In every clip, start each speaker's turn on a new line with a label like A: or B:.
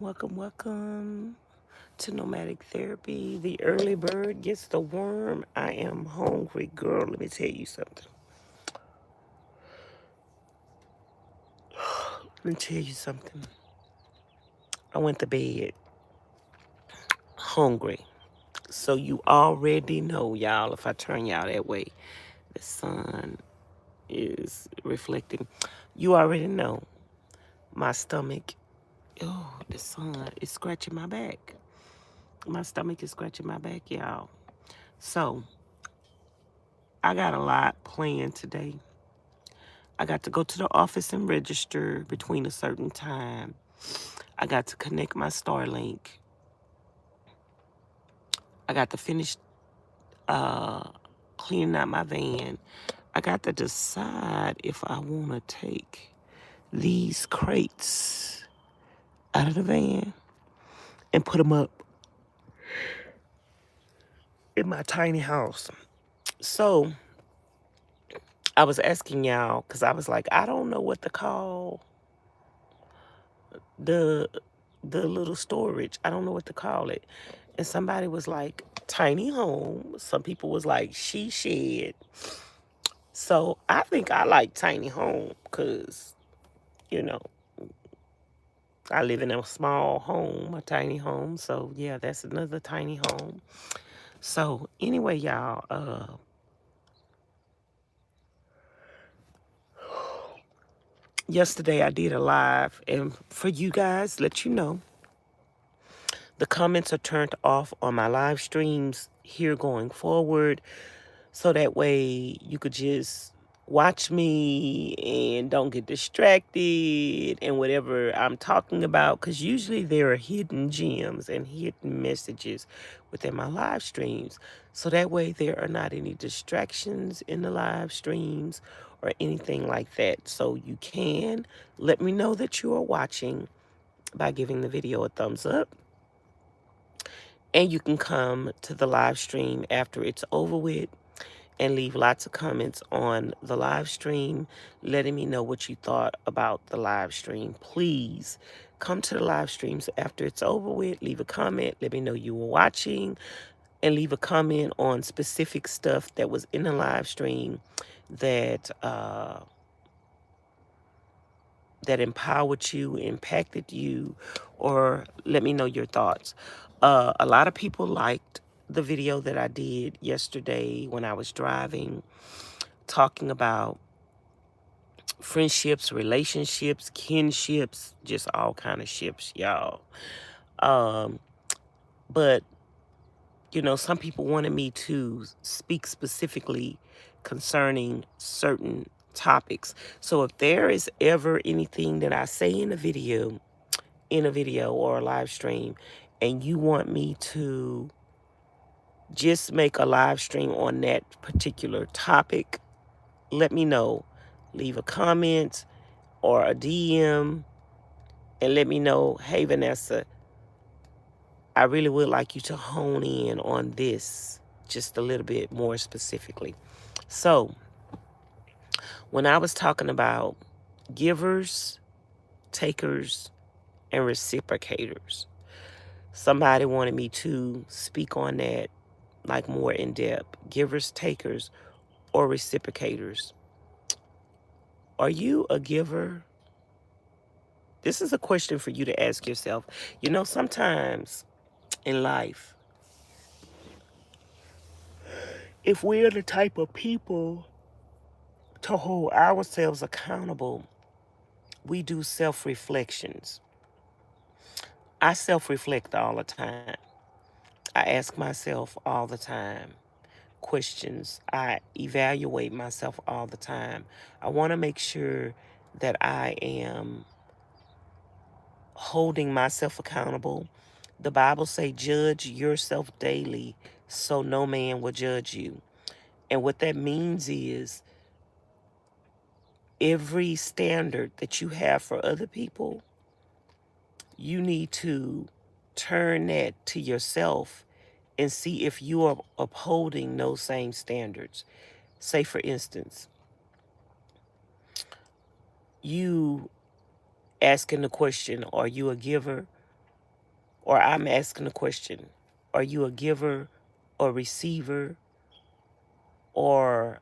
A: Welcome to Nomadic Therapy. The early bird gets the worm. I am hungry, girl. Let me tell you something. Let me tell you something. I went to bed hungry. So you already know, y'all, if I turn y'all that way, the sun is reflecting. You already know my stomach. Oh, the sun is scratching my back. My stomach is scratching my back, y'all. So I got a lot planned today. I got to go to the office and register between a certain time. I got to connect my Starlink. I got to finish uh, cleaning out my van. I got to decide if I want to take these crates out of the van and put them up in my tiny house. So I was asking y'all because I was like, I don't know what to call the the little storage. I don't know what to call it. And somebody was like tiny home. Some people was like she shed. So I think I like tiny home because, you know, I live in a small home, a tiny home. So yeah, that's another tiny home. So anyway, y'all, yesterday I did a live, and for you guys, let you know, the comments are turned off on my live streams here going forward. So that way you could just watch me and don't get distracted and whatever I'm talking about. Because usually there are hidden gems and hidden messages within my live streams. So that way there are not any distractions in the live streams or anything like that. So you can let me know that you are watching by giving the video a thumbs up. And you can come to the live stream after it's over with and leave lots of comments on the live stream, letting me know what you thought about the live stream. Please come to the live streams after it's over with. Leave a comment. Let me know you were watching, and leave a comment on specific stuff that was in the live stream that that empowered you, impacted you, or let me know your thoughts. A lot of people liked the video that I did yesterday when I was driving, talking about friendships, relationships, kinships, just all kind of ships, y'all. Um, but some people wanted me to speak specifically concerning certain topics. So if there is ever anything that I say in a video or a live stream, and you want me to just make a live stream on that particular topic, let me know. Leave a comment or a DM and let me know, hey, Vanessa, I really would like you to hone in on this just a little bit more specifically. So, when I was talking about givers, takers, and reciprocators, somebody wanted me to speak on that like more in depth. Givers, takers, or reciprocators. Are you a giver? This is a question for you to ask yourself. Sometimes in life, if we're the type of people to hold ourselves accountable, we do self-reflections. I self-reflect all the time. I ask myself all the time questions. I evaluate myself all the time. I want to make sure that I am holding myself accountable. The Bible say, judge yourself daily so no man will judge you. And what that means is every standard that you have for other people, you need to turn that to yourself and see if you are upholding those same standards. Say, for instance, you asking the question, are you a giver Or I'm asking the question, are you a giver or receiver, or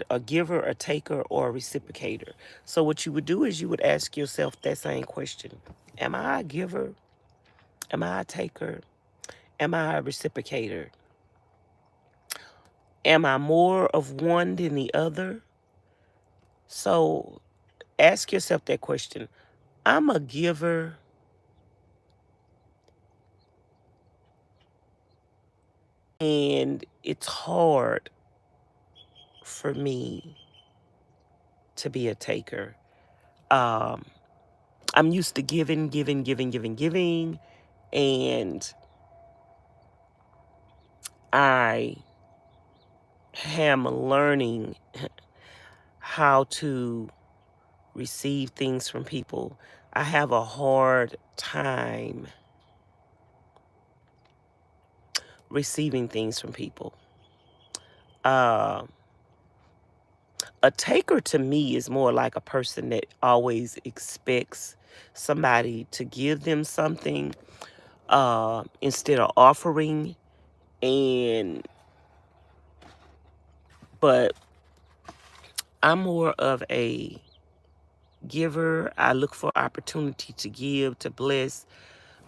A: a giver, a taker, or a reciprocator? So what you would do is you would ask yourself that same question. Am I a giver? Am I a taker? Am I a reciprocator? Am I more of one than the other? So ask yourself that question. I'm a giver, and it's hard for me to be a taker. Um, I'm used to giving, and I am learning how to receive things from people. I have a hard time receiving things from people. Uh, a taker to me is more like a person that always expects somebody to give them something instead of offering. And but I'm more of a giver. I look for opportunity to give, to bless.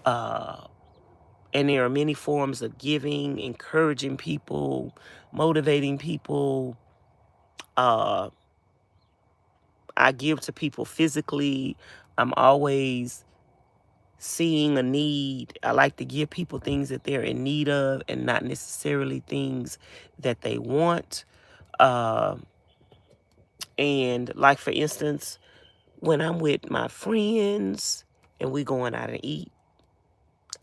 A: And there are many forms of giving: encouraging people, motivating people. Uh, I give to people physically. I'm always seeing a need. I like to give people things that they're in need of and not necessarily things that they want. Uh, and like, for instance, when I'm with my friends and we going out and eat,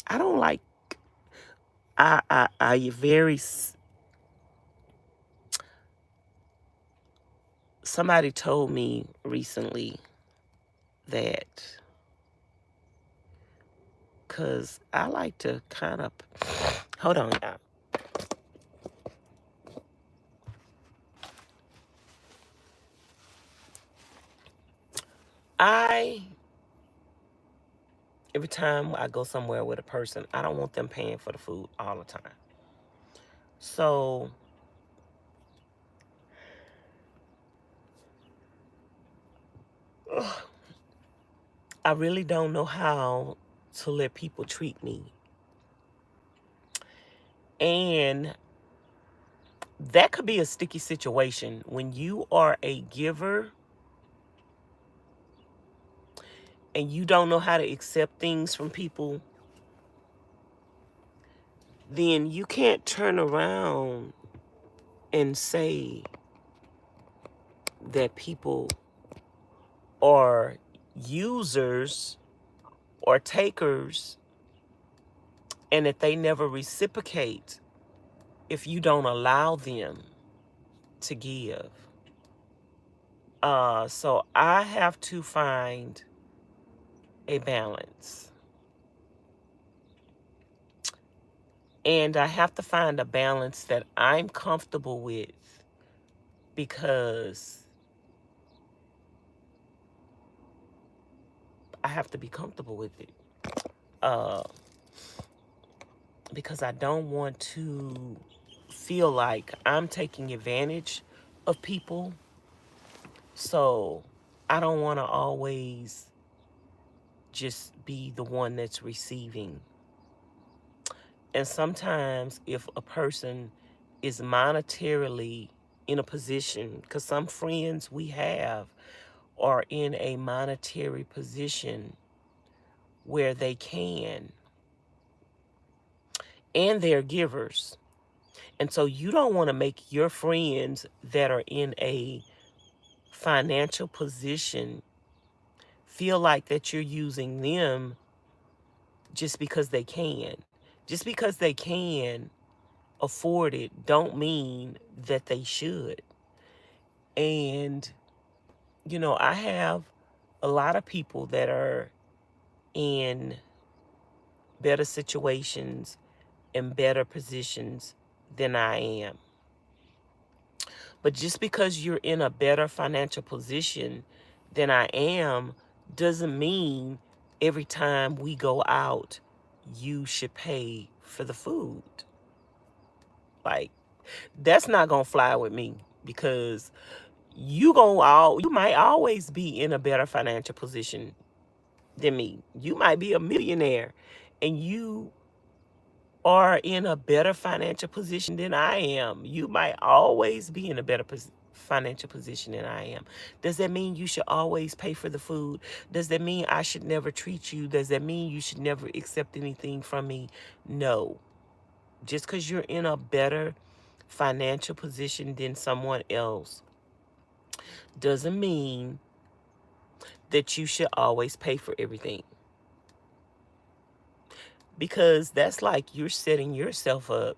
A: I don't like, I very, somebody told me recently that, because I like to kind of, hold on, y'all. Every time I go somewhere with a person, I don't want them paying for the food all the time. So I really don't know how to let people treat me. And that could be a sticky situation when you are a giver and you don't know how to accept things from people. Then you can't turn around and say that people are users or takers and that they never reciprocate if you don't allow them to give. So I have to find a balance. And I have to find a balance that I'm comfortable with, because I have to be comfortable with it. Uh, because I don't want to feel like I'm taking advantage of people. So I don't want to always just be the one that's receiving. And sometimes if a person is monetarily in a position, because some friends we have are in a monetary position where they can, and they're givers. And so you don't want to make your friends that are in a financial position feel like that you're using them just because they can. Just because they can afford it don't mean that they should. And, I have a lot of people that are in better situations and better positions than I am. But just because you're in a better financial position than I am doesn't mean every time we go out you should pay for the food. Like, that's not gonna fly with me, because you might always be in a better financial position than me. You might be a millionaire and you are in a better financial position than I am. You might always be in a better financial position than I am. Does that mean you should always pay for the food? Does that mean I should never treat you? Does that mean you should never accept anything from me? No. Just because you're in a better financial position than someone else doesn't mean that you should always pay for everything. Because that's like you're setting yourself up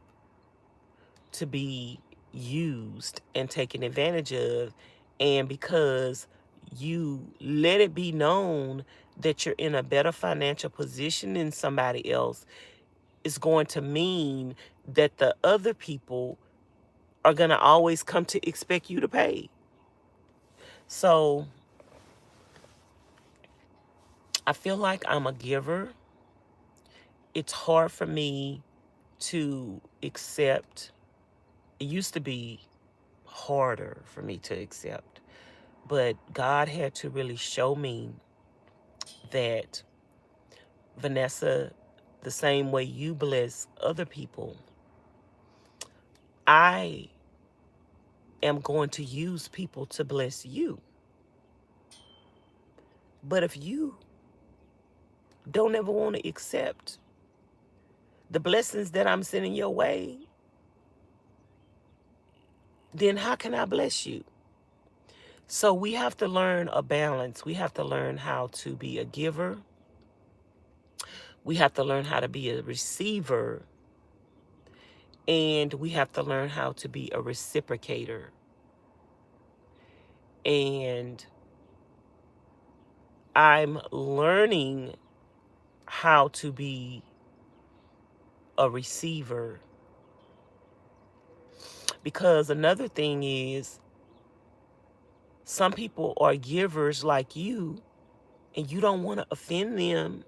A: to be used and taken advantage of. And because you let it be known that you're in a better financial position than somebody else, it's going to mean that the other people are going to always come to expect you to pay. So I feel like I'm a giver. It's hard for me to accept. It used to be harder for me to accept, but God had to really show me that, Vanessa, the same way you bless other people, I am going to use people to bless you. But if you don't ever want to accept the blessings that I'm sending your way, then how can I bless you? So we have to learn a balance. We have to learn how to be a giver. We have to learn how to be a receiver. And we have to learn how to be a reciprocator. And I'm learning how to be a receiver. Because another thing is, some people are givers like you, and you don't want to offend them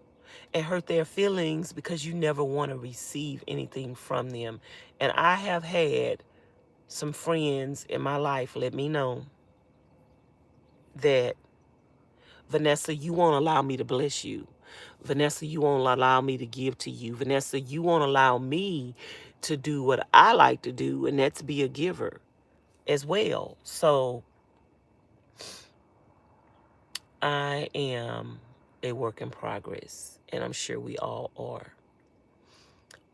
A: and hurt their feelings because you never want to receive anything from them. And I have had some friends in my life let me know that, Vanessa, you won't allow me to bless you. Vanessa, you won't allow me to give to you. Vanessa, you won't allow me to do what I like to do, and that's be a giver as well. So I am a work in progress, and I'm sure we all are.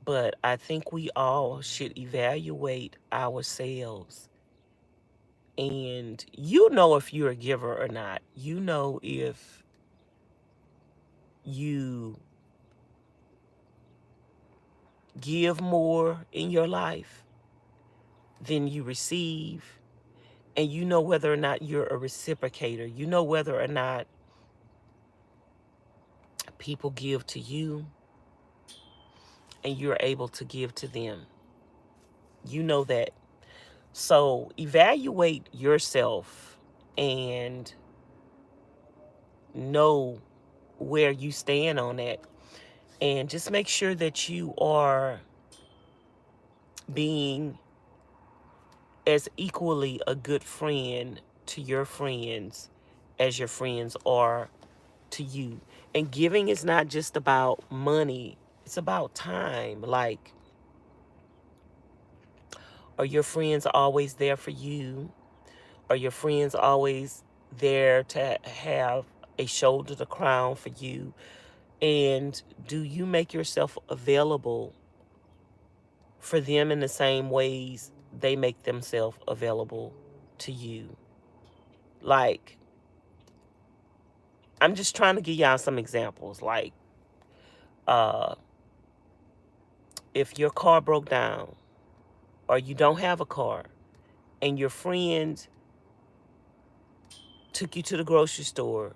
A: But I think we all should evaluate ourselves. And you know if you're a giver or not. You know if you give more in your life than you receive. And you know whether or not you're a reciprocator. You know whether or not people give to you and you're able to give to them. You know that. So evaluate yourself and know where you stand on that. And just make sure that you are being as equally a good friend to your friends as your friends are to you. And giving is not just about money, it's about time. Like, are your friends always there for you? Are your friends always there to have a shoulder to cry on for you? And do you make yourself available for them in the same ways they make themselves available to you? Like, I'm just trying to give y'all some examples. Like, uh, if your car broke down or you don't have a car and your friend took you to the grocery store,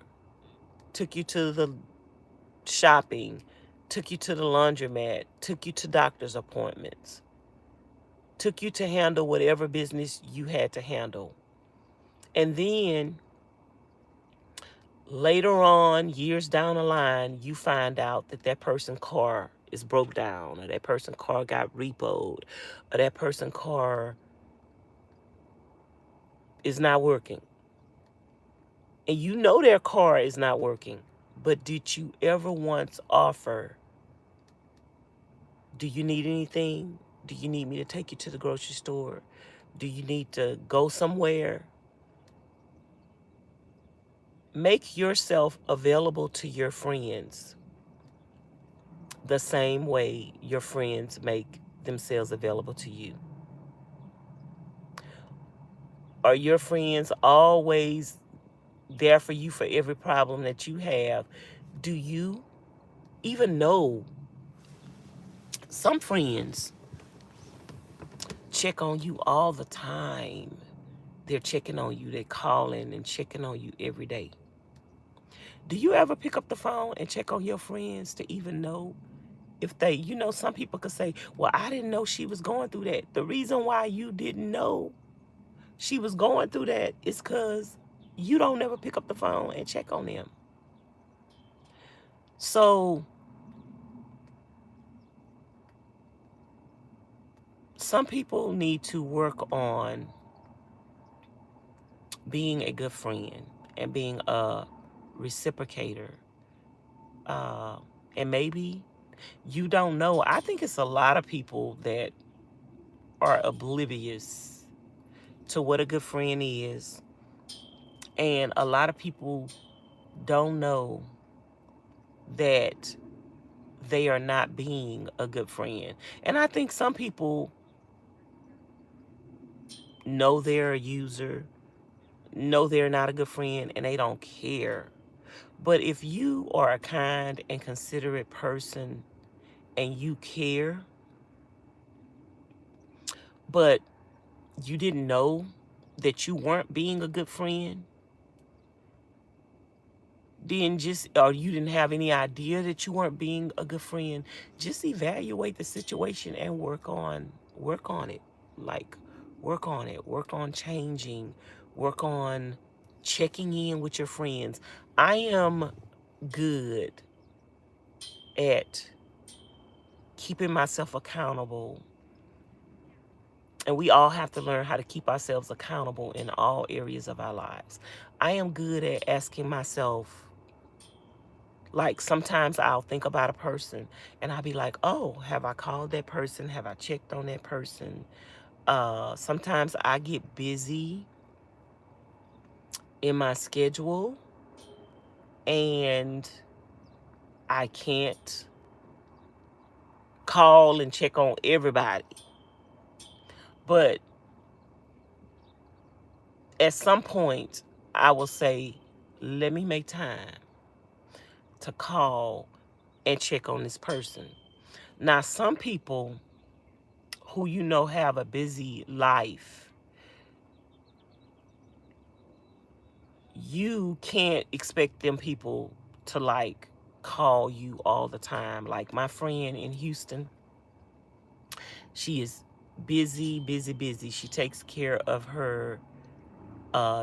A: took you to the shopping, took you to the laundromat, took you to doctor's appointments, took you to handle whatever business you had to handle. And then later on, years down the line, you find out that that person's car is broke down, or that person's car got repoed, or that person's car is not working. And you know their car is not working, but did you ever once offer, do you need anything? Do you need me to take you to the grocery store? Do you need to go somewhere? Make yourself available to your friends the same way your friends make themselves available to you. Are your friends always there for you for every problem that you have? Do you even know some friends check on you all the time? They're checking on you. They're calling and checking on you every day. Do you ever pick up the phone and check on your friends to even know if they, some people could say, well, I didn't know she was going through that. The reason why you didn't know she was going through that is because you don't never pick up the phone and check on them. So some people need to work on being a good friend and being a reciprocator. And maybe you don't know. I think it's a lot of people that are oblivious to what a good friend is. And a lot of people don't know that they are not being a good friend. And I think some people know they're a user, know they're not a good friend, and they don't care. But if you are a kind and considerate person and you care, but you didn't know that you weren't being a good friend, or you didn't have any idea that you weren't being a good friend, just evaluate the situation and work on it. Like, work on it, work on changing, work on checking in with your friends. I am good at keeping myself accountable, and we all have to learn how to keep ourselves accountable in all areas of our lives. I am good at asking myself, like, sometimes I'll think about a person and I'll be like, oh, have I called that person? Have I checked on that person? Sometimes I get busy in my schedule and I can't call and check on everybody. But at some point, I will say, let me make time to call and check on this person. Now, some people who have a busy life, you can't expect them people to like call you all the time. Like my friend in Houston, she is busy, busy, busy. She takes care of her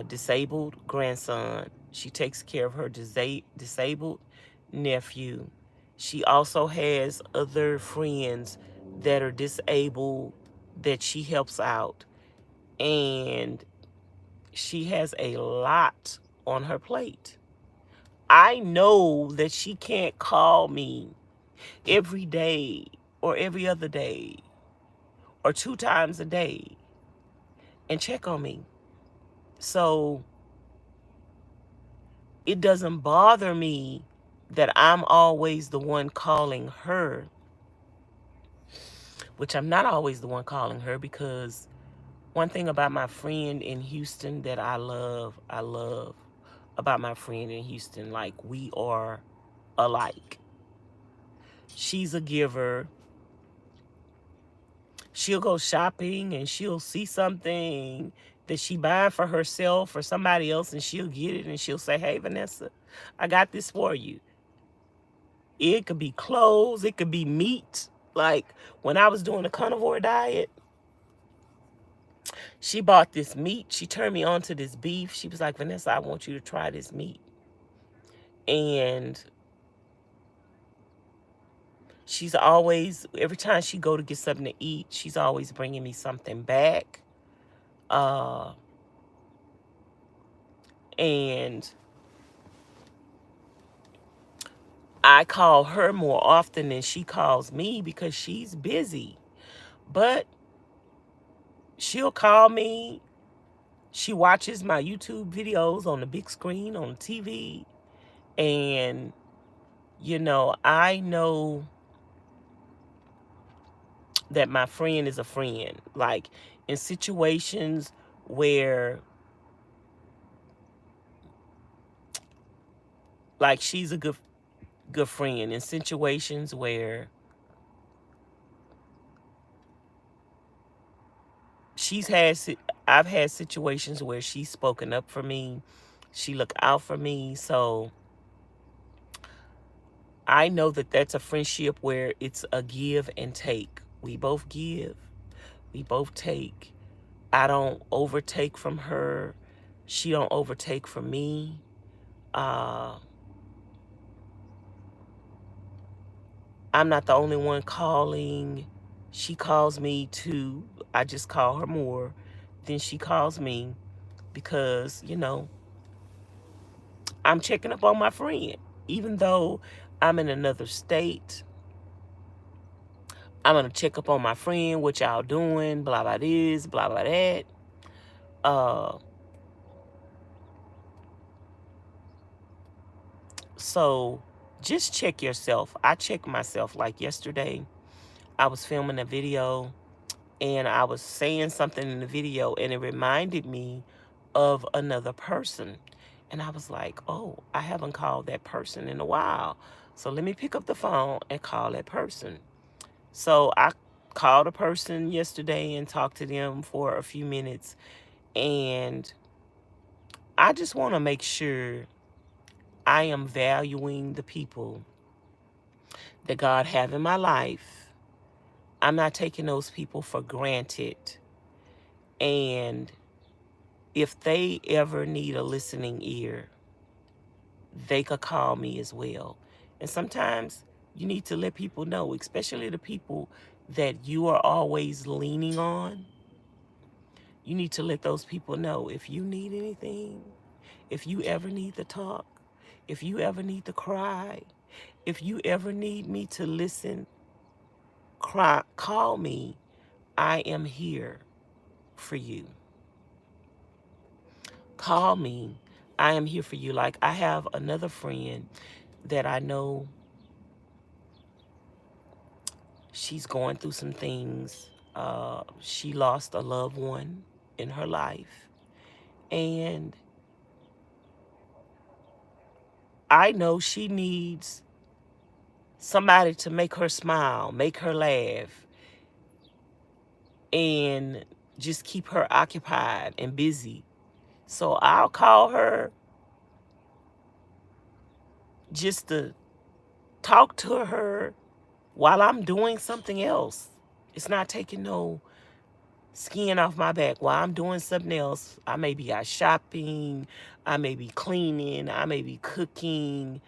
A: disabled grandson. She takes care of her disabled nephew. She also has other friends that are disabled that she helps out. And she has a lot on her plate. I know that she can't call me every day or every other day or 2 times a day and check on me. So it doesn't bother me that I'm always the one calling her, which I'm not always the one calling her, because one thing about my friend in Houston that I love about my friend in Houston, like, we are alike. She's a giver. She'll go shopping and she'll see something that she buying for herself or somebody else, and she'll get it and she'll say, hey, Vanessa, I got this for you. It could be clothes, it could be meat. Like when I was doing the carnivore diet, she bought this meat. She turned me on to this beef. She was like, Vanessa, I want you to try this meat. And She's always, every time she go to get something to eat, she's always bringing me something back. And I call her more often than she calls me because she's busy. But she'll call me. She watches my YouTube videos on the big screen on the TV. And, I know that my friend is a friend. Like, in situations where, like, she's a good friend. In situations where I've had situations where she's spoken up for me. She looked out for me. So I know that that's a friendship where it's a give and take. We both give, we both take. I don't overtake from her. She don't overtake from me. I'm not the only one calling. She calls me too. I just call her more than she calls me because, I'm checking up on my friend. Even though I'm in another state, I'm going to check up on my friend, what y'all doing, blah, blah, this, blah, blah, that. So just check yourself. I check myself. Like yesterday, I was filming a video and I was saying something in the video and it reminded me of another person. And I was like, oh, I haven't called that person in a while. So let me pick up the phone and call that person. So I called a person yesterday and talked to them for a few minutes. And I just want to make sure I am valuing the people that God have in my life. I'm not taking those people for granted. And if they ever need a listening ear, they could call me as well. And sometimes you need to let people know, especially the people that you are always leaning on. You need to let those people know if you need anything, if you ever need to talk, if you ever need to cry, if you ever need me to listen, call me. I am here for you. Call me. I am here for you. Like, I have another friend that I know, she's going through some things. She lost a loved one in her life. And I know she needs somebody to make her smile, make her laugh, and just keep her occupied and busy. So I'll call her just to talk to her while I'm doing something else. It's not taking no skin off my back while I'm doing something else. I may be out shopping, I may be cleaning, I may be cooking,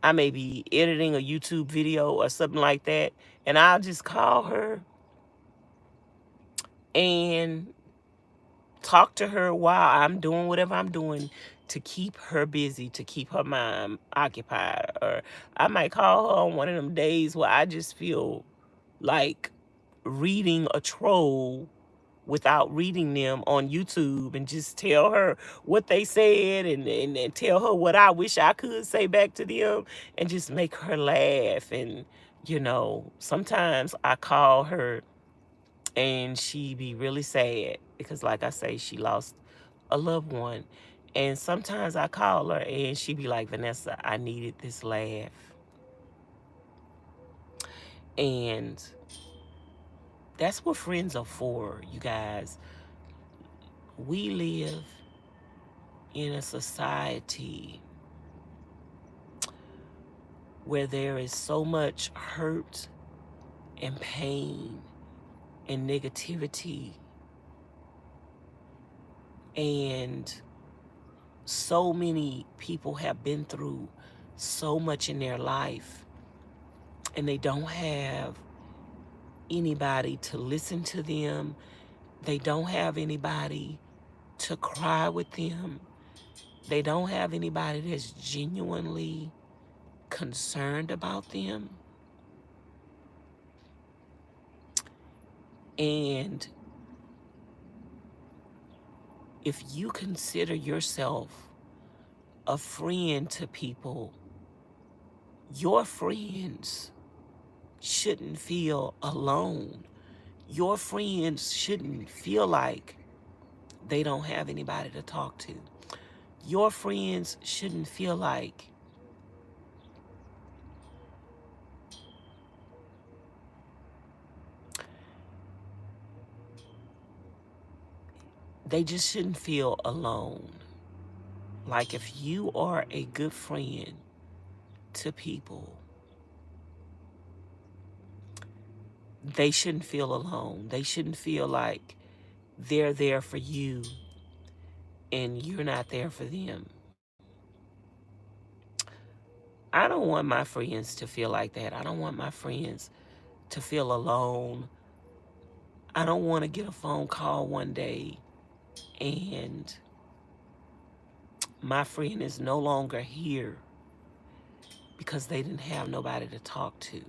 A: I may be editing a YouTube video or something like that. And I'll just call her and talk to her while I'm doing whatever I'm doing to keep her busy, to keep her mind occupied. Or I might call her on one of them days where I just feel like reading a troll without reading them on YouTube and just tell her what they said and tell her what I wish I could say back to them and just make her laugh. And, sometimes I call her and she be really sad because, like I say, she lost a loved one. And sometimes I call her and she be like, Vanessa, I needed this laugh. And that's what friends are for, you guys. We live in a society where there is so much hurt and pain and negativity, and so many people have been through so much in their life, and they don't have anybody to listen to them. They don't have anybody to cry with them. They don't have anybody that's genuinely concerned about them. And if you consider yourself a friend to people, your friends shouldn't feel alone. Your friends shouldn't feel like they don't have anybody to talk to. Your friends shouldn't feel like they just shouldn't feel alone. Like if you are a good friend to people, they shouldn't feel alone. They shouldn't feel like they're there for you and you're not there for them. I don't want my friends to feel like that. I don't want my friends to feel alone. I don't want to get a phone call one day and my friend is no longer here because they didn't have nobody to talk to.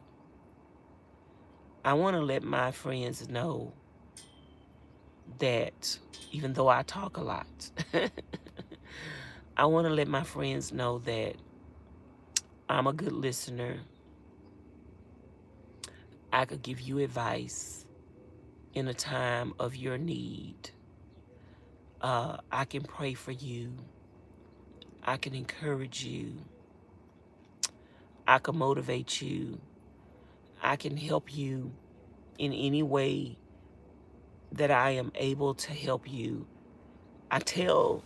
A: I want to let my friends know that even though I talk a lot, I want to let my friends know that I'm a good listener. I could give you advice in a time of your need. I can pray for you. I can encourage you. I can motivate you. I can help you in any way that I am able to help you. I tell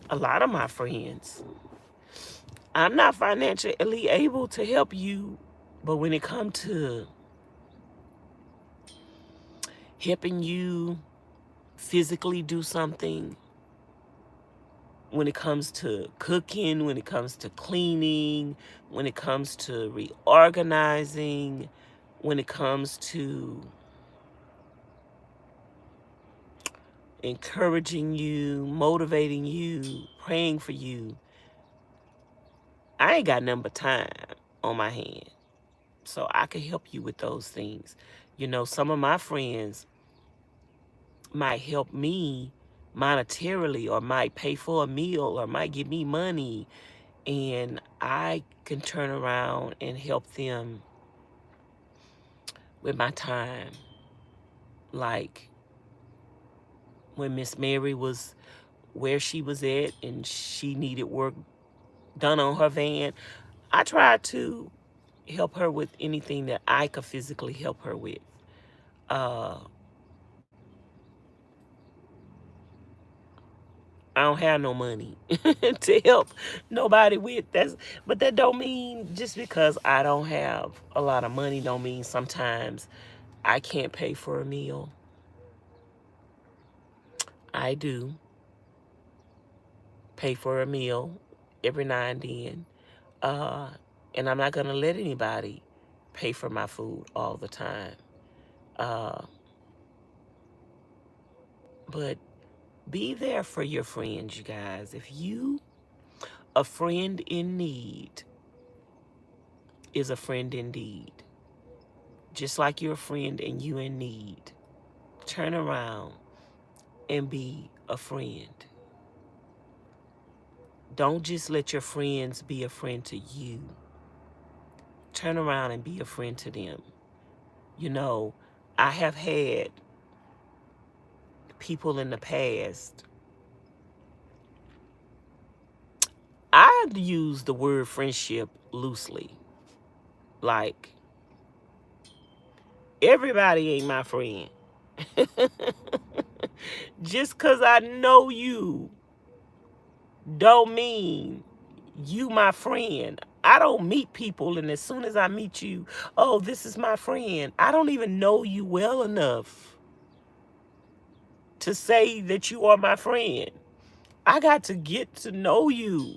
A: a lot of my friends, I'm not financially able to help you, but when it comes to helping you physically do something, when it comes to cooking, when it comes to cleaning, when it comes to reorganizing, when it comes to encouraging you, motivating you, praying for you, I ain't got nothing but time on my hand. So I can help you with those things. You know, some of my friends might help me monetarily or might pay for a meal or might give me money, and I can turn around and help them with my time. Like when Miss Mary was where she was at and she needed work done on her van, I tried to help her with anything that I could physically help her with. Uh, I don't have no money to help nobody with. But that don't mean just because I don't have a lot of money don't mean sometimes I can't pay for a meal. I do pay for a meal every now and then. Uh, and I'm not gonna let anybody pay for my food all the time. Uh, but be there for your friends, you guys. If you, a friend in need, is a friend indeed. Just like you're a friend and you in need, turn around and be a friend. Don't just let your friends be a friend to you. Turn around and be a friend to them. You know, I have had people in the past. I use the word friendship loosely. Like, everybody ain't my friend. Just because I know you don't mean you my friend. I don't meet people and as soon as I meet you, oh, this is my friend. I don't even know you well enough to say that you are my friend. I got to get to know you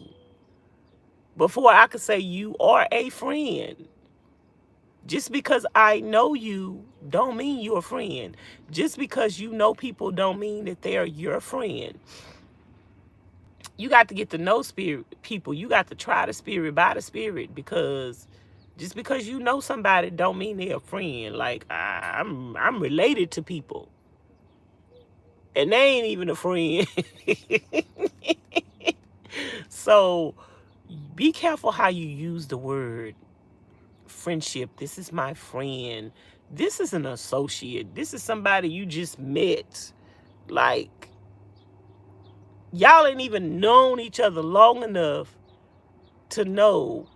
A: before I could say you are a friend. Just because I know you don't mean you're a friend. Just because you know people don't mean that they're your friend. You got to get to know spirit people. You got to try the spirit by the spirit, because just because you know somebody don't mean they're a friend. Like I'm related to people and they ain't even a friend. So be careful how you use the word friendship. This is my friend. This is an associate. This is somebody you just met. Like, y'all ain't even known each other long enough to know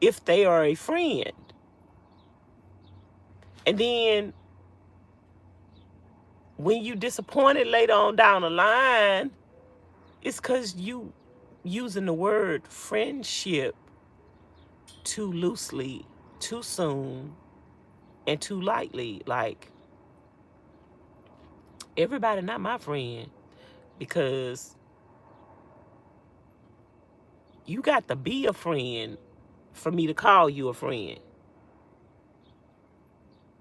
A: if they are a friend. And then when you disappointed later on down the line, it's because you using the word friendship too loosely, too soon, and too lightly. Like, everybody not my friend, because you got to be a friend for me to call you a friend.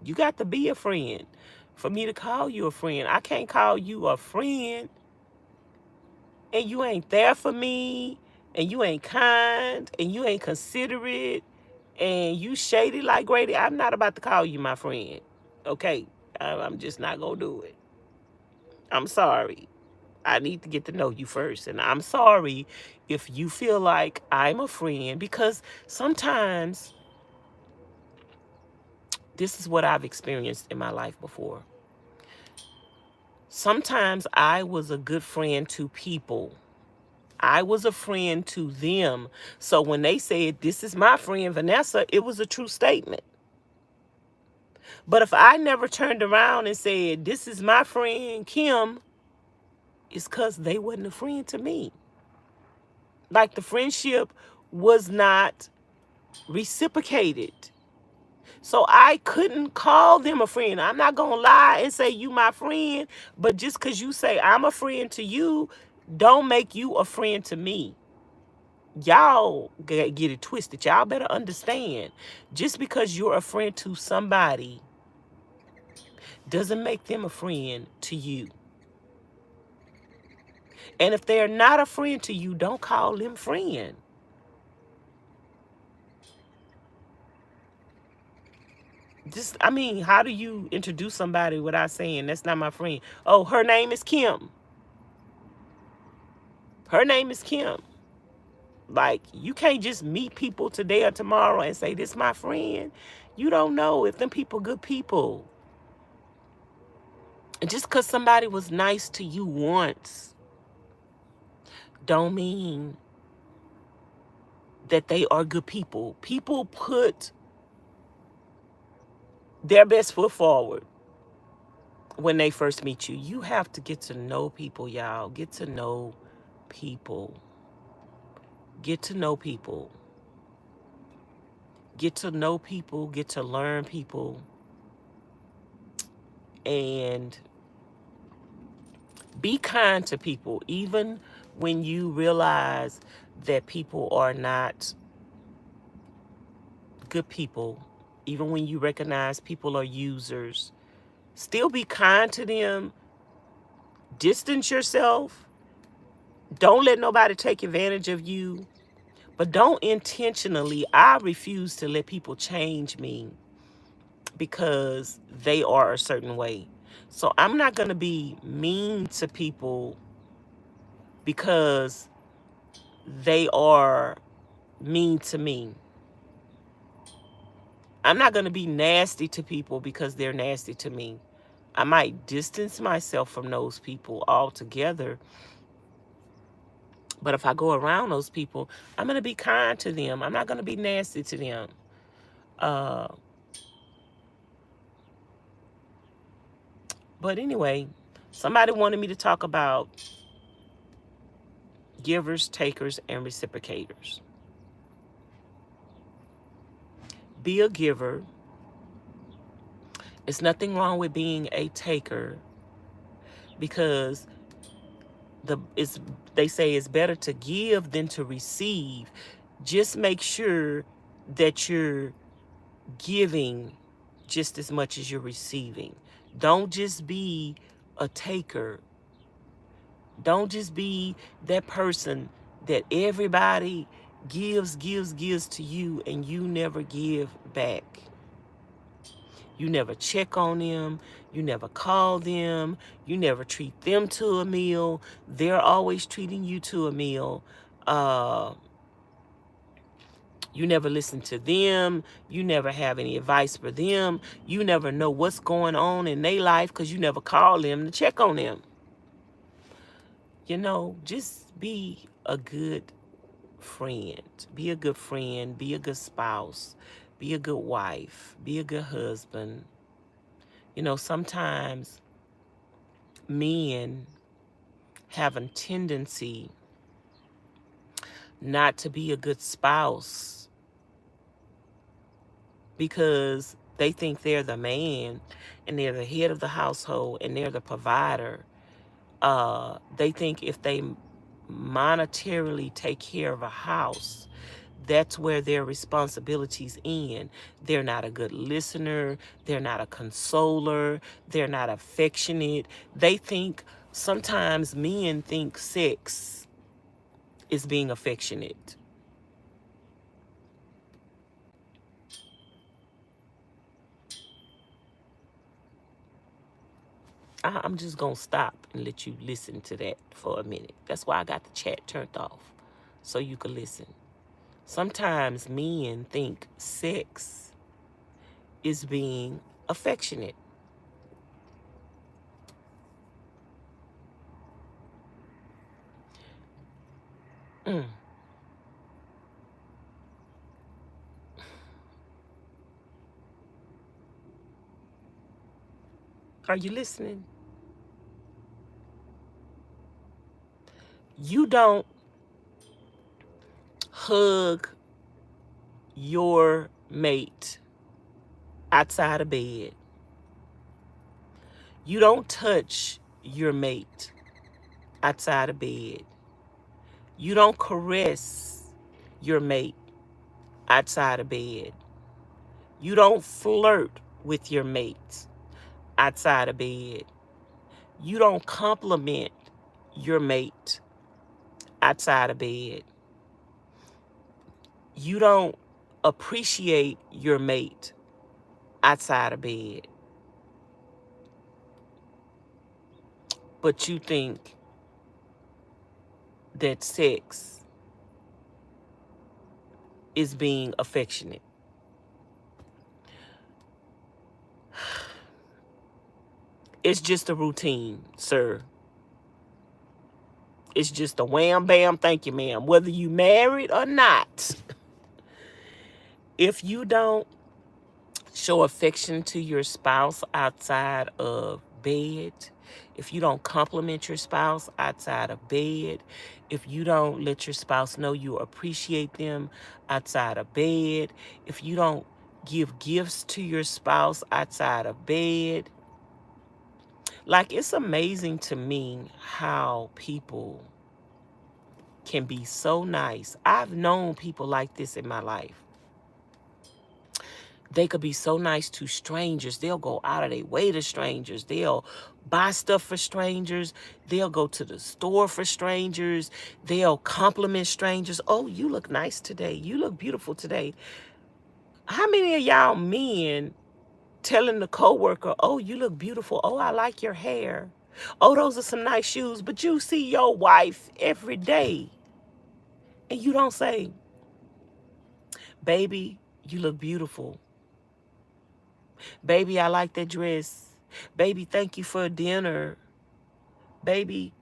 A: You got to be a friend for me to call you a friend. I can't call you a friend and you ain't there for me, and you ain't kind, and you ain't considerate, and you shady like Grady. I'm not about to call you my friend. Okay? I'm just not going to do it. I'm sorry. I need to get to know you first. And I'm sorry if you feel like I'm a friend, because sometimes this is what I've experienced in my life before. Sometimes I was a good friend to people. I was a friend to them. So when they said, this is my friend Vanessa, it was a true statement. But if I never turned around and said, this is my friend Kim, it's because they wasn't a friend to me. Like, the friendship was not reciprocated. So I couldn't call them a friend. I'm not going to lie and say you my friend, but just because you say I'm a friend to you, don't make you a friend to me. Y'all get it twisted. Y'all better understand. Just because you're a friend to somebody doesn't make them a friend to you. And if they're not a friend to you, don't call them friend. Just, I mean, how do you introduce somebody without saying, that's not my friend? Oh, her name is Kim. Her name is Kim. Like, you can't just meet people today or tomorrow and say, this my friend. You don't know if them people good people. And just because somebody was nice to you once don't mean that they are good people. People put their best foot forward when they first meet you. You have to get to know people, y'all. Get to know people. Get to know people. Get to know people. Get to learn people. And be kind to people, even when you realize that people are not good people. Even when you recognize people are users, still be kind to them. Distance yourself. Don't let nobody take advantage of you. But don't intentionally, I refuse to let people change me because they are a certain way. So I'm not going to be mean to people because they are mean to me. I'm not going to be nasty to people because they're nasty to me. I might distance myself from those people altogether. But if I go around those people, I'm going to be kind to them. I'm not going to be nasty to them. But anyway, somebody wanted me to talk about givers, takers, and reciprocators. Be a giver. It's nothing wrong with being a taker, because they say it's better to give than to receive. Just make sure that you're giving just as much as you're receiving. Don't just be a taker. Don't just be that person that everybody gives to you and you never give back. You never check on them. You never call them. You never treat them to a meal. They're always treating you to a meal. You never listen to them. You never have any advice for them. You never know what's going on in their life because you never call them to check on them. You know, just be a good friend. Be a good friend. Be a good spouse. Be a good wife. Be a good husband. You know, sometimes men have a tendency not to be a good spouse because they think they're the man and they're the head of the household and they're the provider. They think if they monetarily take care of a house, that's where their responsibilities end. They're not a good listener. They're not a consoler. They're not affectionate. They think, sometimes men think sex is being affectionate. I'm just going to stop and let you listen to that for a minute. That's why I got the chat turned off, so you can listen. Sometimes men think sex is being affectionate. Mm. Are you listening? You don't hug your mate outside of bed. You don't touch your mate outside of bed. You don't caress your mate outside of bed. You don't flirt with your mate outside of bed. You don't compliment your mate outside of bed. You don't appreciate your mate outside of bed. But you think that sex is being affectionate. It's just a routine, sir. It's just a wham, bam, thank you, ma'am. Whether you married or not, if you don't show affection to your spouse outside of bed, if you don't compliment your spouse outside of bed, if you don't let your spouse know you appreciate them outside of bed, if you don't give gifts to your spouse outside of bed, like, it's amazing to me how people can be so nice. I've known people like this in my life. They could be so nice to strangers. They'll go out of their way to strangers. They'll buy stuff for strangers. They'll go to the store for strangers. They'll compliment strangers. Oh, you look nice today. You look beautiful today. How many of y'all men telling the coworker, oh, you look beautiful. Oh, I like your hair. Oh, those are some nice shoes. But you see your wife every day and you don't say, baby, you look beautiful. Baby, I like that dress. Baby, thank you for dinner. Baby,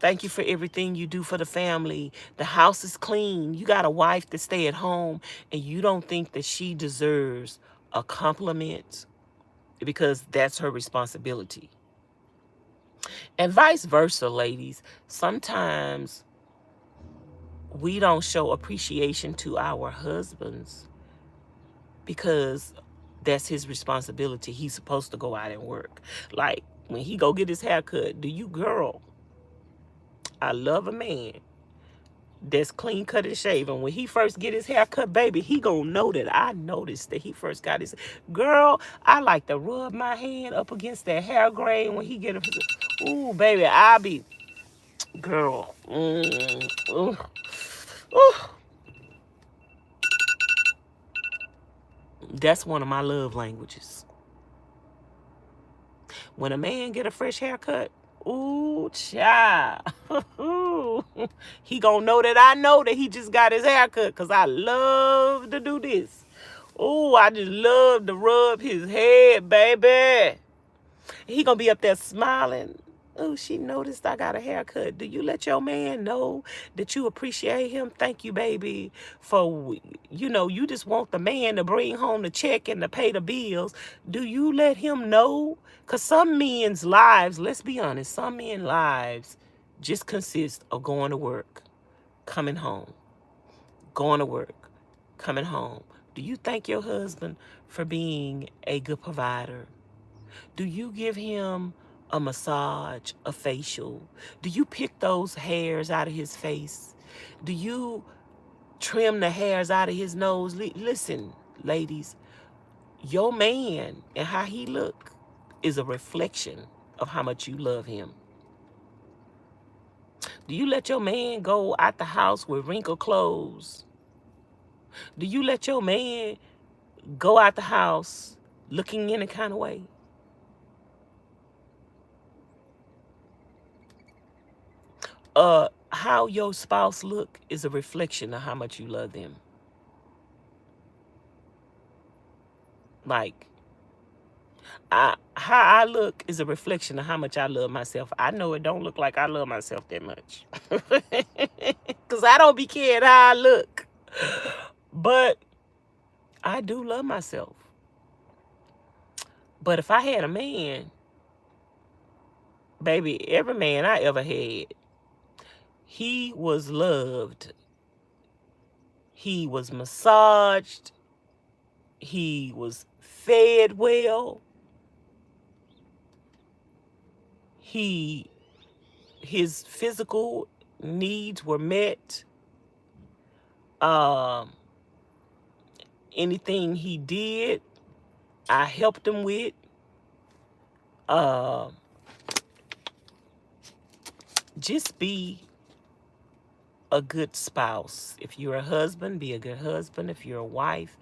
A: thank you for everything you do for the family. The house is clean. You got a wife to stay at home and you don't think that she deserves a compliment because that's her responsibility. And vice versa, ladies. Sometimes we don't show appreciation to our husbands because that's his responsibility. He's supposed to go out and work. Like, when he go get his hair cut, girl, I love a man that's clean cut and shaven. When he first get his hair cut, baby, he gonna know that I noticed that he first got his. Girl, I like to rub my hand up against that hair grain when he get a. Ooh, baby, I be, girl. Ooh, ooh. That's one of my love languages. When a man get a fresh haircut, ooh, child. He gonna know that I know that he just got his haircut, because I love to do this. Ooh, I just love to rub his head, baby. He gonna be up there smiling. Oh, she noticed I got a haircut. Do you let your man know that you appreciate him? Thank you, baby, for, you just want the man to bring home the check and to pay the bills. Do you let him know? Because some men's lives, let's be honest, some men's lives just consist of going to work, coming home, going to work, coming home. Do you thank your husband for being a good provider? Do you give him a massage, a facial? Do you pick those hairs out of his face? Do you trim the hairs out of his nose? Listen, ladies, your man and how he look is a reflection of how much you love him. Do you let your man go out the house with wrinkled clothes? Do you let your man go out the house looking any kind of way? How your spouse look is a reflection of how much you love them. Like, how I look is a reflection of how much I love myself. I know it don't look like I love myself that much. Because I don't be caring how I look. But I do love myself. But if I had a man, baby, every man I ever had, he was loved. He was massaged. He was fed well. His physical needs were met. Anything he did, I helped him with. Just be a good spouse. If you're a husband, be a good husband. If you're a wife,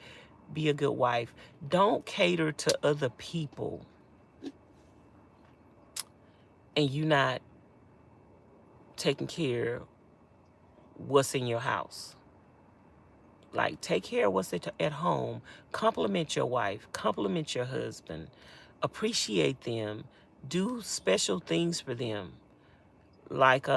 A: be a good wife. Don't cater to other people and you not taking care of what's in your house. Like, take care of what's at home. Compliment your wife. Compliment your husband. Appreciate them. Do special things for them. Like,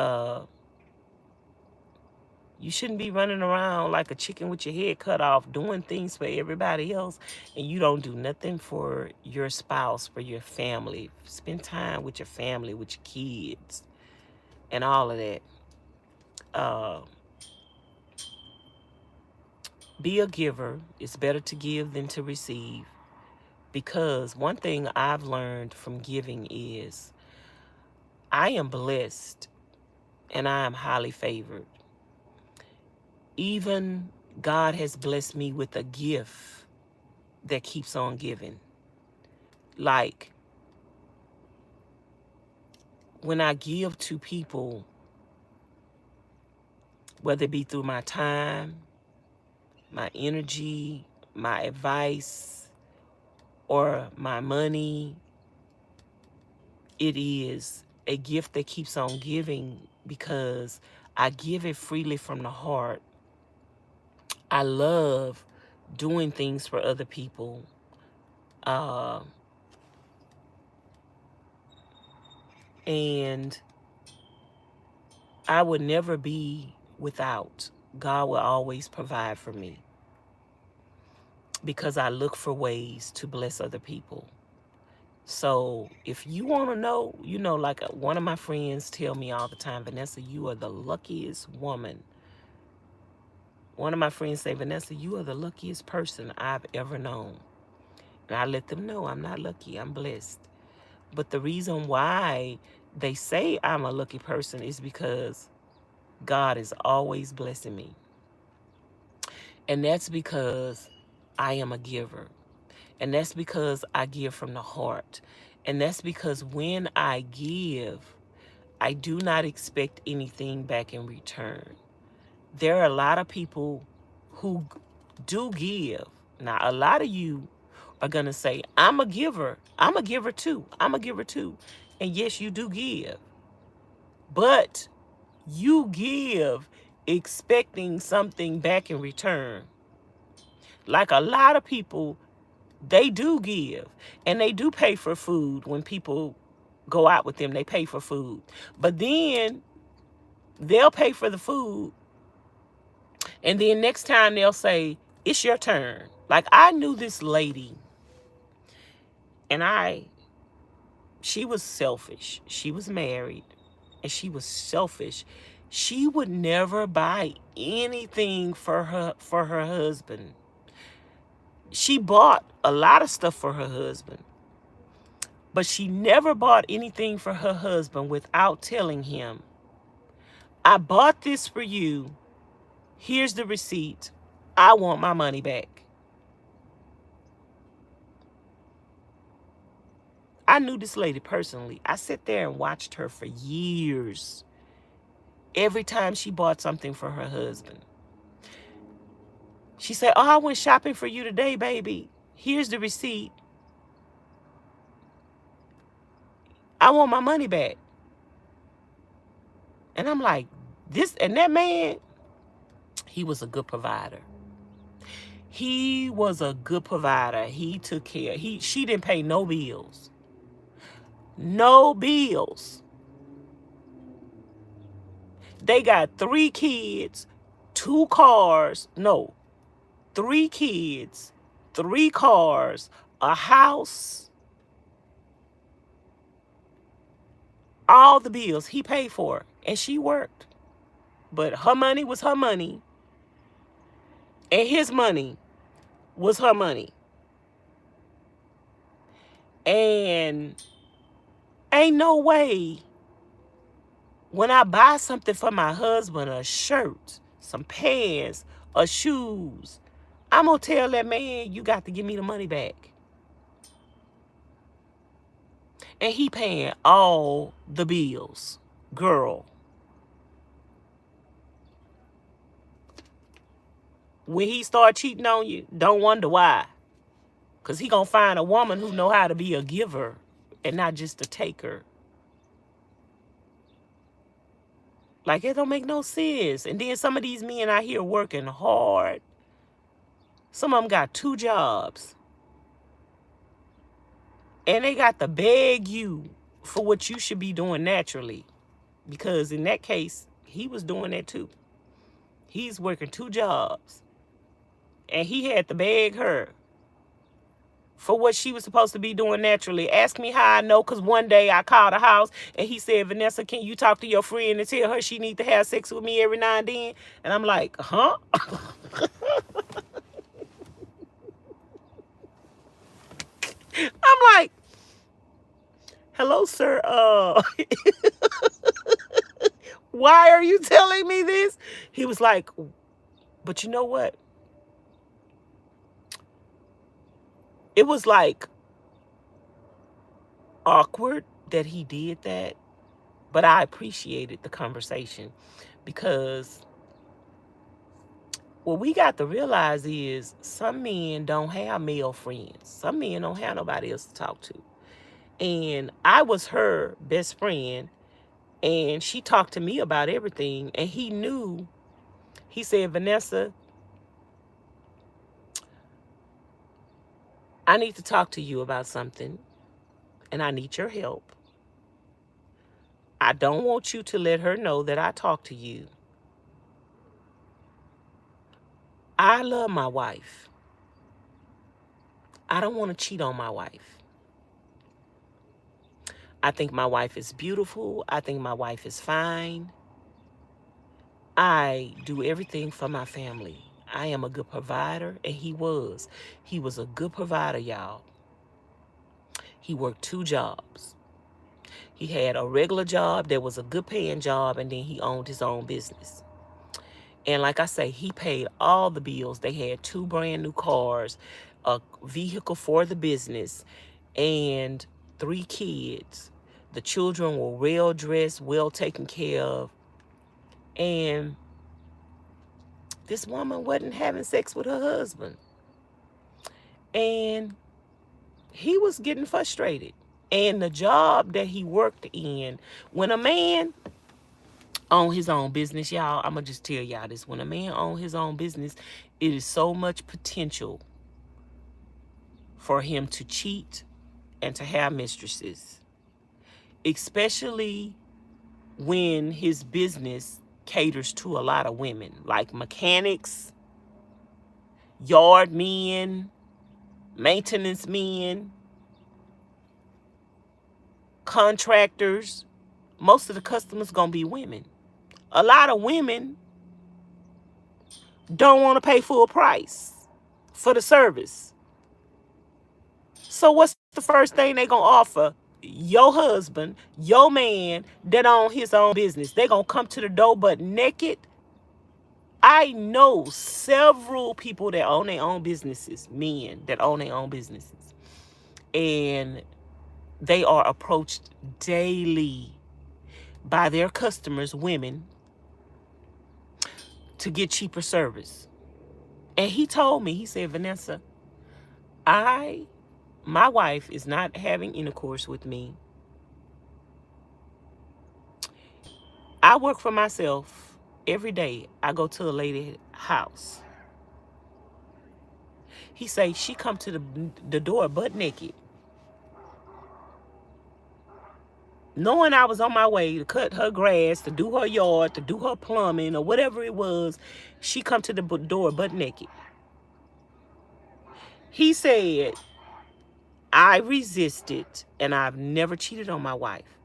A: you shouldn't be running around like a chicken with your head cut off, doing things for everybody else, and you don't do nothing for your spouse, for your family. Spend time with your family, with your kids, and all of that. Be a giver. It's better to give than to receive. Because one thing I've learned from giving is I am blessed and I am highly favored. Even God has blessed me with a gift that keeps on giving. Like, when I give to people, whether it be through my time, my energy, my advice, or my money, it is a gift that keeps on giving because I give it freely from the heart. I love doing things for other people. And I would never be without. God will always provide for me because I look for ways to bless other people. So if you want to know, like one of my friends tell me all the time, Vanessa, you are the luckiest woman. One of my friends say, Vanessa, you are the luckiest person I've ever known. And I let them know I'm not lucky, I'm blessed. But the reason why they say I'm a lucky person is because God is always blessing me. And that's because I am a giver. And that's because I give from the heart. And that's because when I give, I do not expect anything back in return. There are a lot of people who do give. Now, a lot of you are going to say, I'm a giver. I'm a giver too. I'm a giver too. And yes, you do give. But you give expecting something back in return. Like a lot of people, they do give. And they do pay for food when people go out with them. They pay for food. But then they'll pay for the food. And then next time they'll say, it's your turn. Like I knew this lady, and she was selfish. She was married, and she was selfish. She would never buy anything for her husband. She bought a lot of stuff for her husband, but she never bought anything for her husband without telling him, I bought this for you. Here's the receipt. I want my money back. I knew this lady personally. I sat there and watched her for years. Every time she bought something for her husband, she said, oh, I went shopping for you today, baby. Here's the receipt. I want my money back. And I'm like, that man, he was a good provider. He was a good provider. He took care. She didn't pay no bills. No bills. They got 3 kids, 2 cars. No, 3 kids, 3 cars, a house. All the bills he paid for. And she worked. But her money was her money. And his money was her money. And ain't no way when I buy something for my husband, a shirt, some pants, or shoes, I'm going to tell that man, you got to give me the money back. And he paying all the bills. Girl. When he start cheating on you, don't wonder why. Because he going to find a woman who know how to be a giver and not just a taker. Like, it don't make no sense. And then some of these men out here working hard. Some of them got 2 jobs. And they got to beg you for what you should be doing naturally. Because in that case, he was doing that too. He's working 2 jobs. And he had to beg her for what she was supposed to be doing naturally. Ask me how I know, because one day I called a house and he said, Vanessa, can you talk to your friend and tell her she needs to have sex with me every now and then? And I'm like, huh? I'm like, hello, sir. Why are you telling me this? He was like, but you know what? It was like awkward that he did that, but I appreciated the conversation, because what we got to realize is some men don't have male friends. Some men don't have nobody else to talk to. And I was her best friend, and she talked to me about everything, and he knew. He said, Vanessa, I need to talk to you about something, and I need your help. I don't want you to let her know that I talked to you. I love my wife. I don't want to cheat on my wife. I think my wife is beautiful. I think my wife is fine. I do everything for my family. I am a good provider, and he was. He was a good provider, y'all. He worked 2 jobs. He had a regular job that was a good paying job, and then he owned his own business. And like I say, he paid all the bills. They had 2 brand new cars, a vehicle for the business, and 3 kids. The children were well dressed, well taken care of. And this woman wasn't having sex with her husband. And he was getting frustrated. And the job that he worked in, when a man own his own business, y'all, I'm going to just tell y'all this. When a man own his own business, it is so much potential for him to cheat and to have mistresses, especially when his business caters to a lot of women, like mechanics, yard men, maintenance men, contractors. Most of the customers gonna be women. A lot of women don't want to pay full price for the service. So what's the first thing they gonna offer your husband, your man that own his own business? They gonna come to the door butt naked. I know several people that own their own businesses, men that own their own businesses, and they are approached daily by their customers, women, to get cheaper service. And he told me, he said, Vanessa, my wife is not having intercourse with me. I work for myself every day. I go to a lady's house. He say she come to the door butt naked, knowing I was on my way to cut her grass, to do her yard, to do her plumbing, or whatever it was. She come to the door butt naked. He said, I resisted, and I've never cheated on my wife.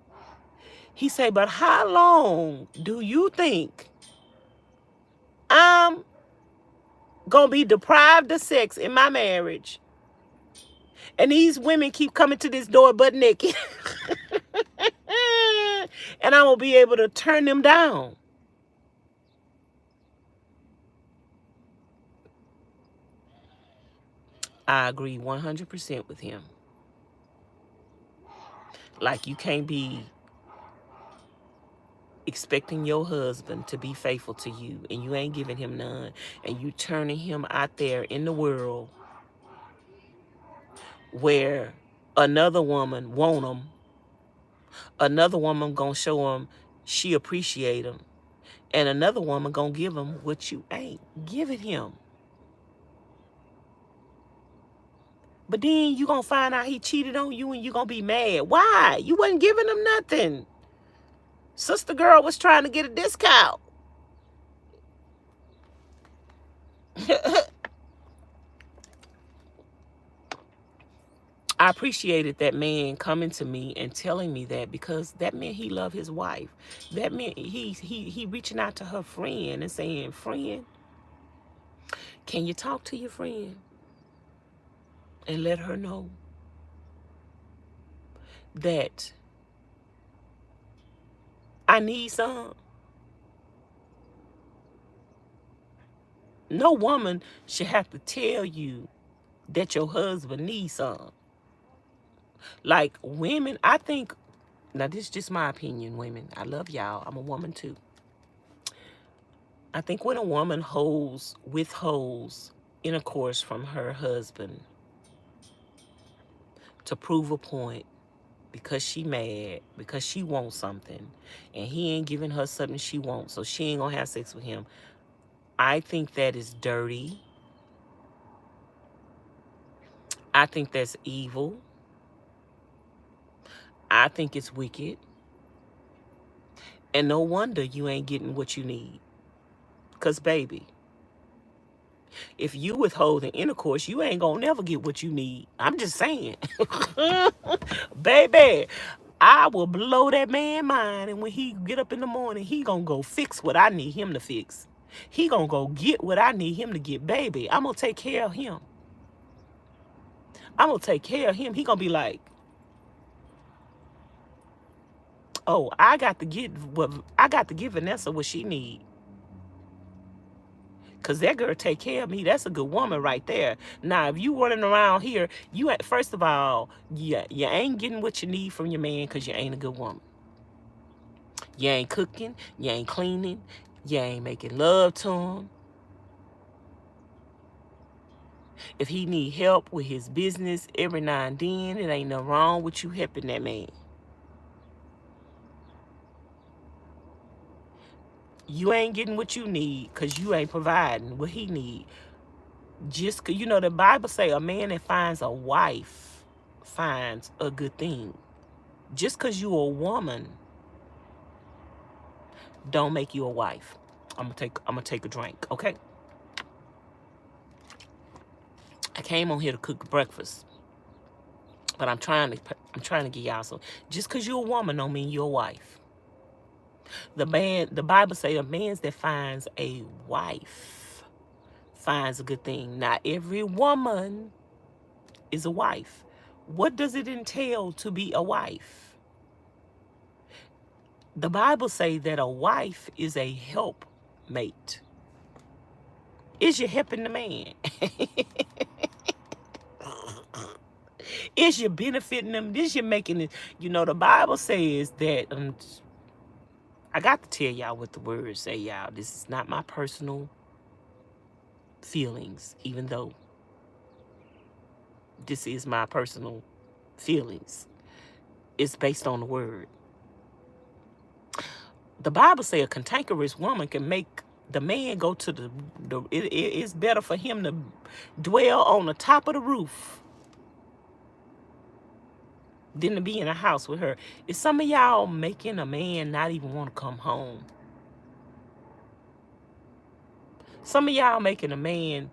A: He said, but how long do you think I'm going to be deprived of sex in my marriage, and these women keep coming to this door butt naked, and I'm going to be able to turn them down? I agree 100% with him. Like, you can't be expecting your husband to be faithful to you, and you ain't giving him none, and you turning him out there in the world where another woman want him, another woman gonna show him she appreciate him, and another woman gonna give him what you ain't giving him. But then you gonna find out he cheated on you, and you gonna be mad. Why? You wasn't giving him nothing. Sister girl was trying to get a discount. I appreciated that man coming to me and telling me that, because that meant he loved his wife. That meant he reaching out to her friend and saying, friend, can you talk to your friend and let her know that I need some? No woman should have to tell you that your husband needs some. Like, women, I think, now this is just my opinion, women. I love y'all. I'm a woman too. I think when a woman withholds intercourse from her husband to prove a point, because she mad, because she wants something, and he ain't giving her something she wants, so she ain't gonna have sex with him, I think that is dirty. I think that's evil. I think it's wicked. And no wonder you ain't getting what you need. Because, baby, if you withhold an intercourse, you ain't gonna never get what you need. I'm just saying. Baby, I will blow that man mind, and when he get up in the morning, he gonna go fix what I need him to fix. He gonna go get what I need him to get. Baby, I'm gonna take care of him. I'm gonna take care of him. He gonna be like, Oh, I got to get Vanessa what she need. Cause that girl take care of me. That's a good woman right there. Now, if you running around here, first of all, you ain't getting what you need from your man because you ain't a good woman. You ain't cooking, you ain't cleaning, you ain't making love to him. If he need help with his business every now and then, it ain't nothing wrong with you helping that man. You ain't getting what you need because you ain't providing what he need. Just cause, the Bible say a man that finds a wife finds a good thing. Just because you a woman don't make you a wife. I'm gonna take a drink, okay? I came on here to cook breakfast, but I'm trying to get y'all some. Just because you're a woman don't mean you're a wife. The Bible say a man that finds a wife finds a good thing. Not every woman is a wife. What does it entail to be a wife? The Bible say that a wife is a helpmate. Is you helping the man? Is you benefiting them? Is you making it? The Bible says that, I got to tell y'all what the words say, y'all. This is not my personal feelings, even though this is my personal feelings. It's based on the word. The Bible says a cantankerous woman can make the man go to it's better for him to dwell on the top of the roof than to be in a house with her. Is some of y'all making a man not even want to come home? Some of y'all making a man,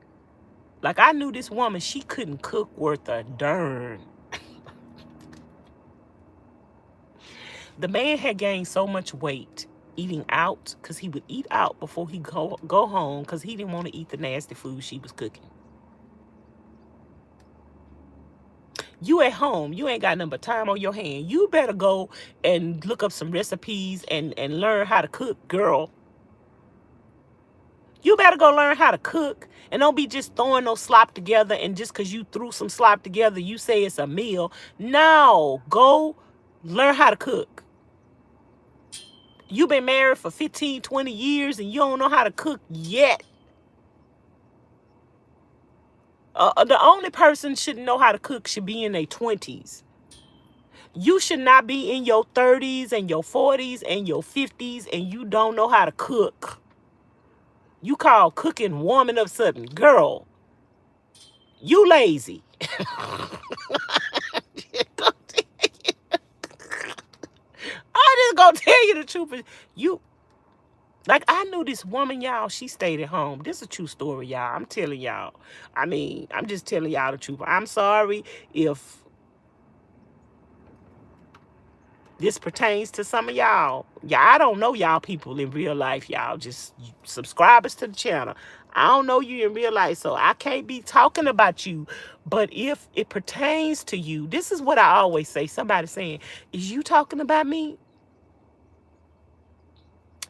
A: like I knew this woman, she couldn't cook worth a darn. The man had gained so much weight eating out because he would eat out before he go home because he didn't want to eat the nasty food she was cooking. You at home, you ain't got nothing but time on your hand. You better go and look up some recipes and learn how to cook, girl. You better go learn how to cook and don't be just throwing no slop together, and just because you threw some slop together, you say it's a meal. No, go learn how to cook. You've been married for 15, 20 years and you don't know how to cook yet. The only person shouldn't know how to cook should be in their 20s. You should not be in your 30s and your 40s and your 50s and you don't know how to cook. You call cooking warming up something. Girl, you lazy. I just gonna tell you the truth. Like, I knew this woman, y'all, she stayed at home. This is a true story, y'all. I'm telling y'all. I mean, I'm just telling y'all the truth. I'm sorry if this pertains to some of y'all. Yeah, I don't know y'all people in real life, y'all. Just subscribers to the channel. I don't know you in real life, so I can't be talking about you. But if it pertains to you, this is what I always say. Somebody saying, is you talking about me?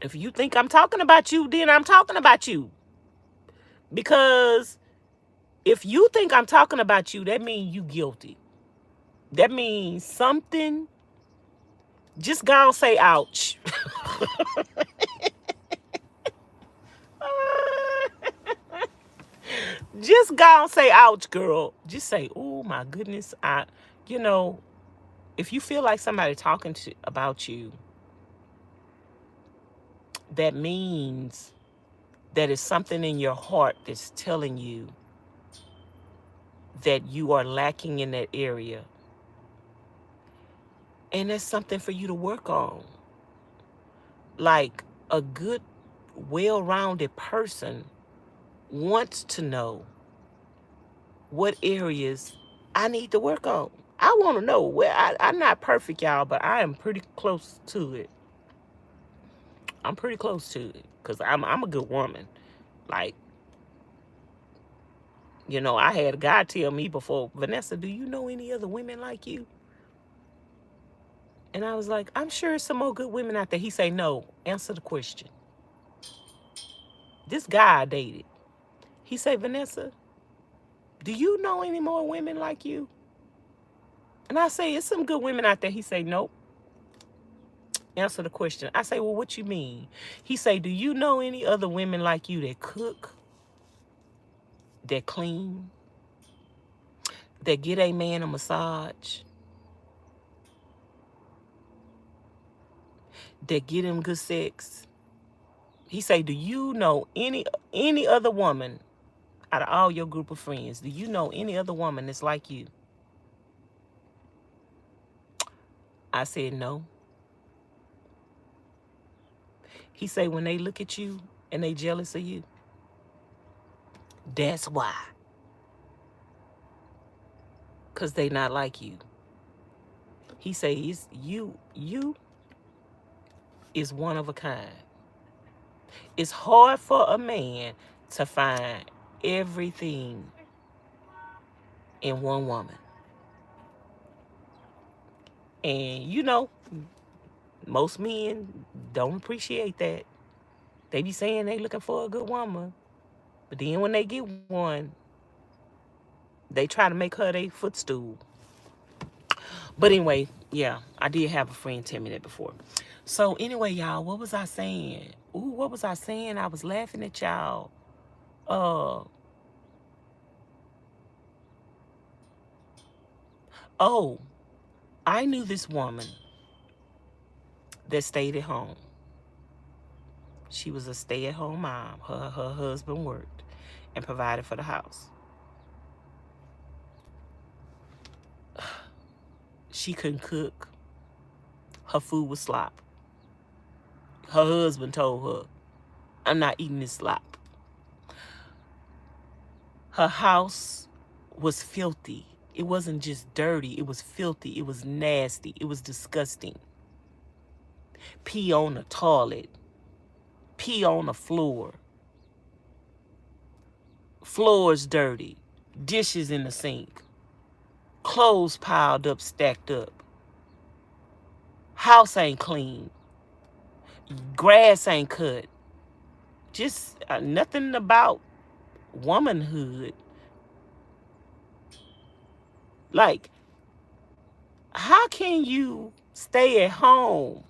A: If you think I'm talking about you, then I'm talking about you. Because if you think I'm talking about you, that means you guilty. That means something. Just go and say ouch. Just go and say ouch, girl. Just say, oh my goodness. If you feel like somebody talking about you, that means that it's something in your heart that's telling you that you are lacking in that area. And that's something for you to work on. Like, a good, well-rounded person wants to know what areas I need to work on. I want to know where I'm not perfect, y'all, but I am pretty close to it. I'm pretty close to it because I'm a good woman. Like, I had a guy tell me before, Vanessa, do you know any other women like you? And I was like, I'm sure there's some more good women out there. He say, no, answer the question. This guy I dated, he say, Vanessa, do you know any more women like you? And I say, it's some good women out there. He say, nope. Answer the question. I say, well, what you mean? He say, do you know any other women like you that cook, that clean, that get a man a massage, that get him good sex? He say, do you know any other woman out of all your group of friends? Do you know any other woman that's like you? I said, no. He say, when they look at you and they jealous of you, that's why. Because they not like you. He say, you is one of a kind. It's hard for a man to find everything in one woman. And you know, most men don't appreciate that. They be saying they looking for a good woman, but then when they get one, they try to make her their footstool. But anyway, yeah, I did have a friend tell me that before. So anyway, y'all, what was I saying? Ooh, what was I saying? I was laughing at y'all. Oh, I knew this woman that stayed at home. She was a stay-at-home mom. Her husband worked and provided for the house. She couldn't cook. Her food was slop. Her husband told her, I'm not eating this slop. Her house was filthy. It wasn't just dirty. It was filthy. It was nasty. It was disgusting. Pee on the toilet. Pee on the floor. Floors dirty. Dishes in the sink. Clothes piled up, stacked up. House ain't clean. Grass ain't cut. Just nothing about womanhood. Like, how can you stay at home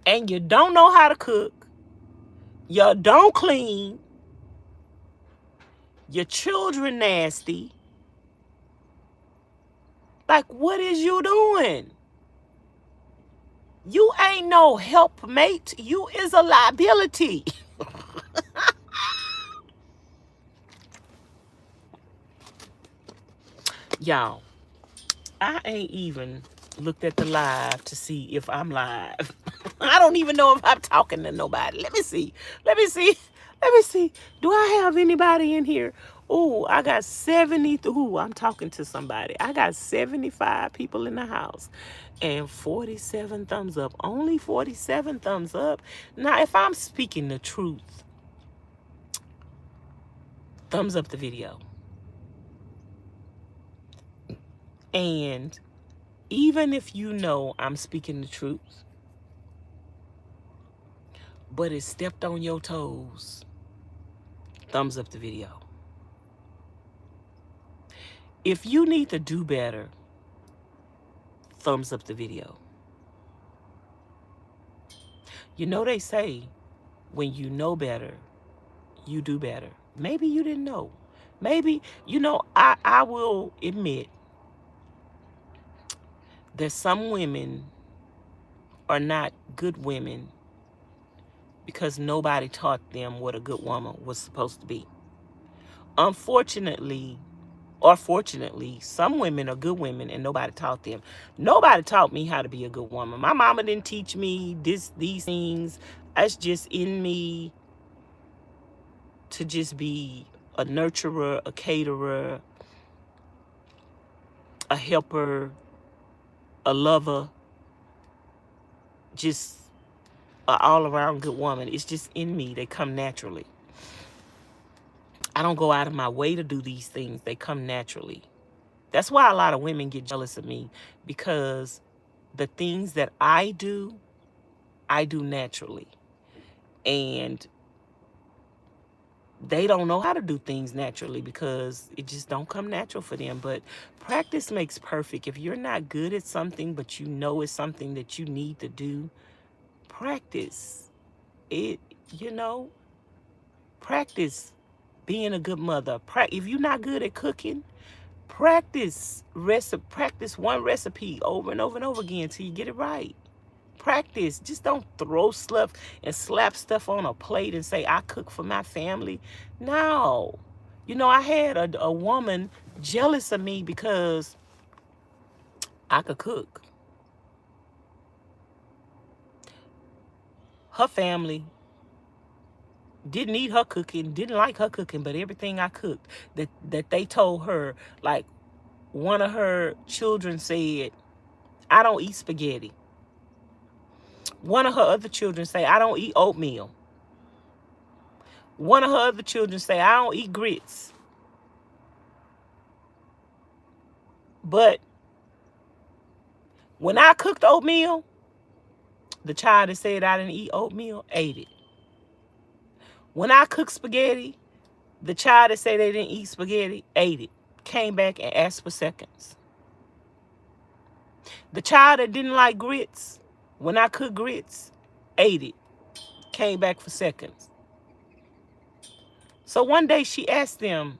A: and you don't know how to cook, you don't clean, your children nasty? Like, what is you doing? You ain't no helpmate. You is a liability. Y'all, I ain't even looked at the live to see if I'm live. I don't even know if I'm talking to nobody. Let me see. Let me see. Let me see. Do I have anybody in here? Oh, I got 70. Ooh, I'm talking to somebody. I got 75 people in the house and 47 thumbs up. Only 47 thumbs up. Now, if I'm speaking the truth, thumbs up the video. And even if you know I'm speaking the truth, but it stepped on your toes, thumbs up the video. If you need to do better, thumbs up the video. You know they say, when you know better, you do better. Maybe you didn't know. Maybe, you know, I will admit that some women are not good women because nobody taught them what a good woman was supposed to be. Unfortunately, or fortunately, some women are good women and nobody taught them. Nobody taught me how to be a good woman. My mama didn't teach me these things. That's just in me to just be a nurturer, a caterer, a helper, a lover, just an all-around good woman. It's just in me. They come naturally. I don't go out of my way to do these things. They come naturally. That's why a lot of women get jealous of me, because the things that I do naturally. And they don't know how to do things naturally because it just don't come natural for them. But practice makes perfect. If you're not good at something, but you know it's something that you need to do, practice it, you know, practice being a good mother. If you're not good at cooking, practice one recipe over and over and over again till you get it right. Practice. Just don't throw stuff and slap stuff on a plate and say, I cook for my family. No. You know, I had a woman jealous of me because I could cook. Her family didn't eat her cooking, didn't like her cooking, but everything I cooked that they told her, like one of her children said, I don't eat spaghetti. One of her other children say, I don't eat oatmeal. One of her other children say, I don't eat grits. But when I cooked oatmeal, the child that said I didn't eat oatmeal ate it. When I cooked spaghetti, the child that said they didn't eat spaghetti ate it. Came back and asked for seconds. The child that didn't like grits, when I cooked grits, ate it. Came back for seconds. So one day she asked them,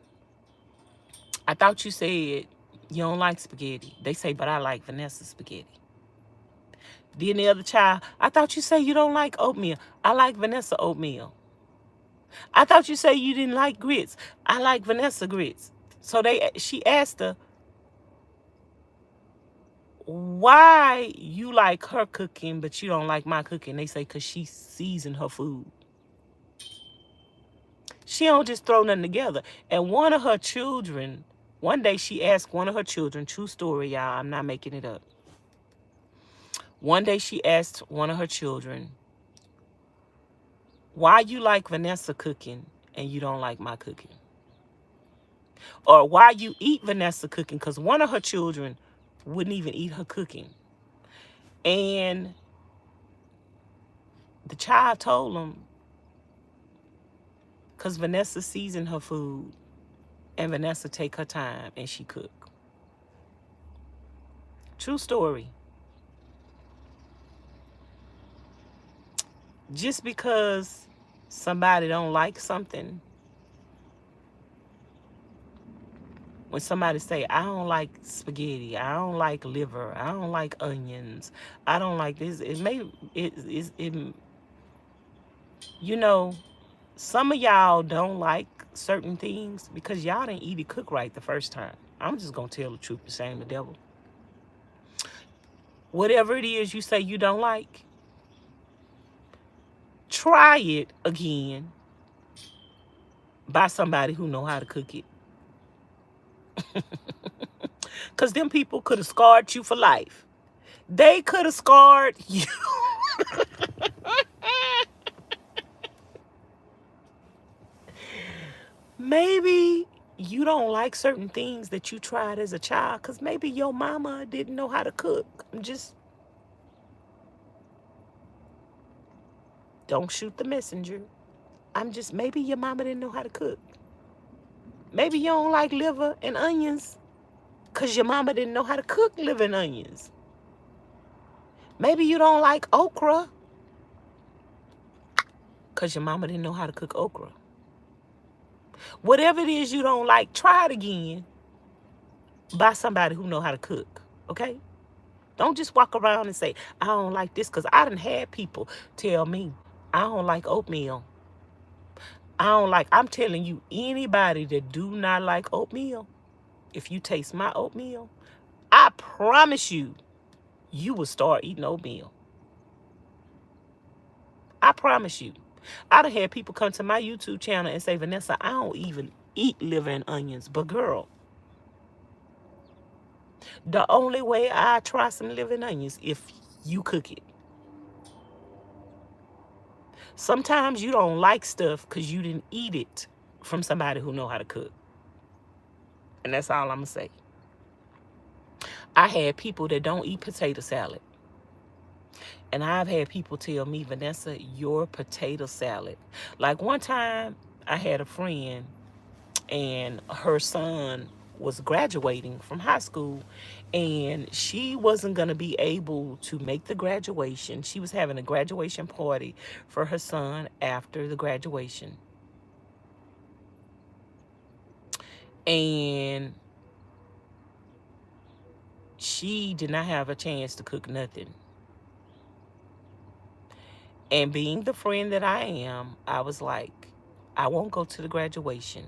A: I thought you said you don't like spaghetti. They say, but I like Vanessa spaghetti. Then the other child, I thought you said you don't like oatmeal. I like Vanessa oatmeal. I thought you said you didn't like grits. I like Vanessa grits. So she asked her, why you like her cooking, but you don't like my cooking? They say, because she seasoned her food. She don't just throw nothing together. And one of her children, one day she asked one of her children, true story, y'all, I'm not making it up. One day she asked one of her children, why you like Vanessa cooking and you don't like my cooking? Or why you eat Vanessa cooking? Because one of her children wouldn't even eat her cooking. And the child told them, because Vanessa seasoned her food and Vanessa take her time and she cook. True story. Just because somebody don't like something, when somebody say, I don't like spaghetti, I don't like liver, I don't like onions, I don't like this, you know, some of y'all don't like certain things because y'all didn't eat it cook right the first time. I'm just going to tell the truth and shame the devil. Whatever it is you say you don't like, try it again by somebody who know how to cook it. Because them people could have scarred you for life. They could have scarred you. Maybe you don't like certain things that you tried as a child because maybe your mama didn't know how to cook. Don't shoot the messenger. Maybe your mama didn't know how to cook. Maybe you don't like liver and onions because your mama didn't know how to cook liver and onions. Maybe you don't like okra because your mama didn't know how to cook okra. Whatever it is you don't like, try it again by somebody who know how to cook, okay? Don't just walk around and say, I don't like this, because I done had people tell me, I don't like oatmeal. I'm telling you, anybody that do not like oatmeal, if you taste my oatmeal, I promise you, you will start eating oatmeal. I promise you. I done had people come to my YouTube channel and say, Vanessa, I don't even eat liver and onions. But girl, the only way I try some liver and onions if you cook it. Sometimes you don't like stuff because you didn't eat it from somebody who know how to cook. And that's all I'm going to say. I had people that don't eat potato salad. And I've had people tell me, Vanessa, your potato salad. Like one time I had a friend and her son was graduating from high school, and she wasn't going to be able to make the graduation. She was having a graduation party for her son after the graduation. And she did not have a chance to cook nothing. And being the friend that I am, I was like, I won't go to the graduation.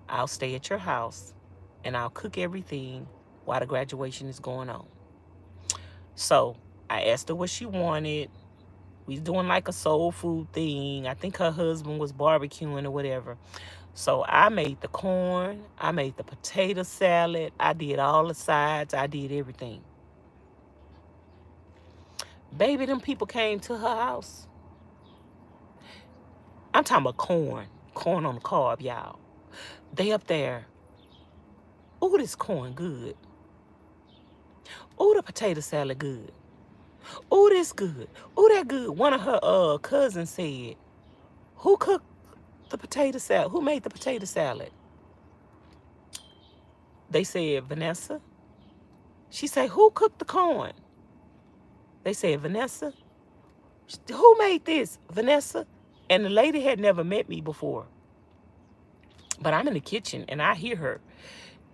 A: I'll stay at your house and I'll cook everything while the graduation is going on. So I asked her what she wanted. We was doing like a soul food thing. I think her husband was barbecuing or whatever. So I made the corn. I made the potato salad. I did all the sides. I did everything. Baby, them people came to her house. I'm talking about corn. Corn on the cob, y'all. They up there. Ooh, this corn good. Ooh, the potato salad good. Ooh, this good. Ooh, that good. One of her cousins said, who cooked the potato salad? Who made the potato salad? They said, Vanessa. She said, who cooked the corn? They said, Vanessa. Who made this? Vanessa. And the lady had never met me before. But I'm in the kitchen and I hear her.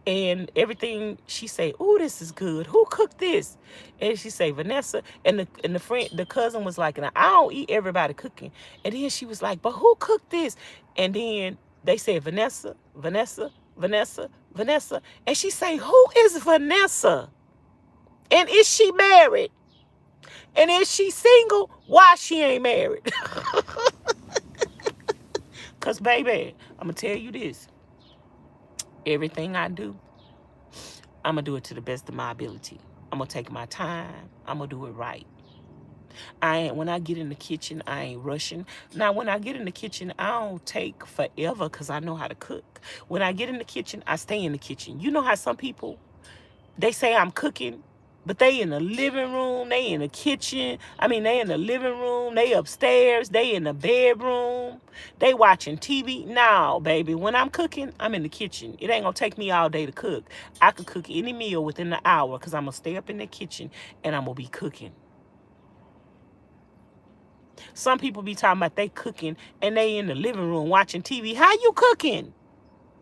A: And everything she say, oh, this is good. Who cooked this? And she say, Vanessa. And the cousin was like, I don't eat everybody cooking. And then she was like, but who cooked this? And then they said, Vanessa, Vanessa, Vanessa, Vanessa. And she say, who is Vanessa? And is she married? And is she single? Why she ain't married? Because, baby, I'm going to tell you this. Everything I do, I'm going to do it to the best of my ability. I'm going to take my time. I'm going to do it right. When I get in the kitchen, I ain't rushing. Now, when I get in the kitchen, I don't take forever because I know how to cook. When I get in the kitchen, I stay in the kitchen. You know how some people, they say I'm cooking, but they in the living room, they in the kitchen. They in the living room, they upstairs, they in the bedroom, they watching TV. No, baby, when I'm cooking, I'm in the kitchen. It ain't gonna take me all day to cook. I could cook any meal within the hour because I'm gonna stay up in the kitchen and I'm gonna be cooking. Some people be talking about they cooking and they in the living room watching TV. How you cooking?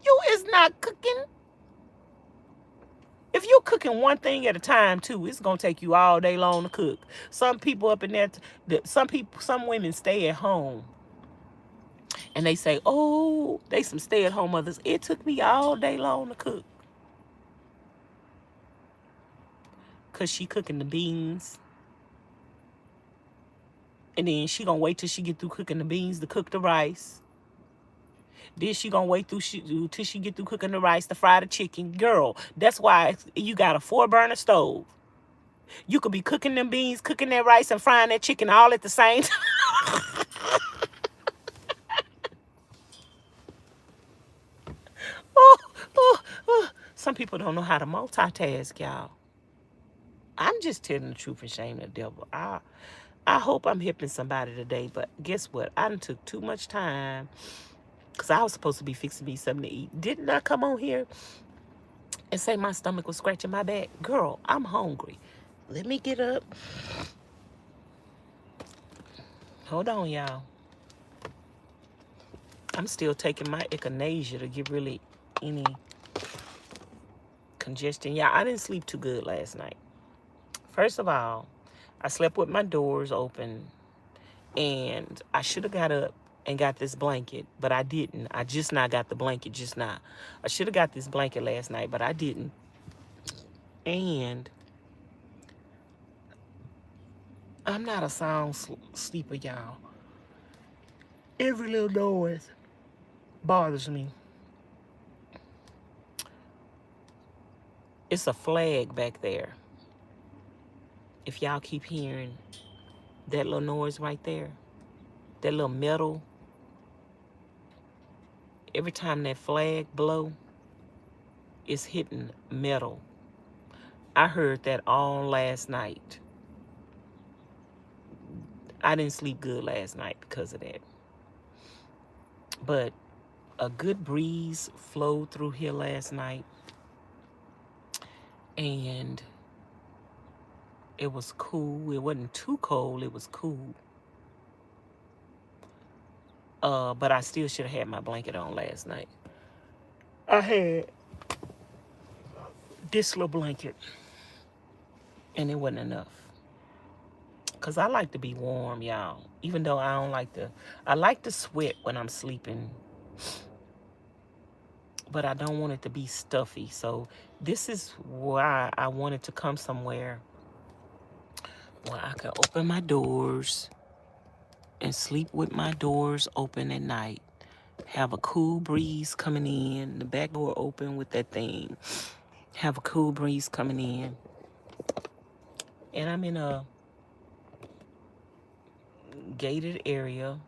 A: You is not cooking. If you're cooking one thing at a time too, it's gonna take you all day long to cook. Some people up in there, some women stay at home, and they say, "Oh, they some stay-at-home mothers." It took me all day long to cook, cause she cooking the beans, and then she gonna wait till she get through cooking the beans to cook the rice. Then she gonna wait till she get through cooking the rice to fry the chicken. Girl, that's why you got a 4-burner stove. You could be cooking them beans, cooking that rice, and frying that chicken all at the same time. Oh, oh, oh. Some people don't know how to multitask, y'all. I'm just telling the truth and shame the devil. I hope I'm helping somebody today, but guess what? I done took too much time because I was supposed to be fixing me something to eat. Didn't I come on here and say my stomach was scratching my back? Girl, I'm hungry. Let me get up. Hold on, y'all. I'm still taking my echinacea to get really any congestion. Yeah, I didn't sleep too good last night. First of all, I slept with my doors open, and I should have got up and got this blanket, but I didn't. I just now got the blanket just now. I should have got this blanket last night, but I didn't. And I'm not a sound sleeper, y'all. Every little noise bothers me. It's a flag back there. If y'all keep hearing that little noise right there, that little metal, every time that flag blow, it's hitting metal. I heard that all last night. I didn't sleep good last night because of that. But a good breeze flowed through here last night, and it was cool. It wasn't too cold. It was cool. But I still should have had my blanket on last night. I had this little blanket, and it wasn't enough. Because I like to be warm, y'all. Even though I don't like to, I like to sweat when I'm sleeping, but I don't want it to be stuffy. So this is why I wanted to come somewhere where I could open my doors and sleep with my doors open at night. Have a cool breeze coming in, the back door open with that thing. Have a cool breeze coming in. And I'm in a gated area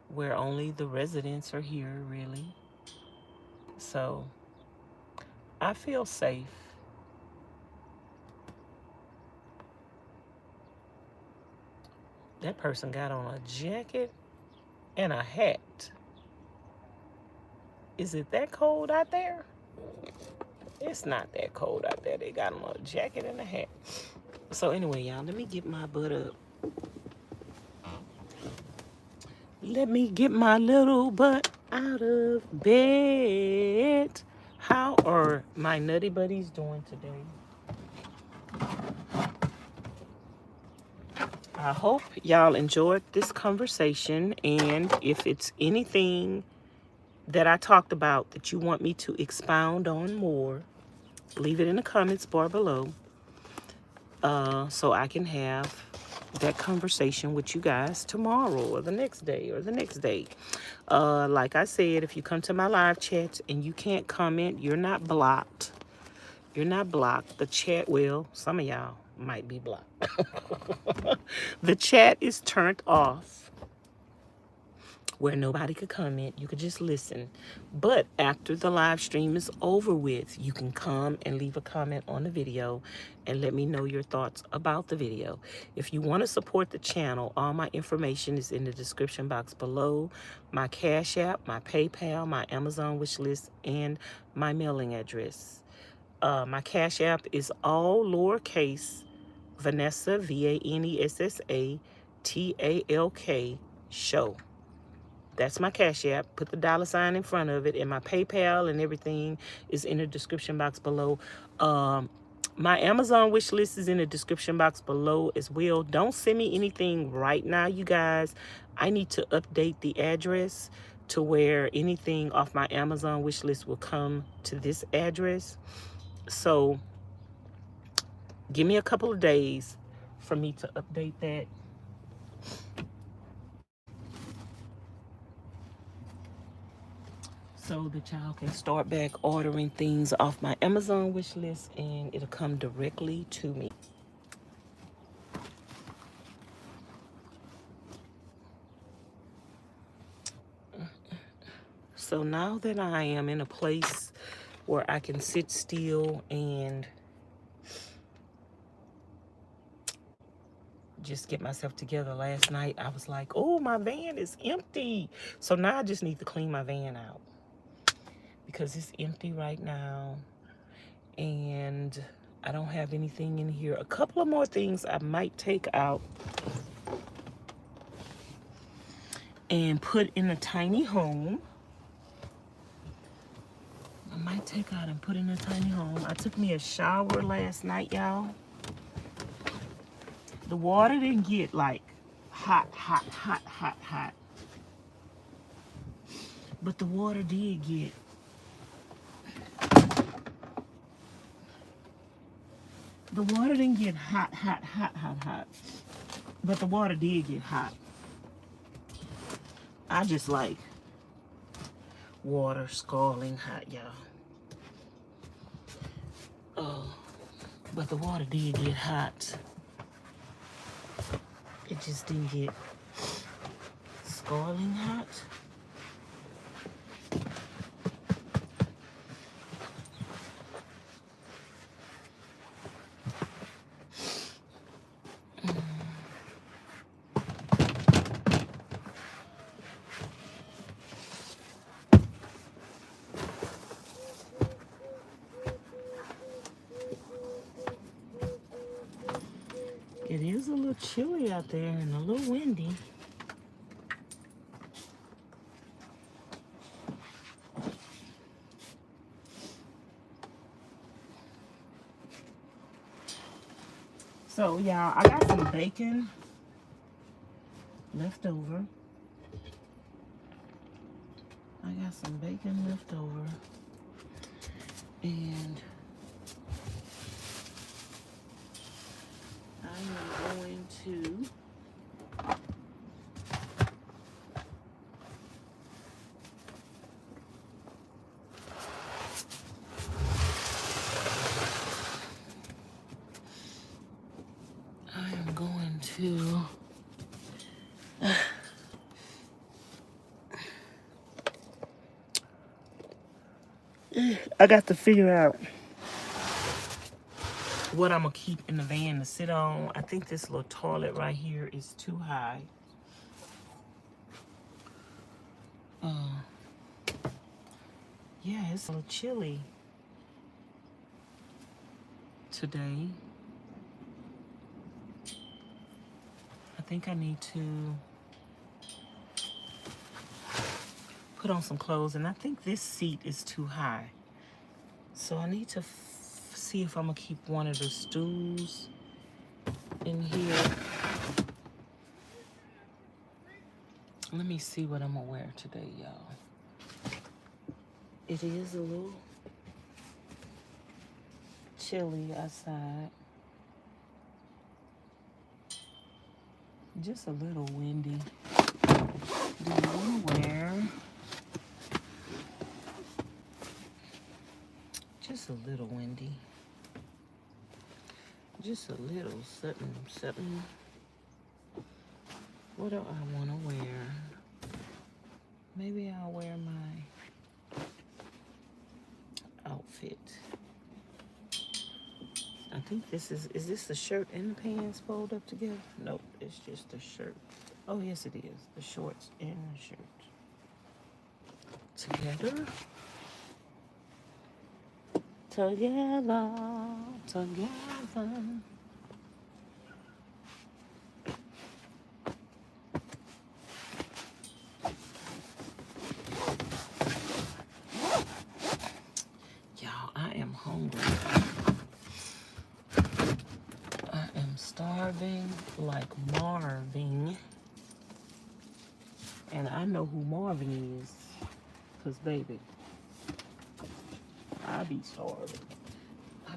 A: where only the residents are here, really. So I feel safe. That person got on a jacket and a hat. Is it that cold out there? It's not that cold out there. They got on a jacket and a hat. So anyway, y'all, let me get my butt up. Let me get my little butt out of bed. How are my nutty buddies doing today? I hope y'all enjoyed this conversation, and if it's anything that I talked about that you want me to expound on more, leave it in the comments bar below, so I can have that conversation with you guys tomorrow or the next day or the next day. Like I said, if you come to my live chats and you can't comment, you're not blocked. You're not blocked. The chat will. Some of y'all might be blocked. The chat is turned off where nobody could comment. You could just listen. But after the live stream is over with, you can come and leave a comment on the video and let me know your thoughts about the video. If you want to support the channel, all my information is in the description box below. My Cash App, my PayPal, my Amazon wishlist, and my mailing address. My Cash App is all lowercase, Vanessa, VANESSA show. That's my Cash App. Put the $ in front of it, and my PayPal and everything is in the description box below. My Amazon wish list is in the description box below as well. Don't send me anything right now, you guys. I need to update the address to where anything off my Amazon wish list will come to this address. So give me a couple of days for me to update that. So that y'all can start back ordering things off my Amazon wish list and it'll come directly to me. So now that I am in a place where I can sit still and just get myself together, last night I was like, oh, my van is empty. So now I just need to clean my van out because it's empty right now. And I don't have anything in here. A couple of more things I might take out and put in a tiny home. I might take out and put in a tiny home. I took me a shower last night, y'all. The water didn't get like hot. But the water did get hot. But the water did get hot. I just like water scalding hot, y'all. Oh, but the water did get hot. It just didn't get scalding hot. It is a little chilly out there and a little windy. So, y'all, I got some bacon left over. I got some bacon left over. And I am going to I got to figure out what I'm gonna keep in the van to sit on. I think this little toilet right here is too high. Yeah, it's a little chilly today. I think I need to put on some clothes, and I think this seat is too high. So I need to see if I'm gonna keep one of the stools in here. Let me see what I'm gonna wear today, y'all. It is a little chilly outside. Just a little windy. Do you want to wear just a little windy? Just a little something. What do I want to wear? Maybe I'll wear my outfit. I think this is this the shirt and the pants pulled up together? Nope, it's just the shirt. Oh, yes, it is. The shorts and the shirt together. Together. Y'all, I am hungry. I am starving like Marvin. And I know who Marvin is. Because, baby, I be starving. I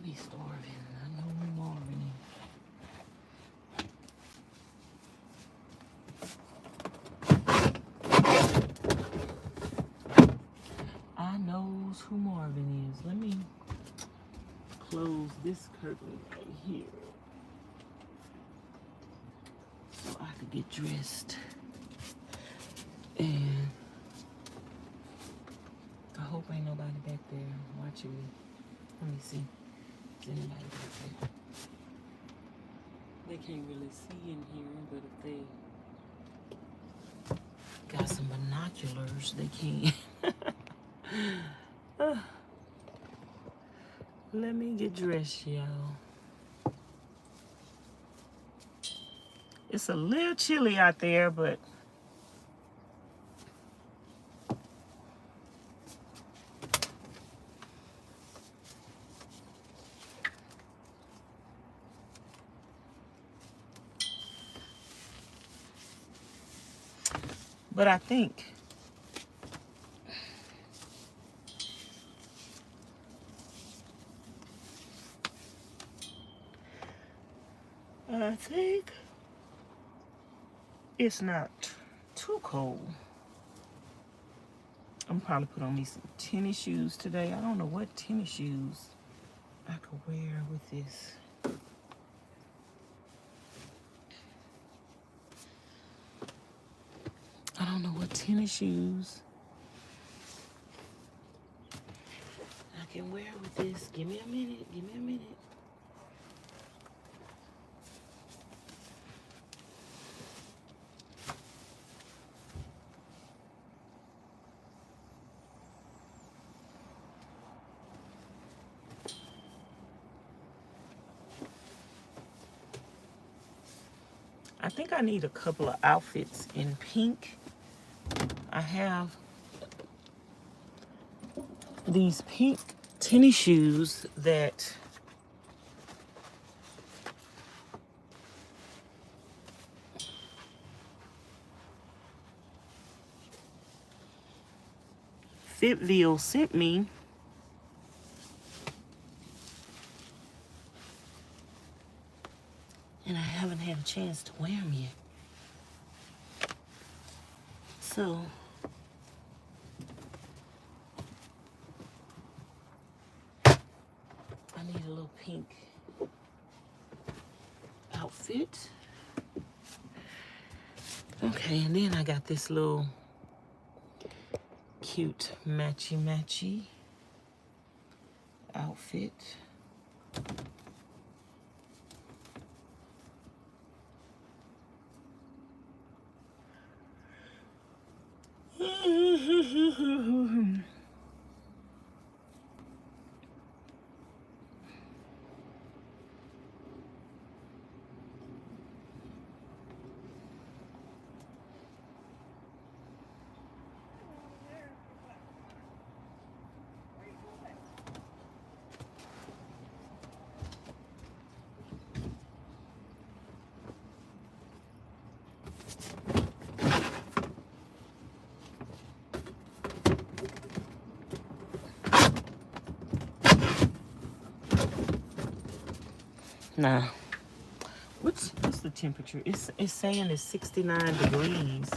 A: know who Marvin is. I knows who Marvin is. Let me close this curtain right here so I could get dressed. And I hope ain't nobody back there watching me. Let me see. Is anybody back there? They can't really see in here, but if they got some binoculars, they can. Let me get dressed, y'all. It's a little chilly out there, but I think it's not too cold. I'm probably put on me some tennis shoes today. I don't know what tennis shoes I could wear with this. I don't know what tennis shoes I can wear with this. Give me a minute. I think I need a couple of outfits in pink. I have these pink tennis shoes that Fitville sent me. And I haven't had a chance to wear them yet. So I need a little pink outfit. Okay, and then I got this little cute matchy outfit. Now, what's the temperature? It's saying it's 69 degrees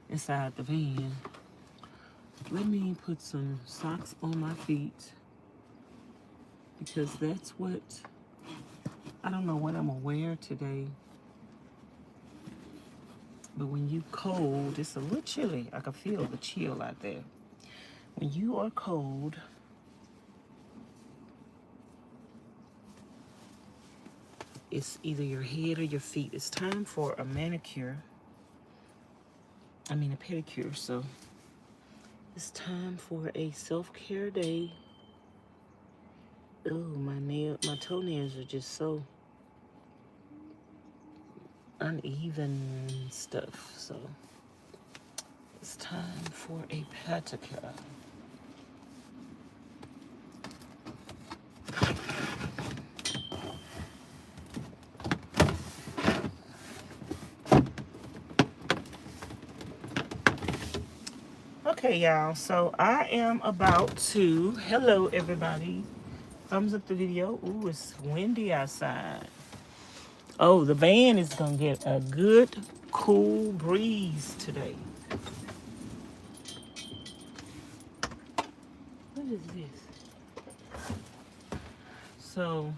A: inside the van. Let me put some socks on my feet because that's what, I don't know what I'm gonna wear today. But when you cold, it's a little chilly. I can feel the chill out there. When you are cold, it's either your head or your feet. It's time for a manicure. I mean a pedicure, so it's time for a self-care day. Oh, my toenails are just so uneven stuff. So it's time for a pedicure. Okay, y'all, so I am about to, hello everybody, thumbs up the video. Ooh, it's windy outside. Oh, the van is gonna get a good cool breeze today. What is this? So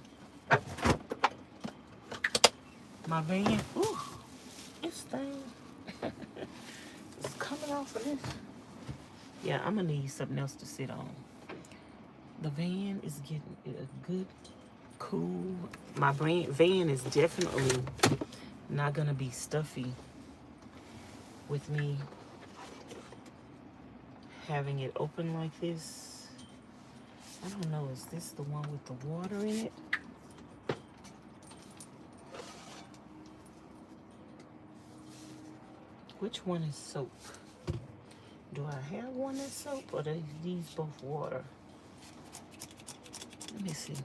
A: my van, ooh, this thing is coming off of this. Yeah, I'm gonna need something else to sit on. The van is getting a good, cool. My van is definitely not gonna be stuffy with me having it open like this. I don't know, is this the one with the water in it? Which one is soap? Do I have one that's soap or are these both water? Let me see. Is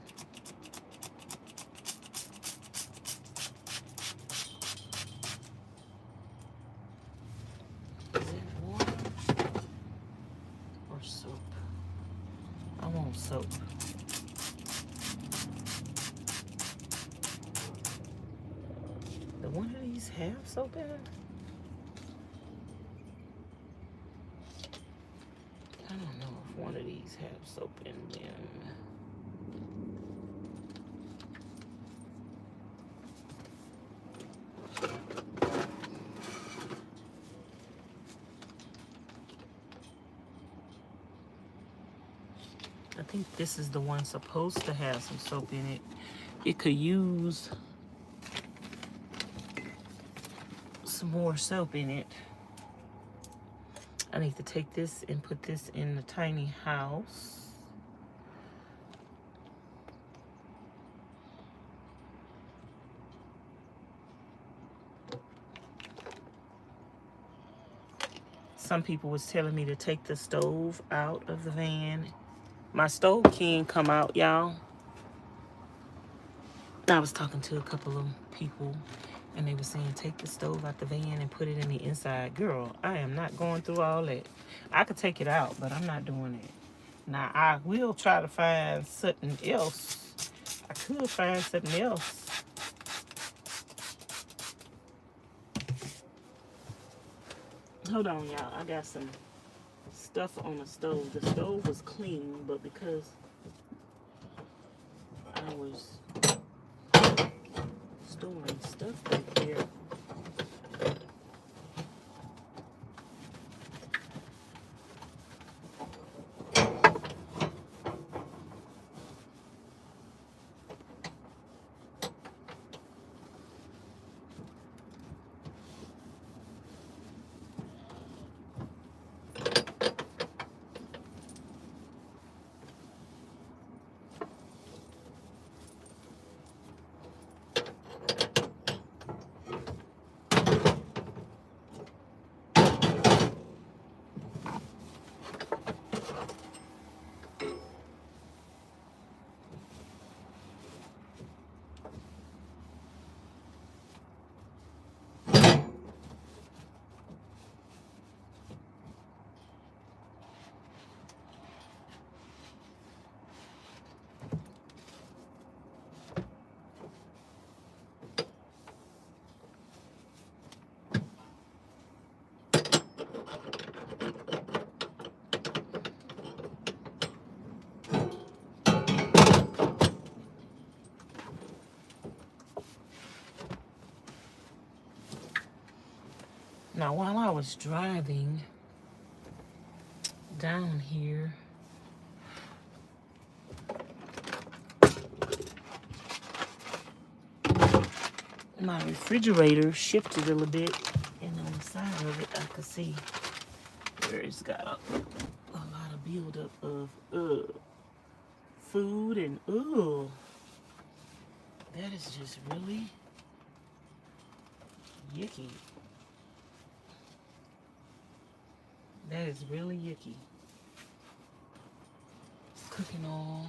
A: it water or soap? I want soap. Do one of these have soap in it? I don't know if one of these have soap in them. I think this is the one supposed to have some soap in it. It could use some more soap in it. I need to take this and put this in the tiny house. some people was telling me to take the stove out of the van. My stove can come out, y'all. I was talking to a couple of people, and they were saying take the stove out the van and put it in the inside. Girl, I am not going through all that. I could take it out, but I'm not doing it. Now, I will try to find something else. I could find something else. Hold on, y'all. I got some stuff on the stove. The stove was clean, but because I was storing stuff back there, now while I was driving down here, my refrigerator shifted a little bit, and on the side of it, I could see where it's got a lot of buildup of food, and that is just really yucky. That is really yucky. Cooking oil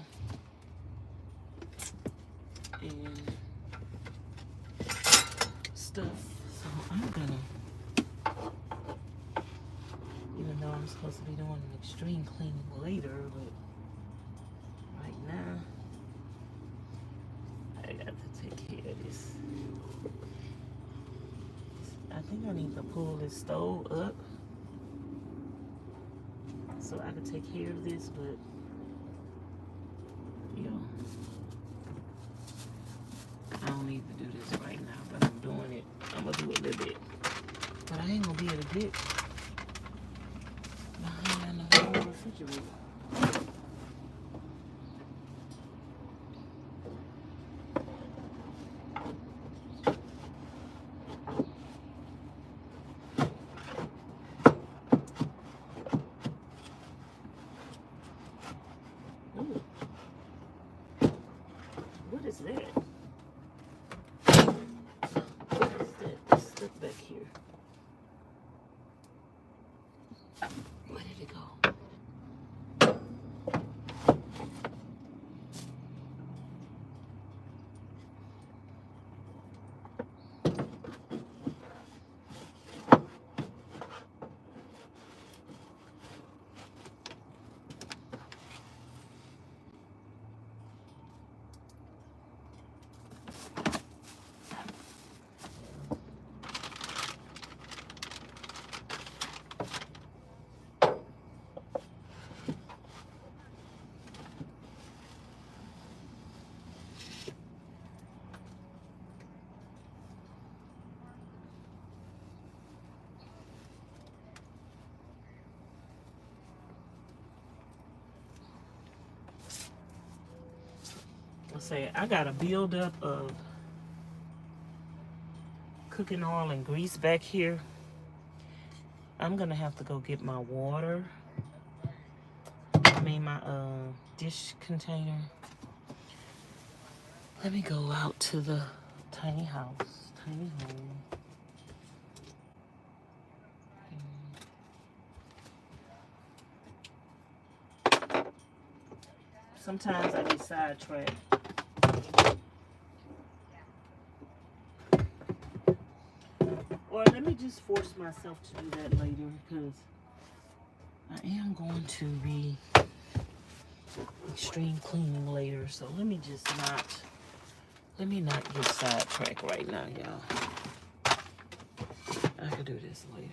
A: and stuff. So I'm gonna, even though I'm supposed to be doing an extreme cleaning later, but right now I got to take care of this. I think I need to pull this stove up so I can take care of this, but I don't need to do this right now, but I'm doing it. I'm gonna do it a little bit, but I ain't gonna be able to get behind the whole refrigerator. Ooh. What is that? Stuff back here. Where did it go? Say I got a buildup of cooking oil and grease back here. I'm gonna have to go get my water. I mean my dish container. Let me go out to the tiny house, tiny home. Sometimes I get sidetracked. Or let me just force myself to do that later, because I am going to be extreme cleaning later. So let me not get sidetracked right now, y'all. I could do this later.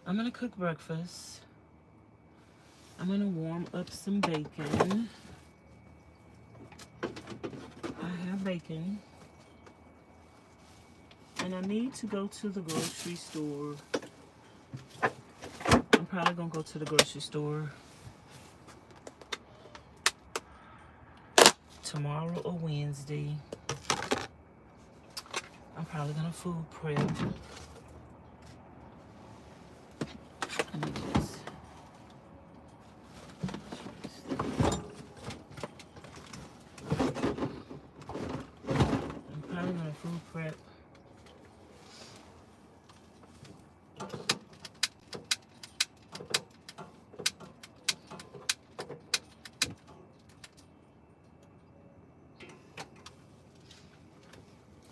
A: I'm gonna cook breakfast. I'm gonna warm up some bacon. I have bacon. And I need to go to the grocery store. I'm probably gonna go to the grocery store tomorrow or Wednesday. I'm probably gonna food prep. Let me just... I'm probably gonna food prep.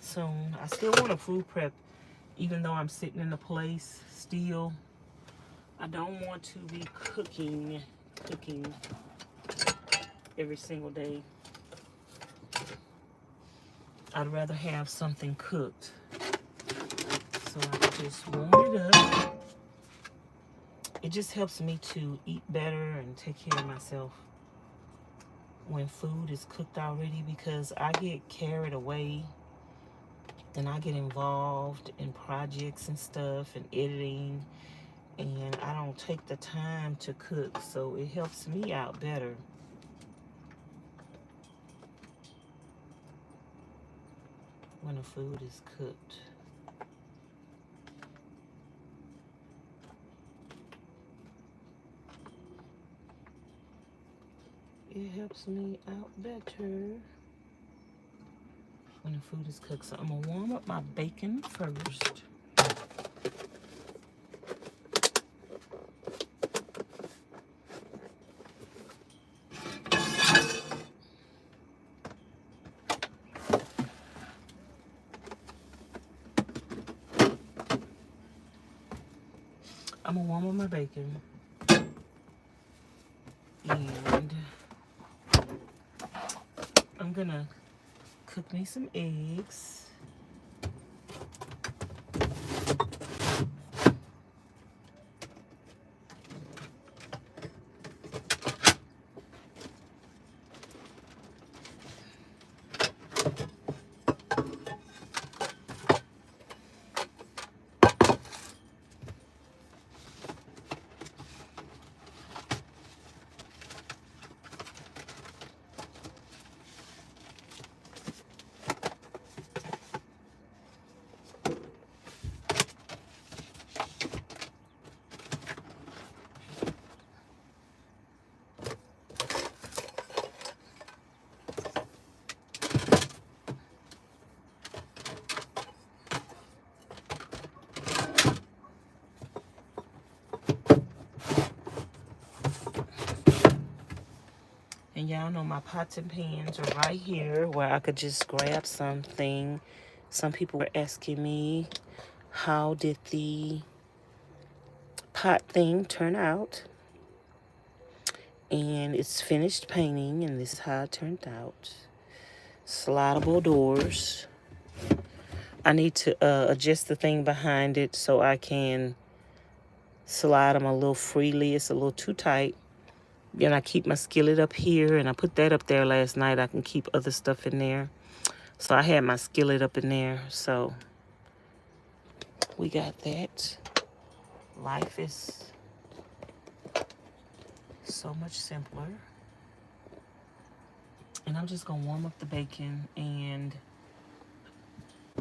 A: Soon. I still want to food prep, even though I'm sitting in the place still. I don't want to be cooking every single day. I'd rather have something cooked, so I can just warm it up. It just helps me to eat better and take care of myself when food is cooked already, because I get carried away and I get involved in projects and stuff and editing, and I don't take the time to cook, so it helps me out better. When the food is cooked. It helps me out better when the food is cooked. So I'm gonna warm up my bacon first. I'm gonna warm up my bacon. And I'm gonna cook me some eggs. And y'all know my pots and pans are right here where I could just grab something. Some people were asking me, how did the pot thing turn out? And it's finished painting, and this is how it turned out. Slidable doors. I need to adjust the thing behind it so I can slide them a little freely. It's a little too tight. Then I keep my skillet up here, and I put that up there last night. I can keep other stuff in there. So I had my skillet up in there. So we got that. Life is so much simpler. And I'm just gonna warm up the bacon, and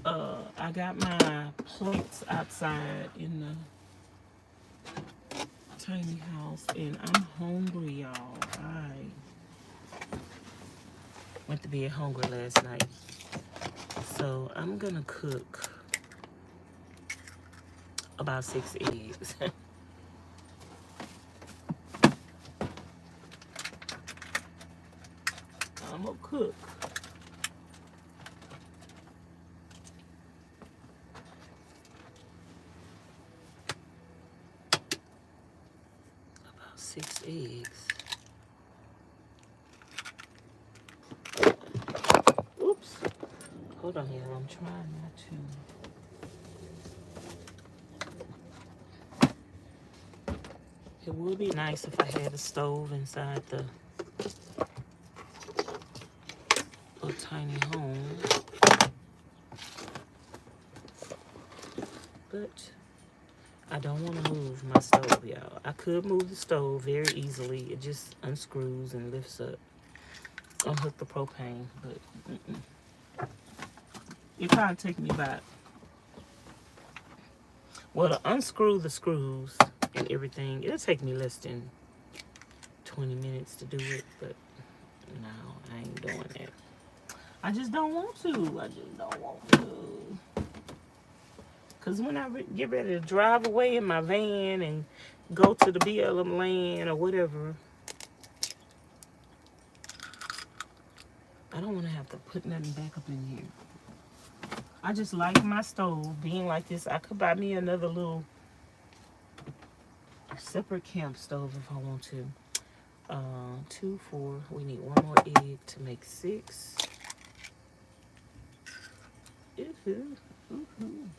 A: I got my plates outside in the tiny house, and I'm hungry, y'all. I went to bed hungry last night. So I'm gonna cook about 6 eggs. gonna cook. About 6 eggs. Oops. Hold on here. I'm trying not to. It would be nice if I had a stove inside the little tiny home. But I don't want to move my stove, y'all. I could move the stove very easily. It just unscrews and lifts up. Unhook the propane, but it probably take me about, well, to unscrew the screws and everything, it'll take me less than 20 minutes to do it, but no, I ain't doing that. I just don't want to. I just don't want to. Because when I get ready to drive away in my van and go to the BLM land or whatever, I don't want to have to put nothing back up in here. I just like my stove being like this. I could buy me another little separate camp stove if I want to. 2, 4. We need 1 more egg to make 6. Ooh-hoo. Ooh-hoo.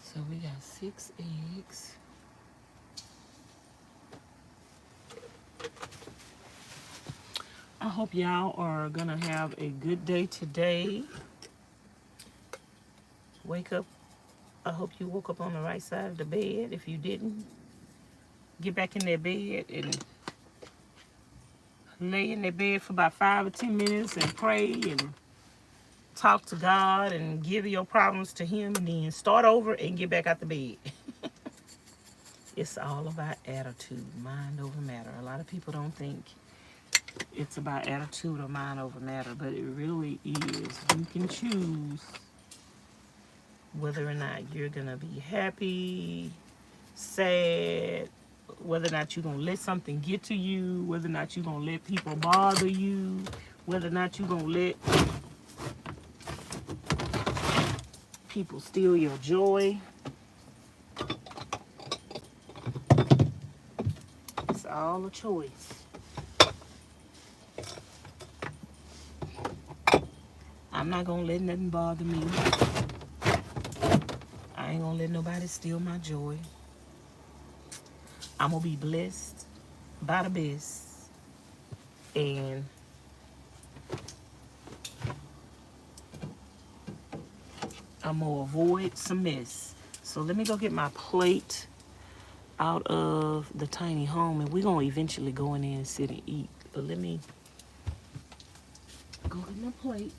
A: So we got 6 eggs. I hope y'all are gonna have a good day today. Wake up. I hope you woke up on the right side of the bed. If you didn't, get back in that bed and lay in that bed for about 5 or 10 minutes and pray and talk to God and give your problems to Him, and then start over and get back out the bed. It's all about attitude, mind over matter. A lot of people don't think it's about attitude or mind over matter, but it really is. You can choose whether or not you're gonna be happy, sad, whether or not you're gonna let something get to you, whether or not you're gonna let people bother you, whether or not you're gonna let people steal your joy. It's all a choice. I'm not gonna let nothing bother me. I ain't gonna let nobody steal my joy. I'm gonna be blessed by the best. And I'm gonna avoid some mess. So let me go get my plate out of the tiny home, and we're gonna eventually go in there and sit and eat. But let me go get my plate.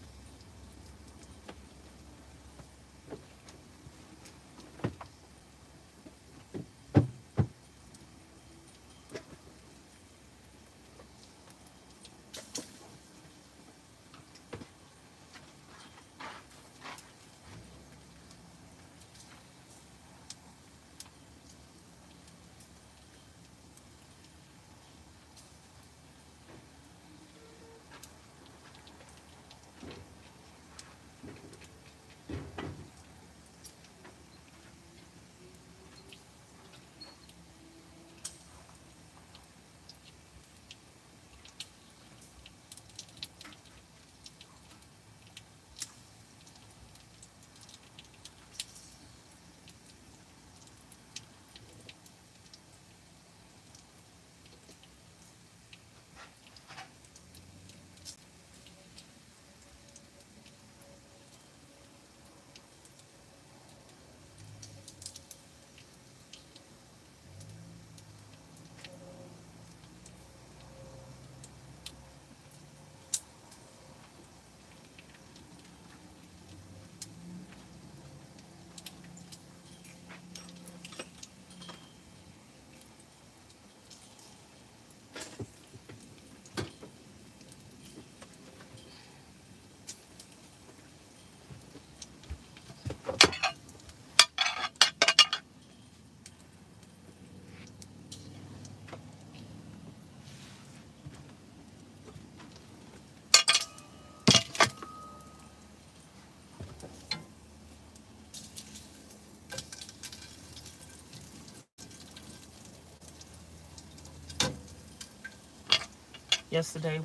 A: Yesterday,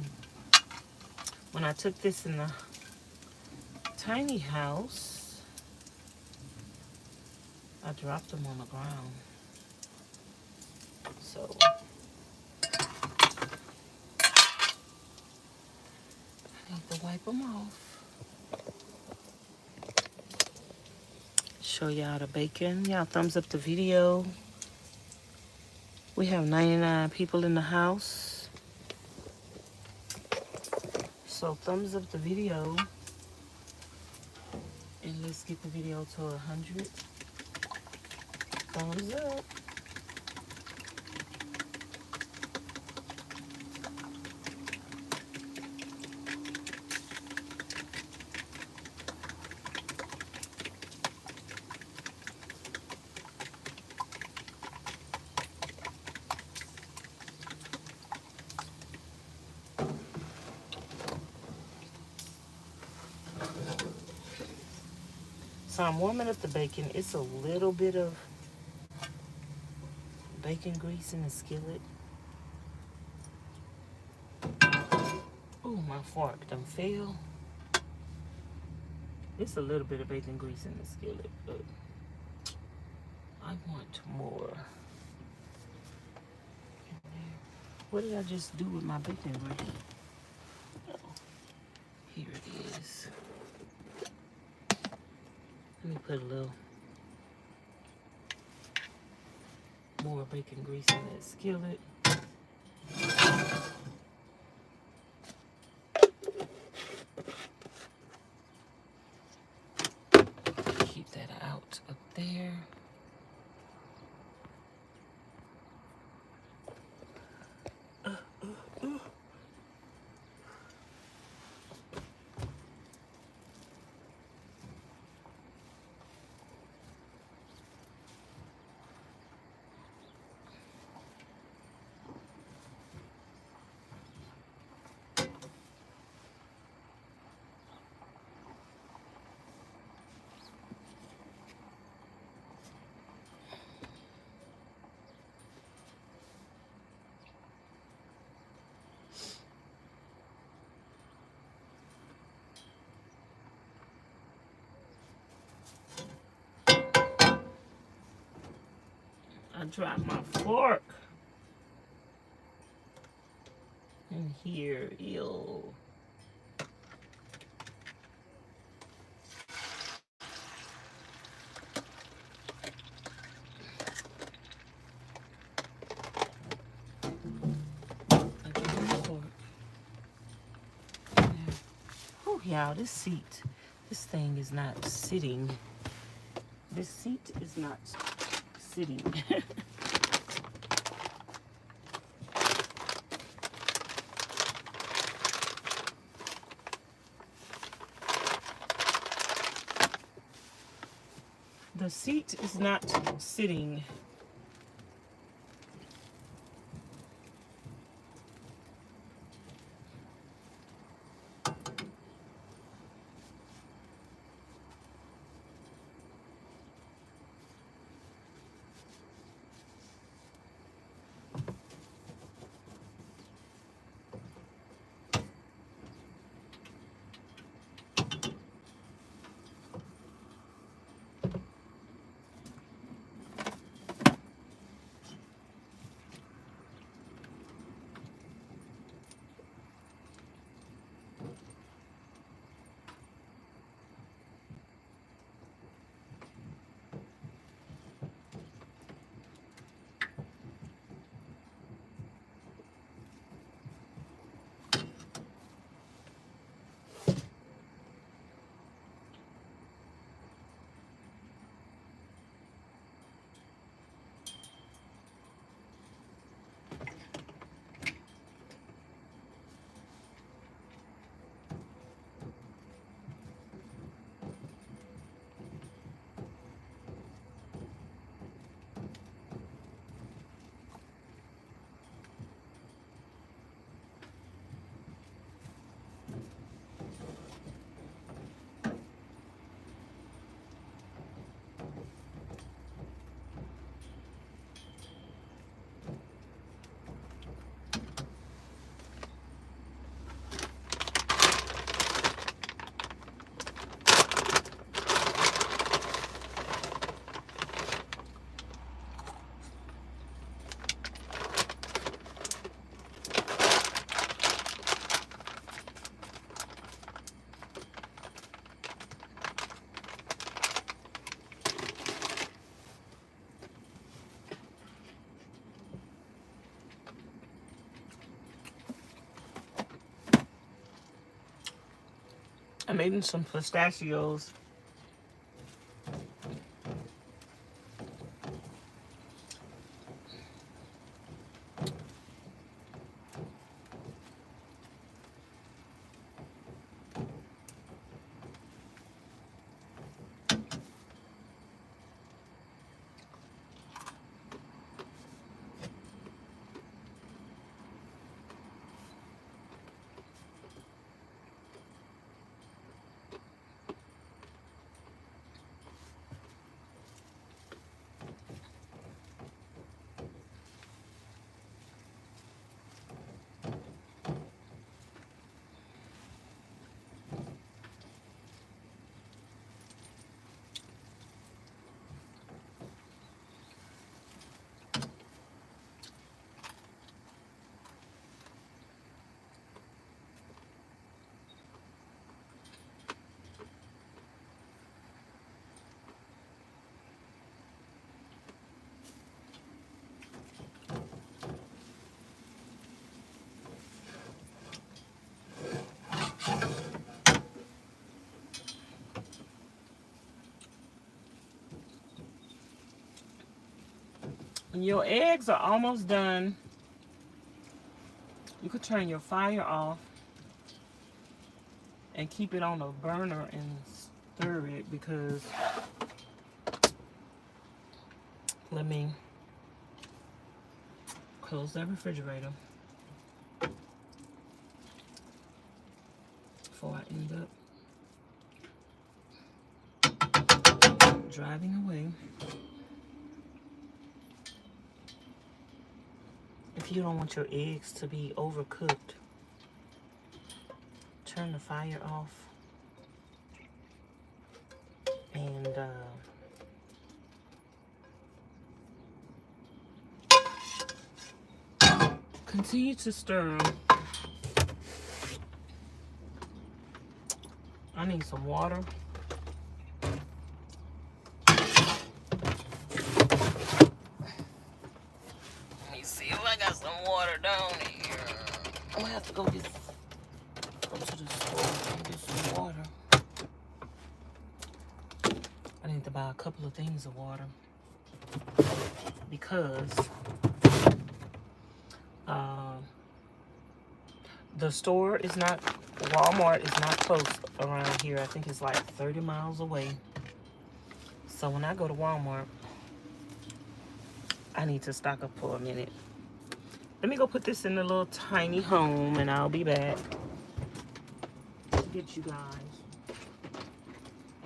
A: when I took this in the tiny house, I dropped them on the ground. So I need to wipe them off. Show y'all the bacon. Y'all thumbs up the video. We have 99 people in the house. So thumbs up the video. And let's get the video to 100. Thumbs up. So I'm warming up the bacon. It's a little bit of bacon grease in the skillet. Ooh, my fork done fell. It's a little bit of bacon grease in the skillet, but I want more. What did I just do with my bacon grease? Oh, here it is. Let me put a little more bacon grease in that skillet. Keep that out up there. I dropped my fork in here. Ew. Oh, y'all, this seat, this thing is not sitting. This seat is not sitting. The seat is not sitting. I'm eating some pistachios. When your eggs are almost done, you could turn your fire off and keep it on a burner and stir it, because let me close that refrigerator before I end up driving away. If you don't want your eggs to be overcooked, turn the fire off and continue to stir them. I need some water. Let me see if I got some water down here. I'm gonna have to go to the store and get some water. I need to buy a couple of things of water because the store is not, Walmart is not close around here. I think it's like 30 miles away. So when I go to Walmart, I need to stock up for a minute. Let me go put this in the little tiny home and I'll be back to get you guys.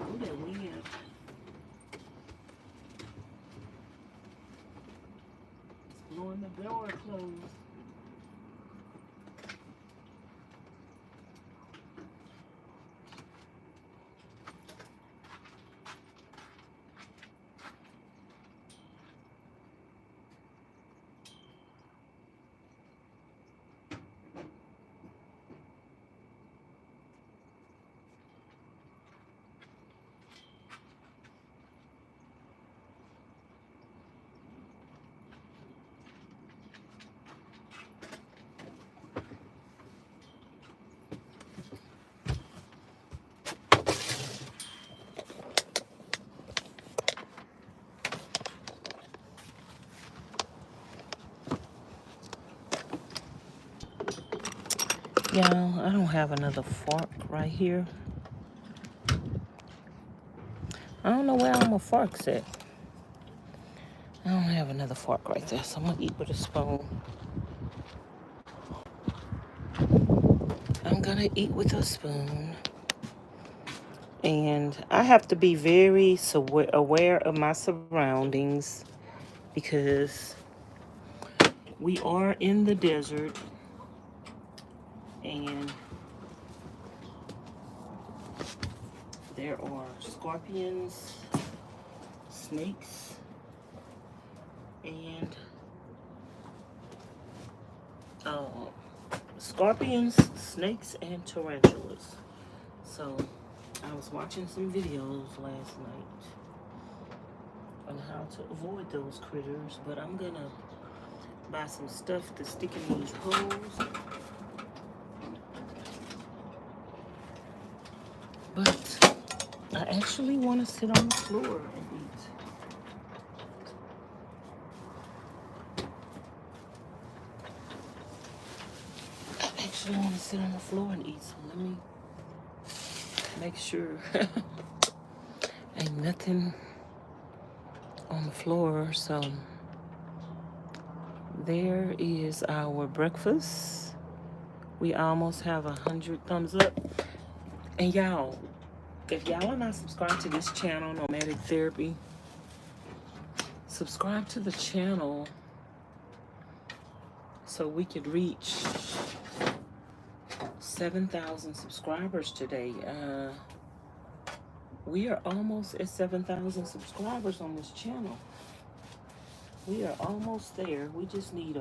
A: Ooh, that wind. It's blowing the door closed. Y'all, I don't have another fork right here. I don't know where all my forks at. I don't have another fork right there, so I'm gonna eat with a spoon. I'm gonna eat with a spoon. And I have to be very aware of my surroundings because we are in the desert and there are scorpions, snakes, and tarantulas. So I was watching some videos last night on how to avoid those critters, but I'm gonna buy some stuff to stick in these holes. actually want to sit on the floor and eat. I actually want to sit on the floor and eat. So let me make sure ain't nothing on the floor. So there is our breakfast. We almost have 100 thumbs up. And y'all, if y'all are not subscribed to this channel, Nomadic Therapy, subscribe to the channel so we could reach 7,000 subscribers today. We are almost at 7,000 subscribers on this channel. We are almost there. We just need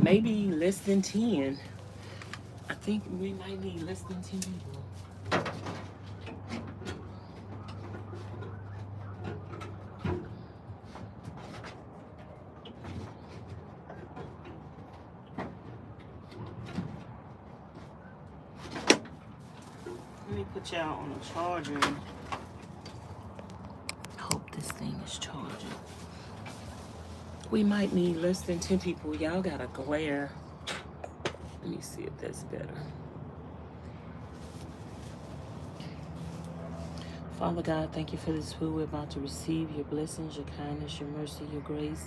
A: maybe less than 10. I think we might need less than 10 people. Let me put y'all on a charger. Hope this thing is charging. We might need less than 10 people. Y'all got a glare. Let me see if that's better. Father God, thank you for this food we're about to receive. Your blessings, your kindness, your mercy, your grace,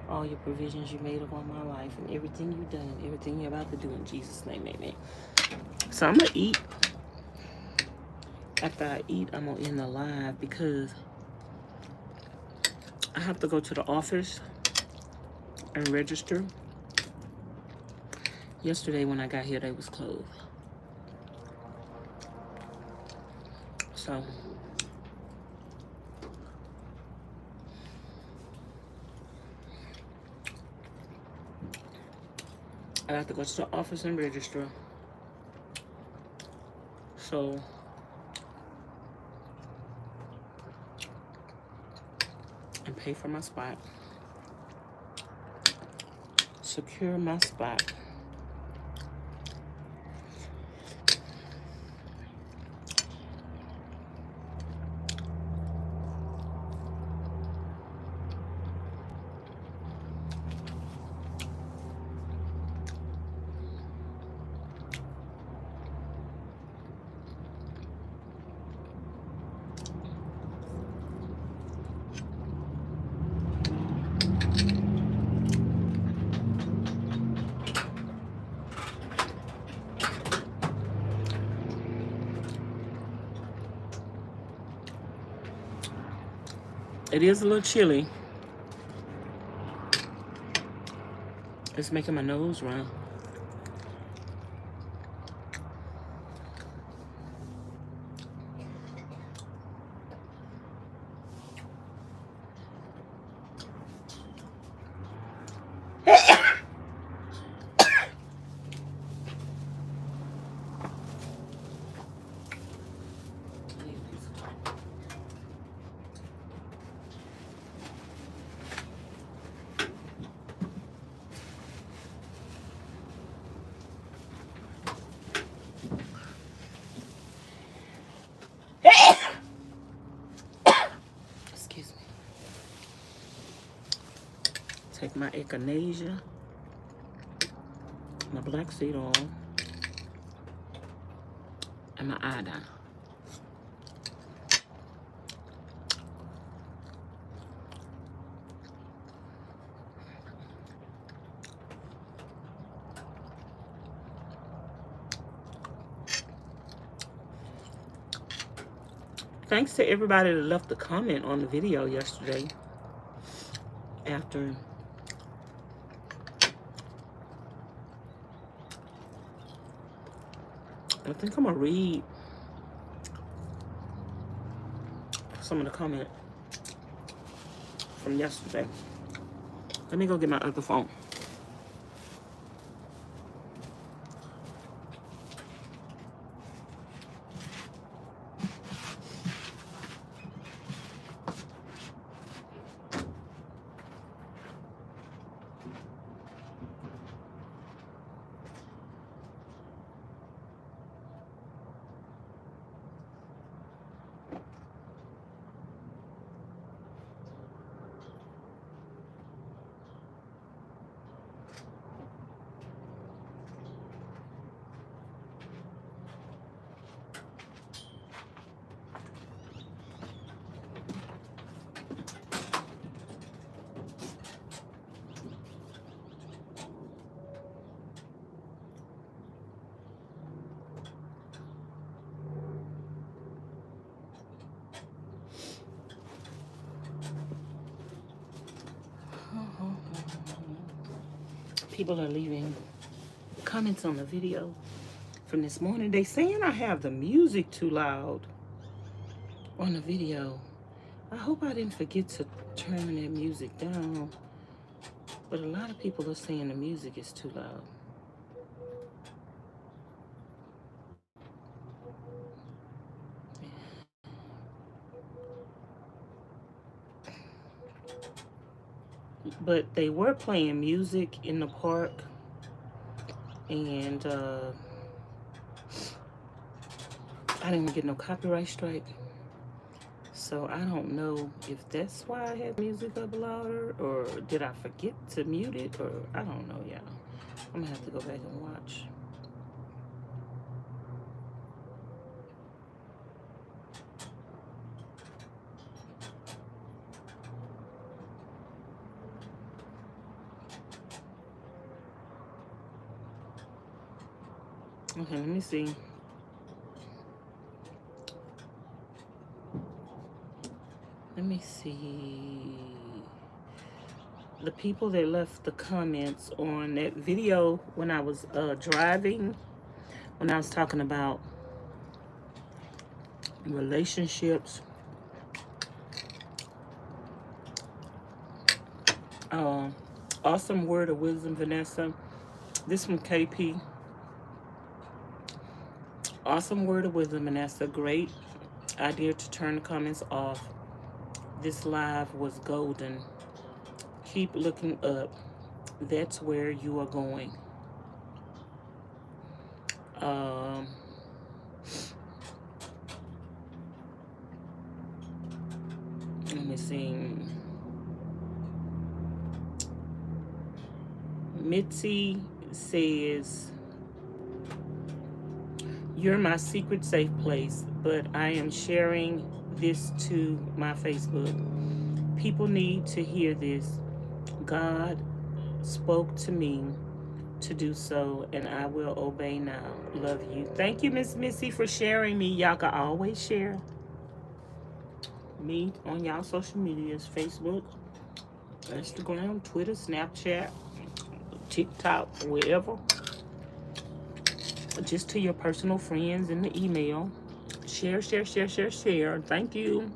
A: all your provisions you made upon my life, and everything you've done, everything you're about to do in Jesus' name, amen. So I'm going to eat. After I eat, I'm going to end the live because I have to go to the office and register. Yesterday when I got here, they was closed. So I have to go to the office and register. So and pay for my spot. Secure my spot. It is a little chilly. It's making my nose run. Excuse me. Take my echinacea, my black seed oil, and my iodine. Thanks to everybody that left a comment on the video yesterday after I think I'm gonna read some of the comment from yesterday. Let me go get my other phone. People are leaving comments on the video from this morning. They saying I have the music too loud on the video. I hope I didn't forget to turn that music down. But a lot of people are saying the music is too loud. But they were playing music in the park, and I didn't get no copyright strike. So I don't know if that's why I had music up louder, or did I forget to mute it, or I don't know, y'all. I'm gonna have to go back and watch. Okay, let me see. Let me see. The people that left the comments on that video when I was driving, when I was talking about relationships, awesome word of wisdom, Vanessa. This from KP. Awesome word of wisdom, Vanessa. Great idea to turn the comments off. This live was golden. Keep looking up. That's where you are going. Let me see. Mitzi says, you're my secret safe place, but I am sharing this to my Facebook. People need to hear this. God spoke to me to do so, and I will obey now. Love you. Thank you, Miss Missy, for sharing me. Y'all can always share me on y'all social medias: Facebook, Instagram, Twitter, Snapchat, TikTok, wherever. Just to your personal friends in the email. Share, share, share, share, share. Thank you.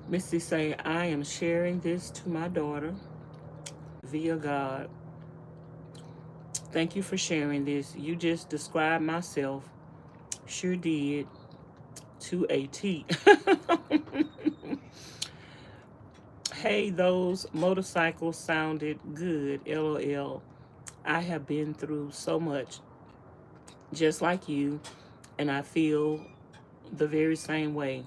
A: Missy say, I am sharing this to my daughter via God. Thank you for sharing this. You just described myself. Sure did. To a T. Hey, those motorcycles sounded good. LOL. I have been through so much, just like you, and I feel the very same way.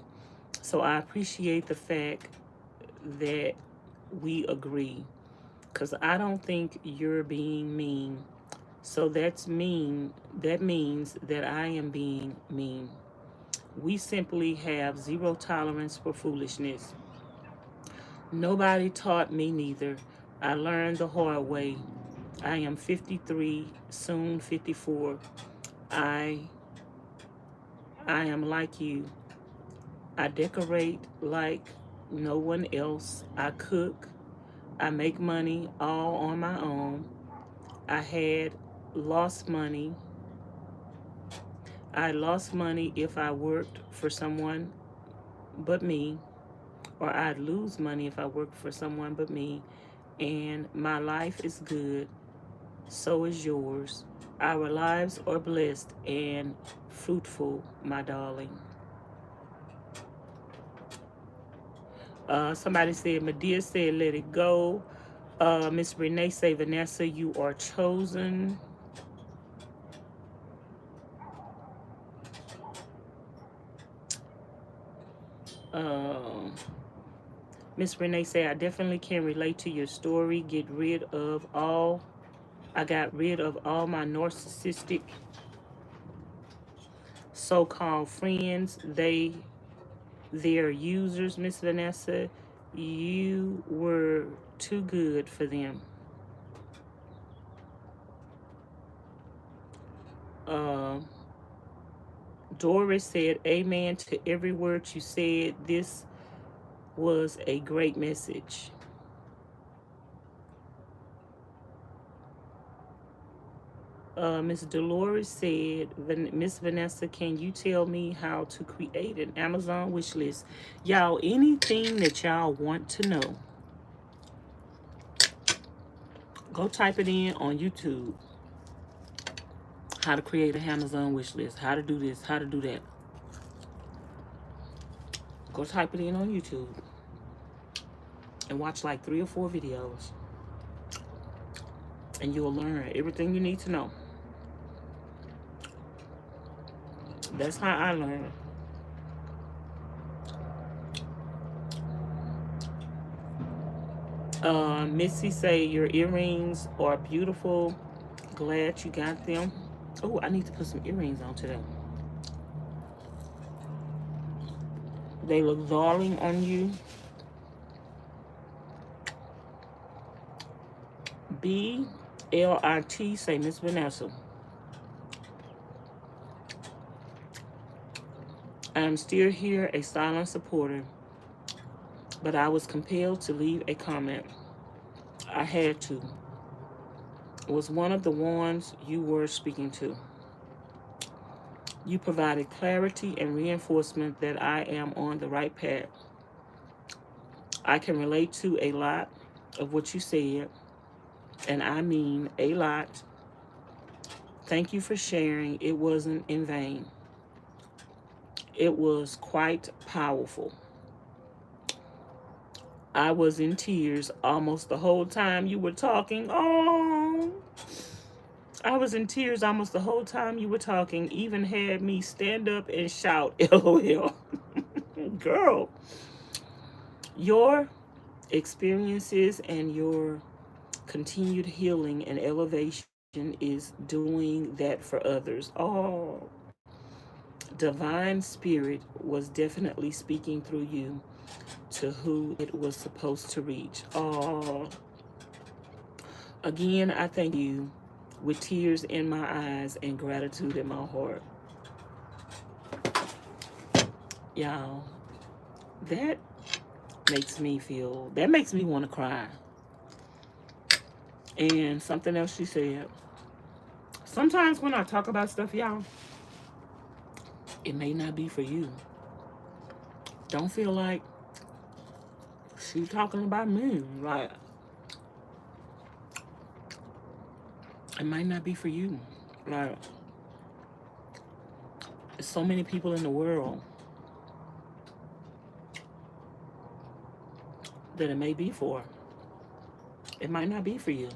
A: So I appreciate the fact that we agree, because I don't think you're being mean. So that's mean. That means that I am being mean. We simply have zero tolerance for foolishness. Nobody taught me neither. I learned the hard way. I am 53, soon 54. I am like you. I decorate like no one else. I cook. I make money all on my own. I had lost money. I lost money if I worked for someone but me, or I'd lose money if I worked for someone but me. And my life is good. So is yours. Our lives are blessed and fruitful, my darling. Somebody said, Medea said, let it go. Miss Renee say, Vanessa, you are chosen. Miss Renee say, I definitely can relate to your story. I got rid of all my narcissistic so-called friends. They're users, Miss Vanessa. You were too good for them. Doris said, amen to every word you said. This was a great message. Miss Dolores said, Miss Vanessa, can you tell me how to create an Amazon wish list? Y'all, anything that y'all want to know, go type it in on YouTube. How to create an Amazon wish list, how to do this, how to do that. Go type it in on YouTube and watch like 3 or 4 videos. And you'll learn everything you need to know. That's how I learned. Missy say your earrings are beautiful. Glad you got them. Oh, I need to put some earrings on today. They look darling on you. BLIT say Miss Vanessa. I am still here, a silent supporter, but I was compelled to leave a comment. I had to. It was one of the ones you were speaking to. You provided clarity and reinforcement that I am on the right path. I can relate to a lot of what you said, and I mean a lot. Thank you for sharing. It wasn't in vain. It was quite powerful. I was in tears almost the whole time you were talking. Oh, I was in tears almost the whole time you were talking. Even had me stand up and shout, LOL. Girl, your experiences and your continued healing and elevation is doing that for others. Oh, divine spirit was definitely speaking through you to who it was supposed to reach. Oh, again, I thank you with tears in my eyes and gratitude in my heart. Y'all, that makes me want to cry. And something else she said, sometimes when I talk about stuff, y'all, it may not be for you. Don't feel like she's talking about me. Like, it might not be for you. Like, there's so many people in the world that it may be for. It might not be for you.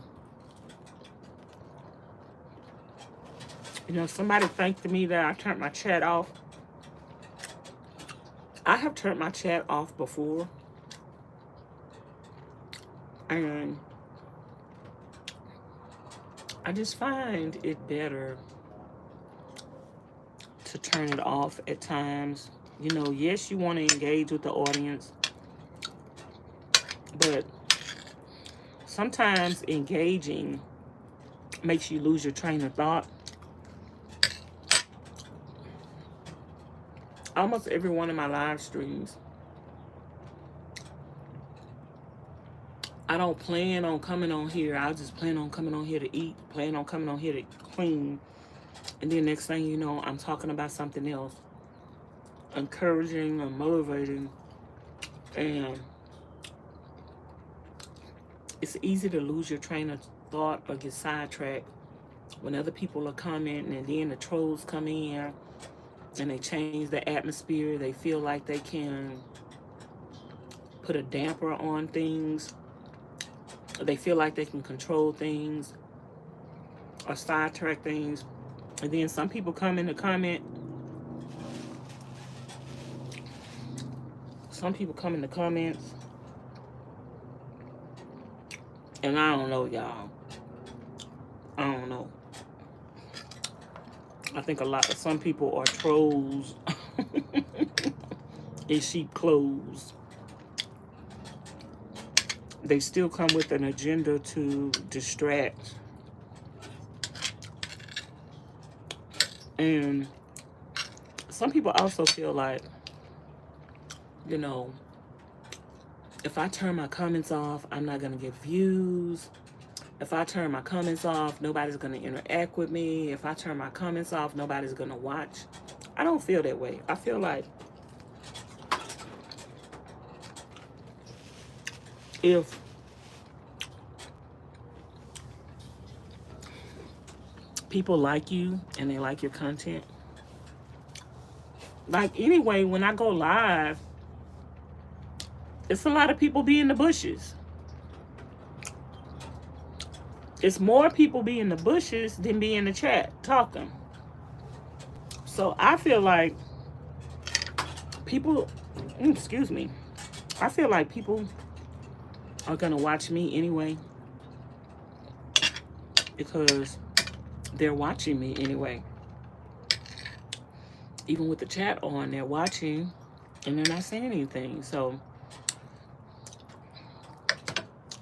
A: You know, somebody thanked me that I turned my chat off. I have turned my chat off before. And I just find it better to turn it off at times. You know, yes, you want to engage with the audience, but sometimes engaging makes you lose your train of thought. Almost every one of my live streams, I don't plan on coming on here. I just plan on coming on here to eat, plan on coming on here to clean. And then next thing you know, I'm talking about something else, encouraging or motivating. And it's easy to lose your train of thought or get sidetracked when other people are commenting, and then the trolls come in and they change the atmosphere. They feel like they can put a damper on things. They feel like they can control things or sidetrack things. And then some people come in to comment. Some people come in the comments, and I don't know, y'all. I don't know. I think some people are trolls in sheep clothes. They still come with an agenda to distract. And some people also feel like, you know, if I turn my comments off, I'm not going to get views. If I turn my comments off, nobody's going to interact with me. If I turn my comments off, nobody's going to watch. I don't feel that way. I feel like if people like you and they like your content, like anyway, when I go live, it's a lot of people be in the bushes. It's more people be in the bushes than be in the chat talking. So I feel like people, excuse me, I feel like people are gonna watch me anyway because they're watching me anyway. Even with the chat on, they're watching and they're not saying anything. So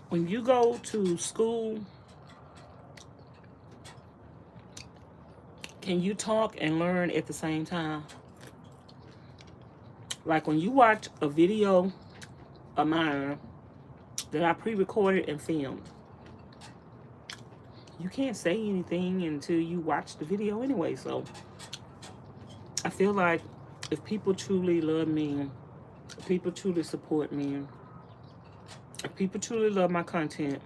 A: when you go to school, can you talk and learn at the same time? Like when you watch a video of mine that I pre-recorded and filmed, you can't say anything until you watch the video anyway. So I feel like if people truly love me, if people truly support me, if people truly love my content,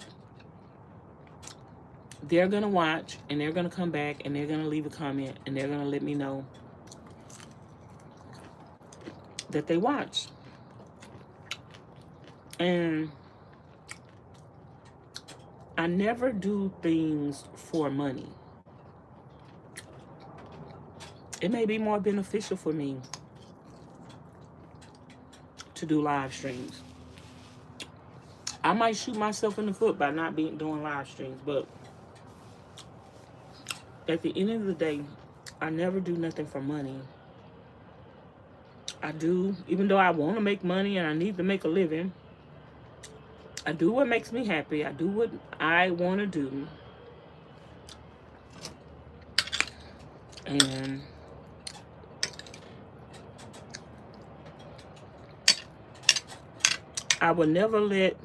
A: they're going to watch and they're going to come back and they're going to leave a comment and they're going to let me know that they watched. And I never do things for money. It may be more beneficial for me to do live streams. I might shoot myself in the foot by not doing live streams, but at the end of the day, I never do nothing for money. I do, even though I want to make money and I need to make a living, I do what makes me happy. I do what I want to do. And I will never let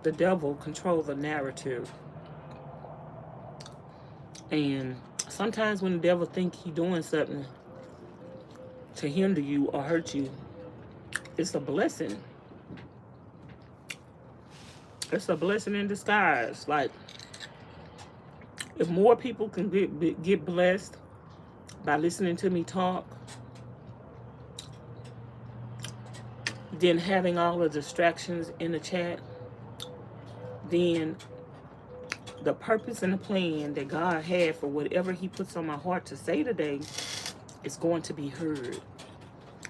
A: the devil control the narrative. And sometimes when the devil thinks he's doing something to hinder you or hurt you, it's a blessing. It's a blessing in disguise. Like, if more people can get blessed by listening to me talk than having all the distractions in the chat, then the purpose and the plan that God had for whatever he puts on my heart to say today is going to be heard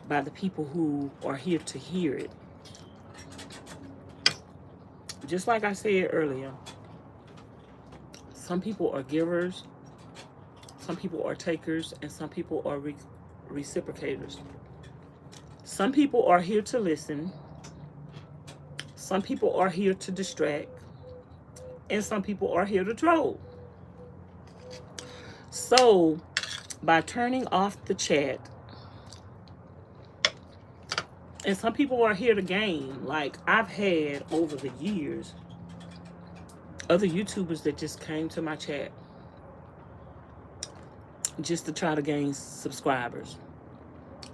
A: by the people who are here to hear it. Just like I said earlier, some people are givers, some people are takers, and some people are reciprocators. Some people are here to listen, some people are here to distract, and some people are here to troll. So by turning off the chat, and some people are here to gain. Like, I've had over the years other YouTubers that just came to my chat just to try to gain subscribers.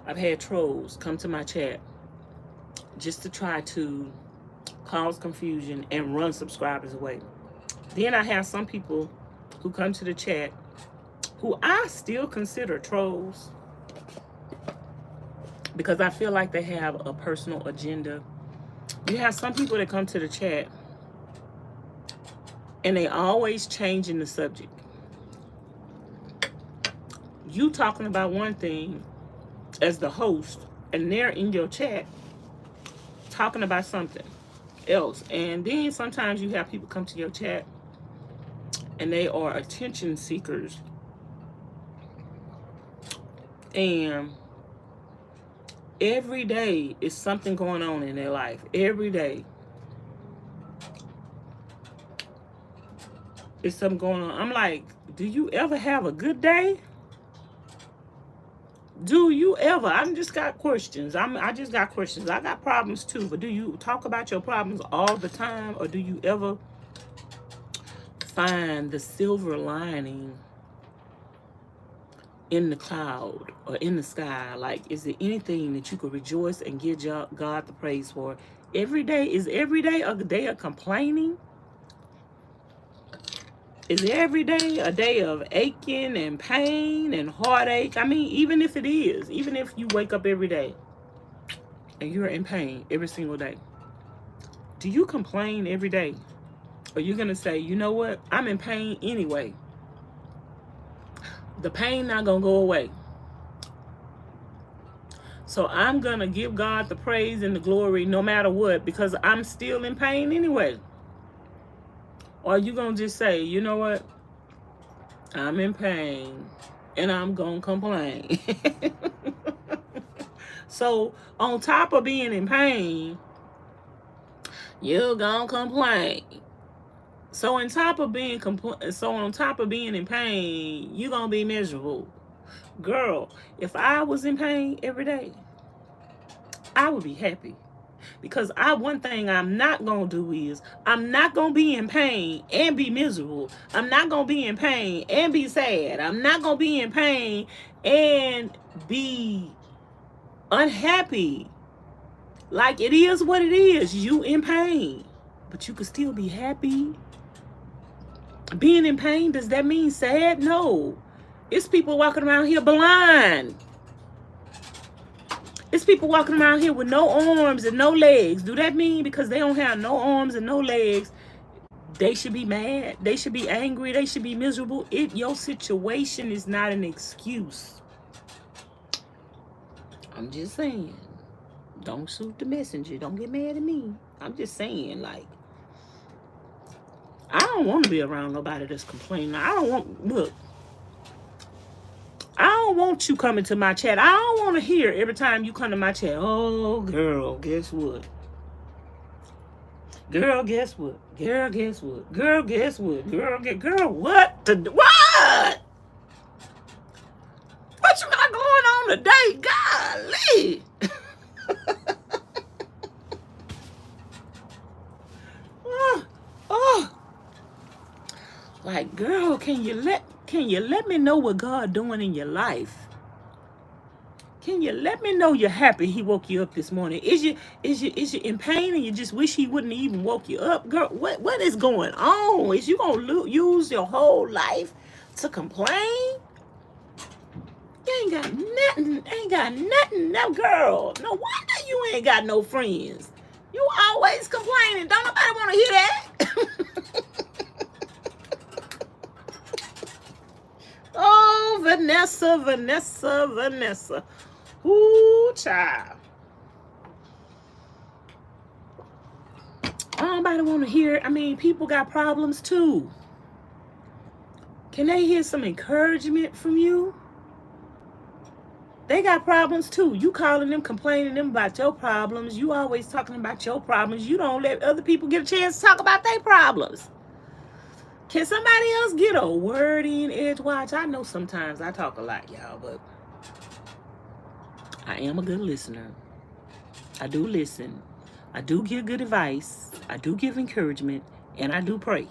A: I've had trolls come to my chat just to try to cause confusion and run subscribers away. Then I have some people who come to the chat who I still consider trolls, because I feel like they have a personal agenda. You have some people that come to the chat and they always changing the subject. You talking about one thing as the host, and they're in your chat talking about something else. And then sometimes you have people come to your chat and they are attention seekers. And every day is something going on in their life. Every day is something going on. I'm like, do you ever have a good day? Do you ever? I just got questions. I just got questions. I got problems too. But do you talk about your problems all the time, or do you ever find the silver lining in the cloud or in the sky? Like, is there anything that you could rejoice and give God the praise for? Every day, is every day a day of complaining? Is every day a day of aching and pain and heartache? I mean, even if it is, even if you wake up every day and you're in pain every single day, do you complain every day? Or you're going to say, you know what? I'm in pain anyway. The pain not going to go away. So I'm going to give God the praise and the glory no matter what, because I'm still in pain anyway. Or you going to just say, you know what? I'm in pain and I'm going to complain. So on top of being in pain, you're going to complain. So on top of being in pain, you're going to be miserable. Girl, if I was in pain every day, I would be happy. Because one thing I'm not going to do is, I'm not going to be in pain and be miserable. I'm not going to be in pain and be sad. I'm not going to be in pain and be unhappy. Like, it is what it is. You in pain. But you could still be happy. Being in pain, does that mean sad? No. It's people walking around here blind. It's people walking around here with no arms and no legs. Do that mean because they don't have no arms and no legs, they should be mad? They should be angry? They should be miserable? Your situation is not an excuse. I'm just saying. Don't shoot the messenger. Don't get mad at me. I'm just saying, like, I don't want to be around nobody that's complaining. I don't want you coming to my chat. I don't want to hear every time you come to my chat, oh, girl, guess what? Girl, guess what? Girl, guess what? Girl, guess what? Girl, what? What? What you got going on today? Golly. Oh. Like, girl, can you let me know what God doing in your life? Can you let me know you're happy He woke you up this morning? Is you in pain and you just wish He wouldn't even woke you up? Girl, what is going on? Is you gonna use your whole life to complain? You ain't got nothing. No, girl. No wonder you ain't got no friends. You always complaining. Don't nobody want to hear that. Oh, Vanessa. Ooh, child. Nobody want to hear it. I mean, people got problems too. Can they hear some encouragement from you? They got problems too. You calling them, complaining them about your problems. You always talking about your problems. You don't let other people get a chance to talk about their problems. Can somebody else get a word in edgewise? I know sometimes I talk a lot, y'all, but I am a good listener. I do listen. I do give good advice. I do give encouragement. And I do pray.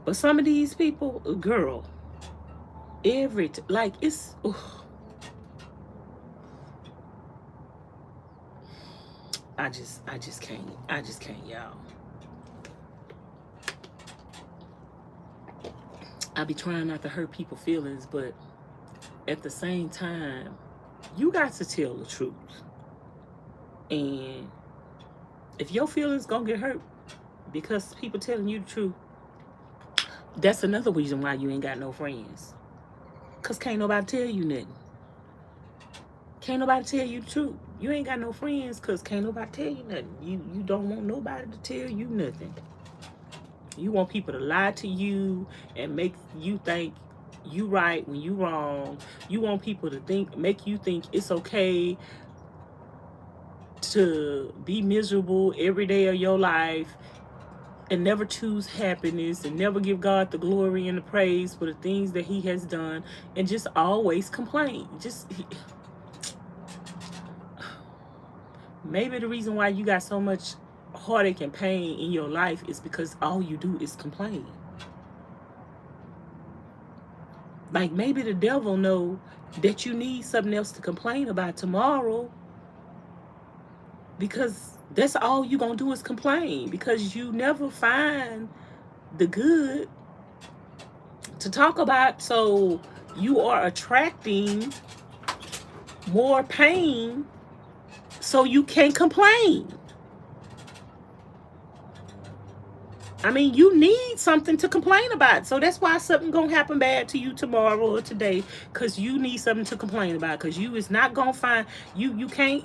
A: But some of these people, girl, it's... Ugh. I just can't. I just can't, y'all. I be trying not to hurt people's feelings, but at the same time, you got to tell the truth. And if your feelings gonna get hurt because people telling you the truth, that's another reason why you ain't got no friends. Because can't nobody tell you nothing. Can't nobody tell you the truth. You ain't got no friends because can't nobody tell you nothing. You don't want nobody to tell you nothing. You want people to lie to you and make you think you right when you wrong. You want people to make you think it's okay to be miserable every day of your life.
B: and never choose happiness and never give God the glory and the praise for the things that he has done, and just always complain. Maybe the reason why you got so much heartache and pain in your life is because all you do is complain. Like, maybe the devil know that you need something else to complain about tomorrow, because that's all you gonna do is complain, because you never find the good to talk about. So you are attracting more pain, so you can complain. I mean, you need something to complain about. So that's why something gonna happen bad to you tomorrow or today, because you need something to complain about. Because you is not gonna find, you can't,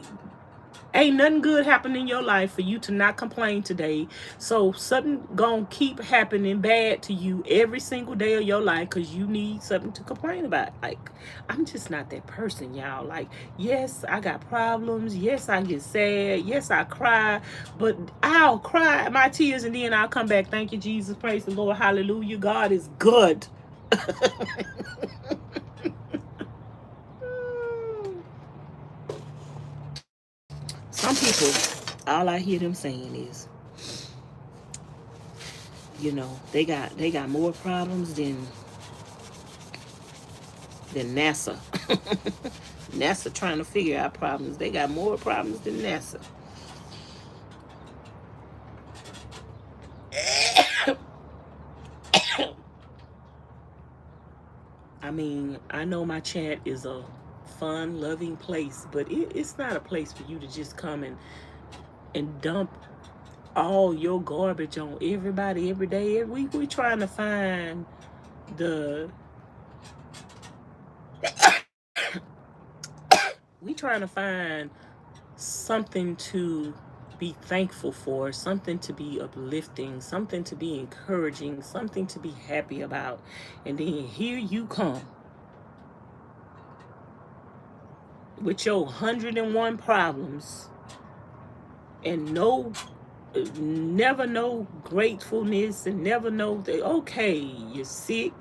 B: ain't nothing good happening in your life for you to not complain today. So something gonna keep happening bad to you every single day of your life, because you need something to complain about. Like, I'm just not that person, y'all. Like, yes, I got problems. Yes, I get sad. Yes, I cry. But I'll cry my tears and then I'll come back. Thank you, Jesus. Praise the Lord. Hallelujah. God is good. Some people, all I hear them saying is, they got more problems than NASA. NASA trying to figure out problems. They got more problems than NASA. I mean, I know my chat is a fun, loving place, but it's not a place for you to just come and dump all your garbage on everybody every day. We trying to find the we trying to find something to be thankful for, something to be uplifting, something to be encouraging, something to be happy about. And then here you come with your 101 problems and never know gratefulness, and never know that, okay, you're sick,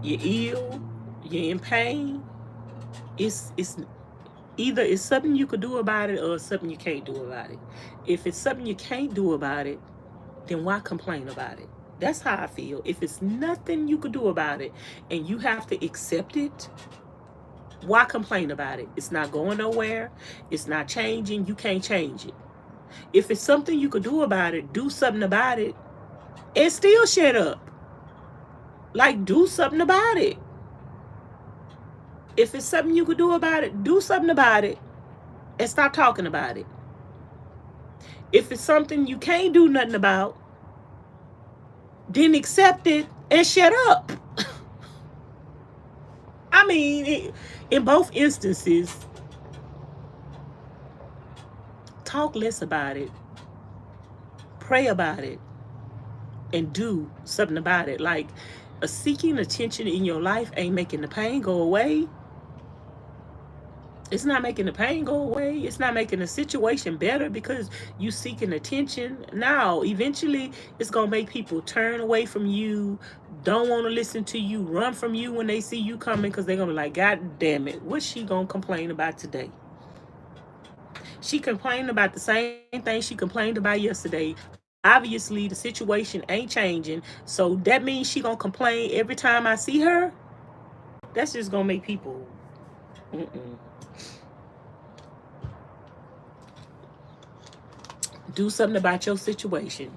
B: you're ill, you're in pain. It's either it's something you could do about it or something you can't do about it. If it's something you can't do about it, then why complain about it? That's how I feel. If it's nothing you could do about it and you have to accept it, why complain about it? It's not going nowhere. It's not changing. You can't change it. If it's something you could do about it, do something about it and still shut up. Like, do something about it. If it's something you could do about it, do something about it and stop talking about it. If it's something you can't do nothing about, then accept it and shut up. I mean, in both instances, talk less about it, pray about it, and do something about it. Like, seeking attention in your life ain't making the pain go away. It's not making the pain go away. It's not making the situation better because you seeking attention. Now, eventually, it's going to make people turn away from you, don't want to listen to you, run from you when they see you coming, because they're going to be like, God damn it, what's she going to complain about today? She complained about the same thing she complained about yesterday. Obviously, the situation ain't changing. So that means she going to complain every time I see her? That's just going to make people... Mm-mm. Do something about your situation.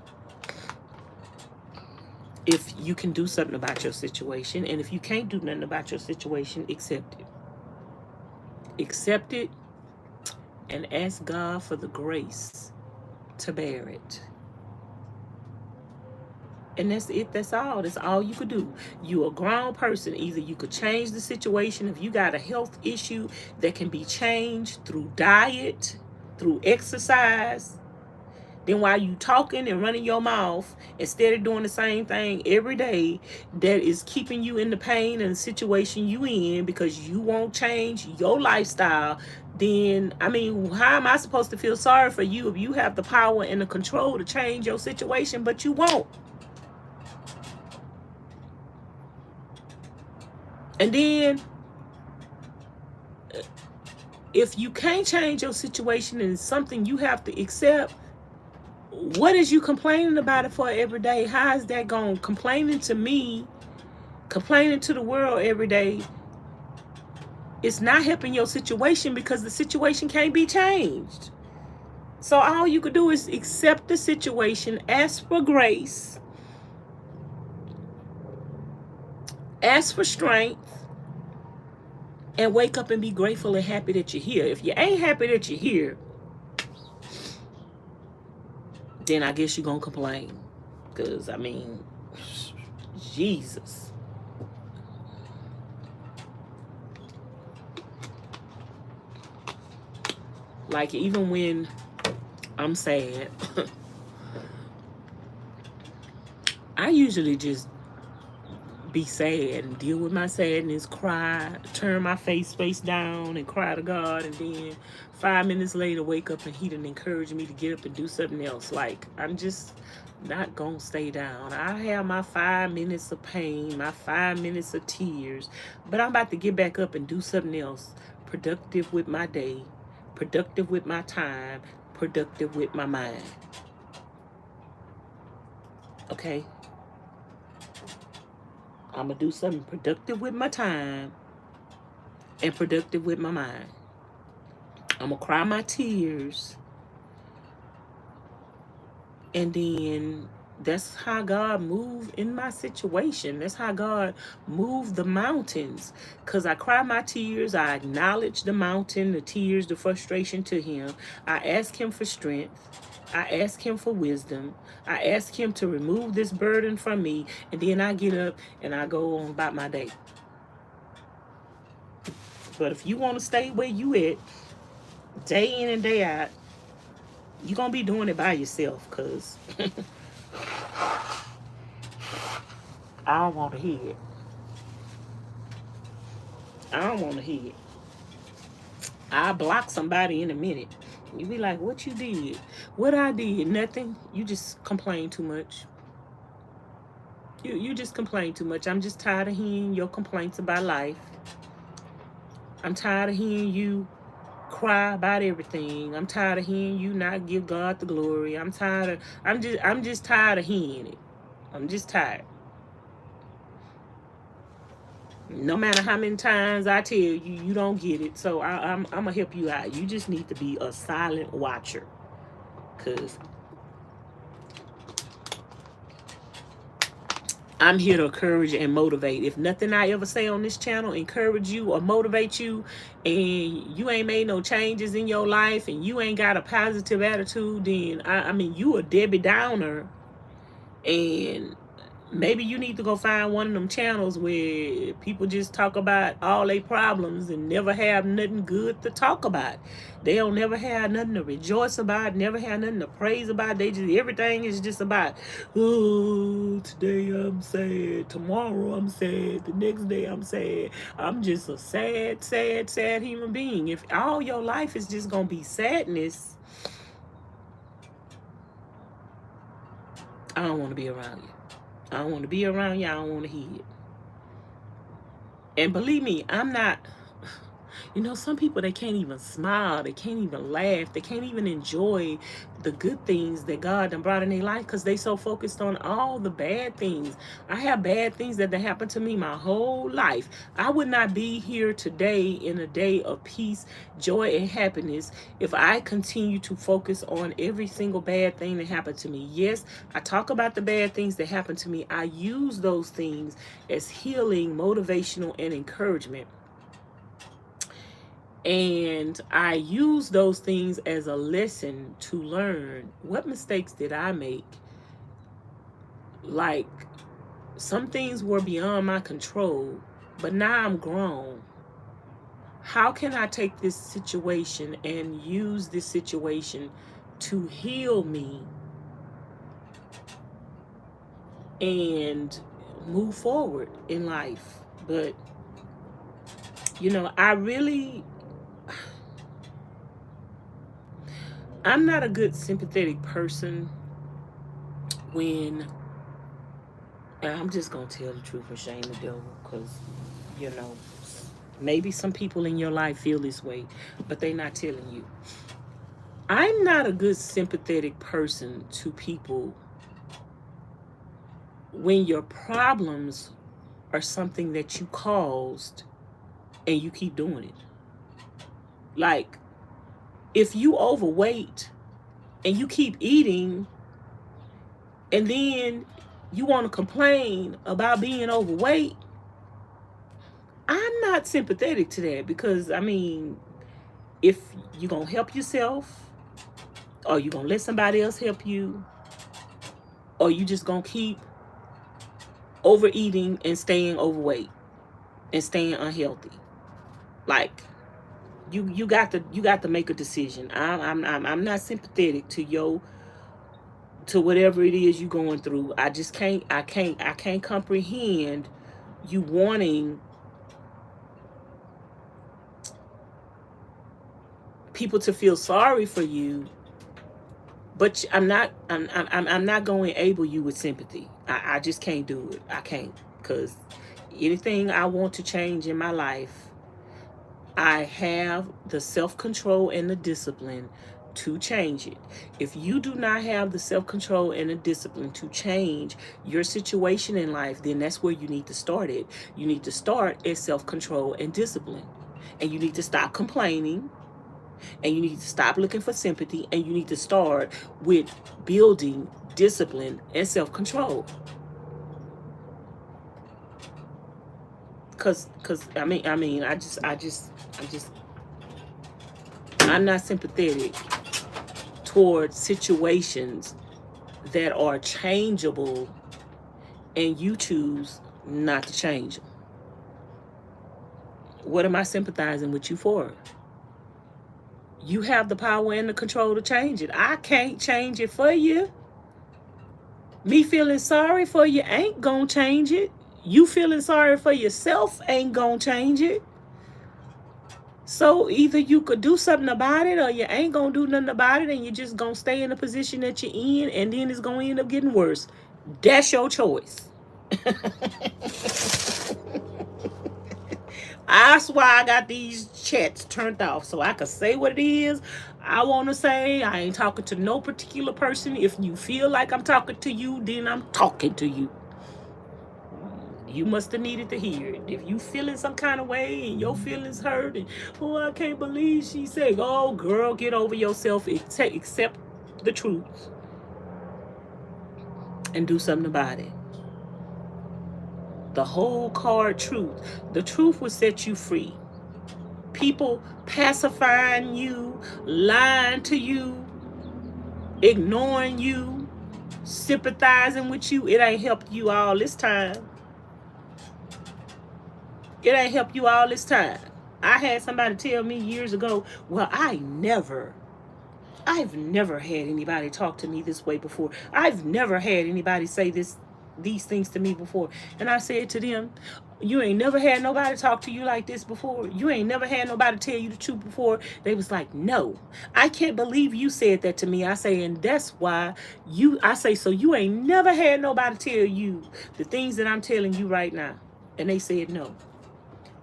B: If you can do something about your situation, and if you can't do nothing about your situation, accept it. Accept it and ask God for the grace to bear it. And that's it. That's all. That's all you could do. You're a grown person. Either you could change the situation. If you got a health issue that can be changed through diet, through exercise, then while you talking and running your mouth, instead of doing the same thing every day, that is keeping you in the pain and the situation you in because you won't change your lifestyle, then, I mean, how am I supposed to feel sorry for you if you have the power and the control to change your situation, but you won't? And then, if you can't change your situation and it's something you have to accept, what is you complaining about it for every day? How is that going? Complaining to me, complaining to the world every day, it's not helping your situation because the situation can't be changed. So all you could do is accept the situation, ask for grace, ask for strength, and wake up and be grateful and happy that you're here. If you ain't happy that you're here, then I guess you're going to complain. Because, I mean, Jesus. Like, even when I'm sad, I usually just be sad and deal with my sadness, cry, turn my face down and cry to God, and then 5 minutes later wake up and he done encourage me to get up and do something else. Like, I'm just not gonna stay down. I have my 5 minutes of pain, my 5 minutes of tears, but I'm about to get back up and do something else, productive with my day, productive with my time, productive with my mind. Okay? I'm going to do something productive with my time and productive with my mind. I'm going to cry my tears. And then that's how God moved in my situation. That's how God moved the mountains. Because I cry my tears. I acknowledge the mountain, the tears, the frustration to him. I ask him for strength. I ask him for wisdom. I ask him to remove this burden from me. And then I get up and I go on about my day. But if you want to stay where you at, day in and day out, you're going to be doing it by yourself, because I don't want to hear it. I don't want to hear it. I'll block somebody in a minute. You be like, what you did? What I did? Nothing. You just complain too much. You just complain too much. I'm just tired of hearing your complaints about life. I'm tired of hearing you cry about everything. I'm tired of hearing you not give God the glory. I'm just tired of hearing it. I'm just tired. No matter how many times I tell you, you don't get it. So I'm gonna help you out. You just need to be a silent watcher, cause I'm here to encourage and motivate. If nothing I ever say on this channel encourage you or motivate you, and you ain't made no changes in your life, and you ain't got a positive attitude, then I mean, you a Debbie Downer, and maybe you need to go find one of them channels where people just talk about all their problems and never have nothing good to talk about. They don't never have nothing to rejoice about, never have nothing to praise about. They just, everything is just about, oh, today I'm sad, tomorrow I'm sad, the next day I'm sad. I'm just a sad, sad, sad human being. If all your life is just gonna be sadness, I don't want to be around you. I don't want to be around you. I don't want to hear it. And believe me, I'm not, some people, they can't even smile. They can't even laugh. They can't even enjoy the good things that God done brought in their life because they so focused on all the bad things. I have bad things that happened to me my whole life. I would not be here today in a day of peace, joy, and happiness if I continue to focus on every single bad thing that happened to me. Yes, I talk about the bad things that happened to me. I use those things as healing, motivational, and encouragement. And I use those things as a lesson to learn what mistakes did I make. Like, some things were beyond my control, but now I'm grown. How can I take this situation and use this situation to heal me and move forward in life? But, I really, I'm not a good sympathetic person when, and I'm just gonna tell the truth and shame the devil, because you know maybe some people in your life feel this way, but they're not telling you. I'm not a good sympathetic person to people when your problems are something that you caused and you keep doing it. Like, if you overweight and you keep eating and then you want to complain about being overweight, I'm not sympathetic to that, because I mean, if you're going to help yourself, or you're going to let somebody else help you, or you just going to keep overeating and staying overweight and staying unhealthy. Like, you got to make a decision. I'm not sympathetic to to whatever it is you're going through. I can't comprehend you wanting people to feel sorry for you, but I'm not going to enable you with sympathy. I just can't do it. I can't, because anything I want to change in my life, I have the self-control and the discipline to change it. If you do not have the self-control and the discipline to change your situation in life, then that's where you need to start it. You need to start at self-control and discipline. And you need to stop complaining, and you need to stop looking for sympathy, and you need to start with building discipline and self-control. Cause I'm not sympathetic towards situations that are changeable and you choose not to change them. What am I sympathizing with you for? You have the power and the control to change it. I can't change it for you. Me feeling sorry for you ain't gonna change it. You feeling sorry for yourself ain't gonna change it. So either you could do something about it, or you ain't gonna do nothing about it, and you're just gonna stay in the position that you're in, and then it's gonna end up getting worse. That's your choice. That's why I got these chats turned off, so I can say what it is I want to say. I ain't talking to no particular person. If you feel like I'm talking to you, then I'm talking to you. You must have needed to hear it. If you feeling some kind of way and your feelings hurt, and oh, I can't believe she said, oh girl, get over yourself, accept the truth and do something about it. The whole card truth. The truth will set you free. People pacifying you, lying to you, ignoring you, sympathizing with you, it ain't helped you all this time. It ain't helped you all this time. I had somebody tell me years ago, well, I've never had anybody talk to me this way before. I've never had anybody say these things to me before. And I said to them, you ain't never had nobody talk to you like this before? You ain't never had nobody tell you the truth before? They was like, no, I can't believe you said that to me. I say, and that's why I say, so you ain't never had nobody tell you the things that I'm telling you right now? And they said, no.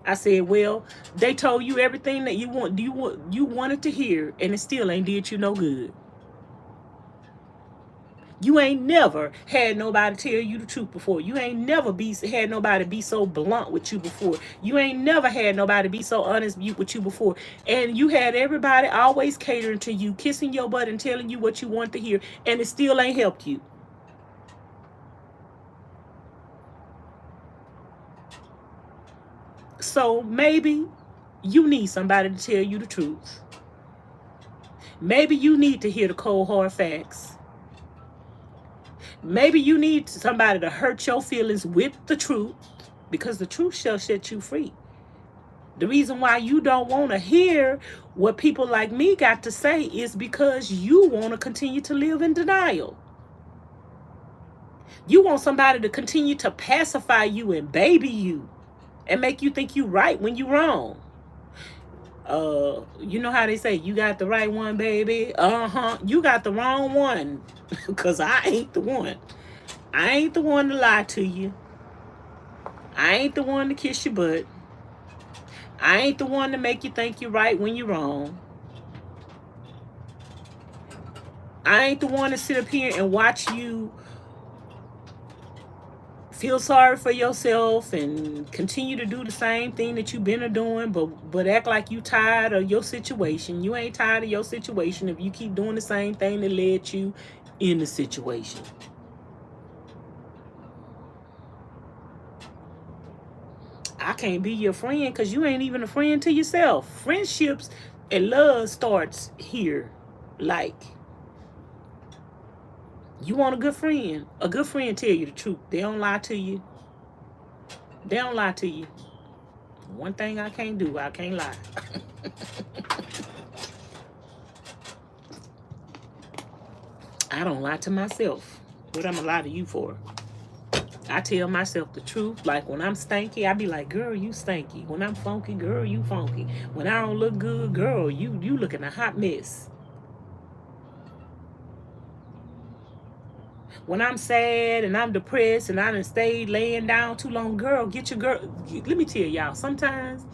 B: I said, well, they told you everything that you wanted to hear, and it still ain't did you no good. You ain't never had nobody tell you the truth before. You ain't never had nobody be so blunt with you before. You ain't never had nobody be so honest with you before. And you had everybody always catering to you, kissing your butt and telling you what you want to hear, and it still ain't helped you. So maybe you need somebody to tell you the truth. Maybe you need to hear the cold hard facts. Maybe you need somebody to hurt your feelings with the truth, because the truth shall set you free. The reason why you don't want to hear what people like me got to say is because you want to continue to live in denial. You want somebody to continue to pacify you and baby you and make you think you right when you wrong. You know how they say, you got the right one, baby. You got the wrong one. Because I ain't the one. I ain't the one to lie to you. I ain't the one to kiss your butt. I ain't the one to make you think you're right when you're wrong. I ain't the one to sit up here and watch you feel sorry for yourself and continue to do the same thing that you've been doing, but act like you tired of your situation. You ain't tired of your situation if you keep doing the same thing that led you in the situation. I can't be your friend because you ain't even a friend to yourself. Friendships and love starts here. Like, you want a good friend. A good friend tell you the truth. They don't lie to you. They don't lie to you. One thing I can't do, I can't lie. I don't lie to myself. What I'm gonna lie to you for? I tell myself the truth. Like when I'm stanky, I be like, girl, you stanky. When I'm funky, girl, you funky. When I don't look good, girl, you looking a hot mess. When I'm sad and I'm depressed and I done stayed laying down too long, girl, get your girl. Let me tell y'all, sometimes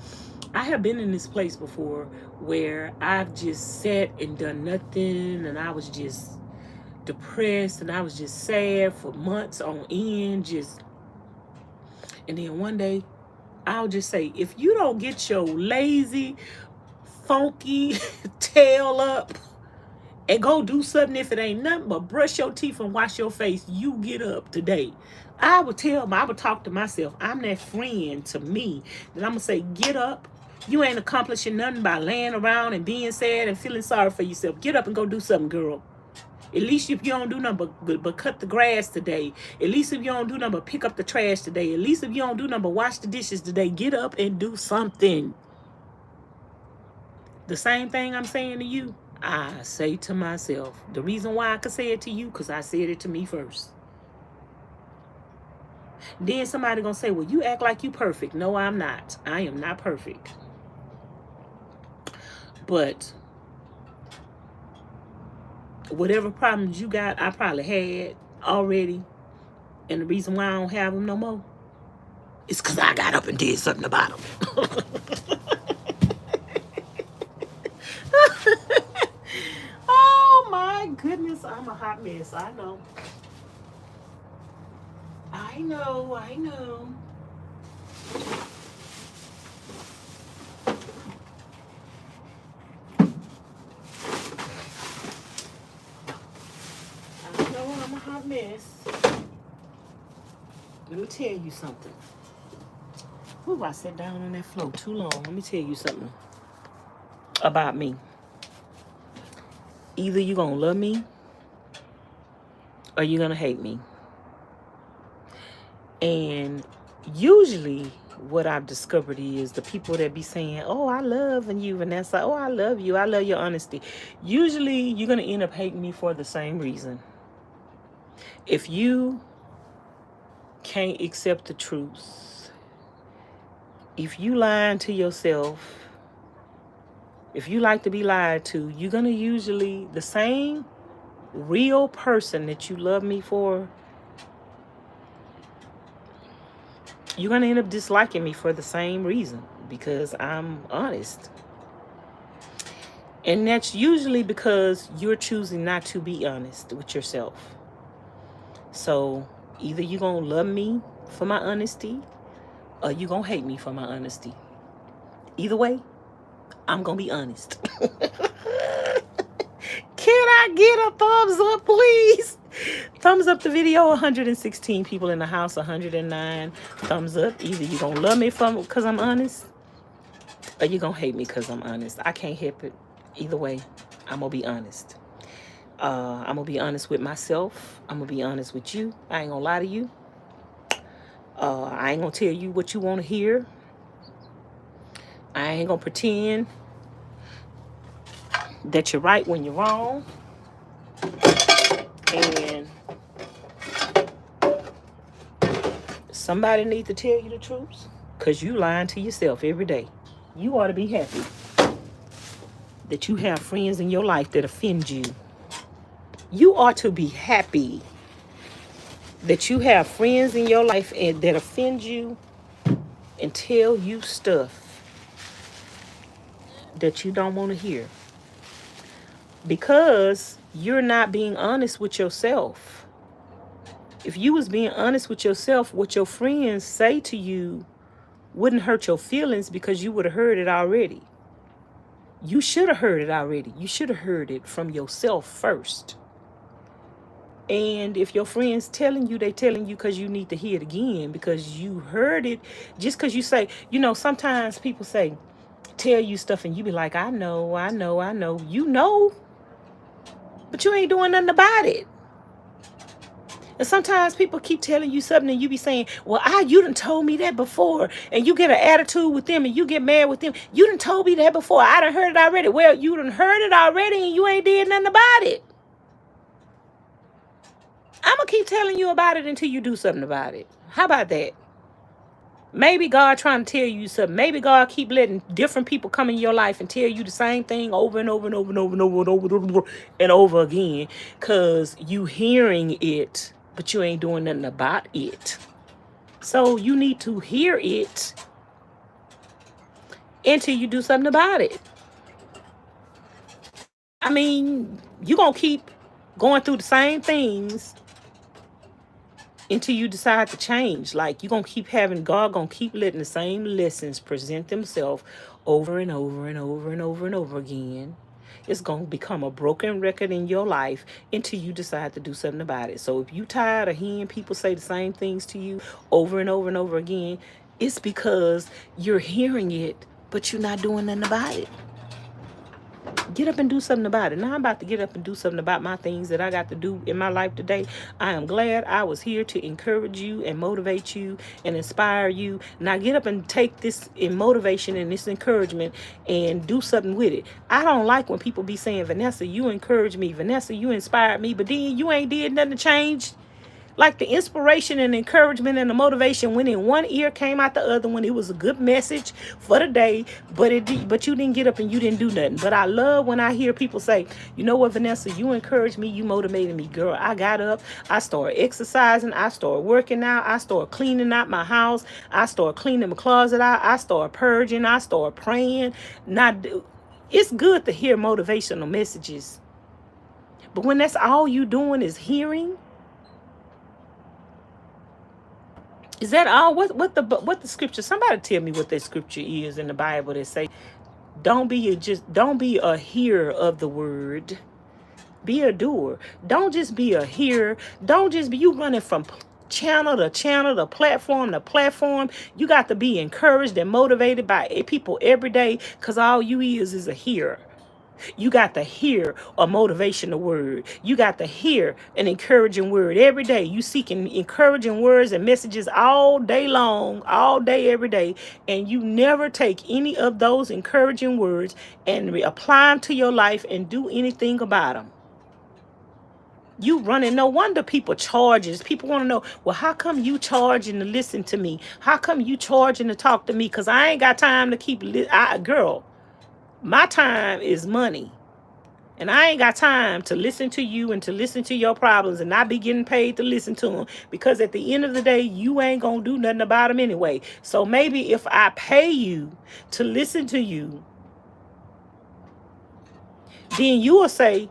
B: I have been in this place before where I've just sat and done nothing, and I was just depressed and I was just sad for months on end, and then one day I'll just say, if you don't get your lazy, funky tail up and go do something, if it ain't nothing but brush your teeth and wash your face, you get up today. I would talk to myself. I'm that friend to me that I'm gonna say, get up. You ain't accomplishing nothing by laying around and being sad and feeling sorry for yourself. Get up and go do something, girl. At least if you don't do nothing but cut the grass today. At least if you don't do nothing but pick up the trash today. At least if you don't do nothing but wash the dishes today. Get up and do something. The same thing I'm saying to you, I say to myself. The reason why I could say it to you, because I said it to me first. Then somebody gonna say, well, you act like you perfect. No, I'm not. I am not perfect. But whatever problems you got, I probably had already. And the reason why I don't have them no more is because I got up and did something about them. Oh my goodness, I'm a hot mess. I know. I know. I know. I'm a hot mess. Let me tell you something. Ooh, I sat down on that floor too long. Let me tell you something about me. Either you're going to love me or you're going to hate me. And usually what I've discovered is the people that be saying, oh, I love you, Vanessa. Oh, I love you. I love your honesty. Usually you're going to end up hating me for the same reason. If you can't accept the truth, if you lying to yourself, if you like to be lied to, you're going to usually, the same real person that you love me for, you're going to end up disliking me for the same reason, because I'm honest. And that's usually because you're choosing not to be honest with yourself. So either you're going to love me for my honesty or you're going to hate me for my honesty. Either way, I'm going to be honest. Can I get a thumbs up, please? Thumbs up the video. 116 people in the house, 109 thumbs up. Either you're going to love me because I'm honest or you're going to hate me because I'm honest. I can't help it. Either way, I'm going to be honest. I'm going to be honest with myself. I'm going to be honest with you. I ain't going to lie to you. I ain't going to tell you what you want to hear. I ain't going to pretend that you're right when you're wrong. And somebody needs to tell you the truth, because you lying to yourself every day. You ought to be happy. that you have friends in your life that offend you. You ought to be happy that you have friends in your life and that offend you and tell you stuff that you don't want to hear. Because you're not being honest with yourself. If you was being honest with yourself, what your friends say to you wouldn't hurt your feelings because you would have heard it already. You should have heard it already. You should have heard it from yourself first. And if your friends telling you, they telling you because you need to hear it again because you heard it. Just because you say, sometimes people say, tell you stuff and you be like, I know. You know, but you ain't doing nothing about it. And sometimes people keep telling you something and you be saying, well, you done told me that before. And you get an attitude with them and you get mad with them. You done told me that before. I done heard it already. Well, you done heard it already and you ain't did nothing about it. I'm going to keep telling you about it until you do something about it. How about that? Maybe God trying to tell you something. Maybe God keep letting different people come in your life and tell you the same thing over and over and over and over and over and over and over again. Because you hearing it, but you ain't doing nothing about it. So you need to hear it until you do something about it. I mean, you're going to keep going through the same things until you decide to change. Like, you're going to keep having, God going to keep letting the same lessons present themselves over and over and over and over and over again. It's going to become a broken record in your life until you decide to do something about it. So if you tired of hearing people say the same things to you over and over and over again, it's because you're hearing it, but you're not doing nothing about it. Get up and do something about it. Now I'm about to get up and do something about my things that I got to do in my life today. I am glad I was here to encourage you and motivate you and inspire you. Now get up and take this in motivation and this encouragement and do something with it. I don't like when people be saying, Vanessa, you encouraged me. Vanessa, you inspired me. But then you ain't did nothing to change. Like the inspiration and encouragement and the motivation went in one ear, came out the other one. It was a good message for the day, but you didn't get up and you didn't do nothing. But I love when I hear people say, you know what, Vanessa, you encouraged me, you motivated me, girl. I got up, I started exercising, I started working out, I started cleaning out my house, I started cleaning my closet out, I started purging, I started praying. It's good to hear motivational messages, but when that's all you doing is hearing. Is that all? What the scripture? Somebody tell me what that scripture is in the Bible that say, don't be a hearer of the word, be a doer. Don't just be a hearer. Don't just be you running from channel to channel, to platform to platform. You got to be encouraged and motivated by people every day, because all you is a hearer. You got to hear a motivational word. You got to hear an encouraging word every day. You seeking encouraging words and messages all day long, all day, every day. And you never take any of those encouraging words and apply them to your life and do anything about them. You running. No wonder people charges. People want to know, well, how come you charging to listen to me? How come you charging to talk to me? Because I ain't got time to keep, girl, my time is money. And I ain't got time to listen to you and to listen to your problems and not be getting paid to listen to them, because at the end of the day, you ain't going to do nothing about them anyway. So maybe if I pay you to listen to you, then you will say,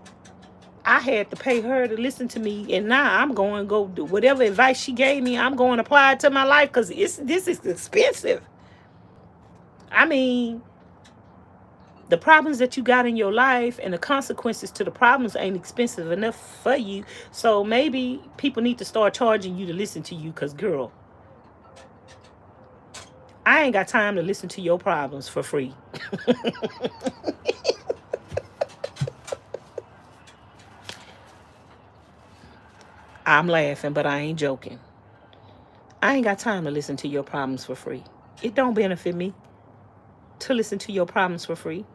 B: I had to pay her to listen to me, and now I'm going to go do whatever advice she gave me. I'm going to apply it to my life because this is expensive. I mean, the problems that you got in your life and the consequences to the problems ain't expensive enough for you. So maybe people need to start charging you to listen to you, because, girl, I ain't got time to listen to your problems for free. I'm laughing, but I ain't joking. I ain't got time to listen to your problems for free. It don't benefit me to listen to your problems for free.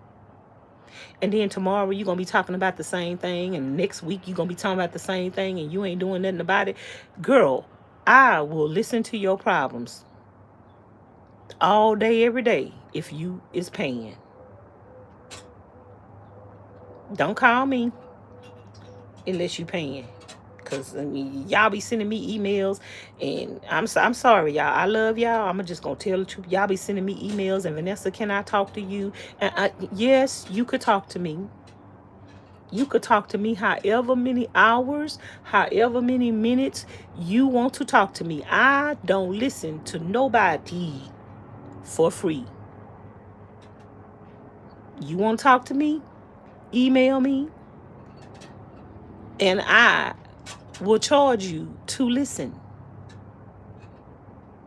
B: And then tomorrow you're going to be talking about the same thing, and next week you're going to be talking about the same thing, and you ain't doing nothing about it. Girl, I will listen to your problems all day, every day, if you is paying. Don't call me unless you paying. Cause I mean, y'all be sending me emails, and I'm sorry, y'all. I love y'all. I'm just gonna tell the truth. Y'all be sending me emails, and Vanessa, can I talk to you? And yes, you could talk to me. You could talk to me however many hours, however many minutes you want to talk to me. I don't listen to nobody for free. You want to talk to me? Email me, and I will charge you to listen.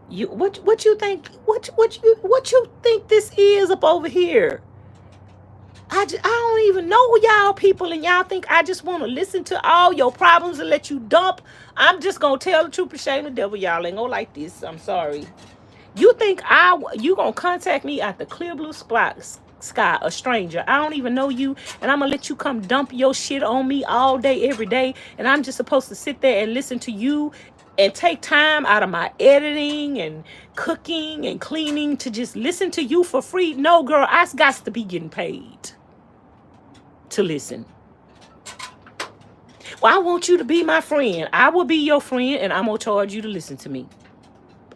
B: You what you think what you think this is up over here? I don't even know y'all people, and y'all think I just want to listen to all your problems and let you dump. I'm just gonna tell the truth and shame the devil. Y'all ain't gonna like this. I'm sorry. You think you gonna contact me at the clear blue sky, a stranger? I don't even know you, and I'm gonna let you come dump your shit on me all day, every day, and I'm just supposed to sit there and listen to you and take time out of my editing and cooking and cleaning to just listen to you for free? No, girl, I got to be getting paid to listen. Well, I want you to be my friend. I will be your friend, and I'm gonna charge you to listen to me.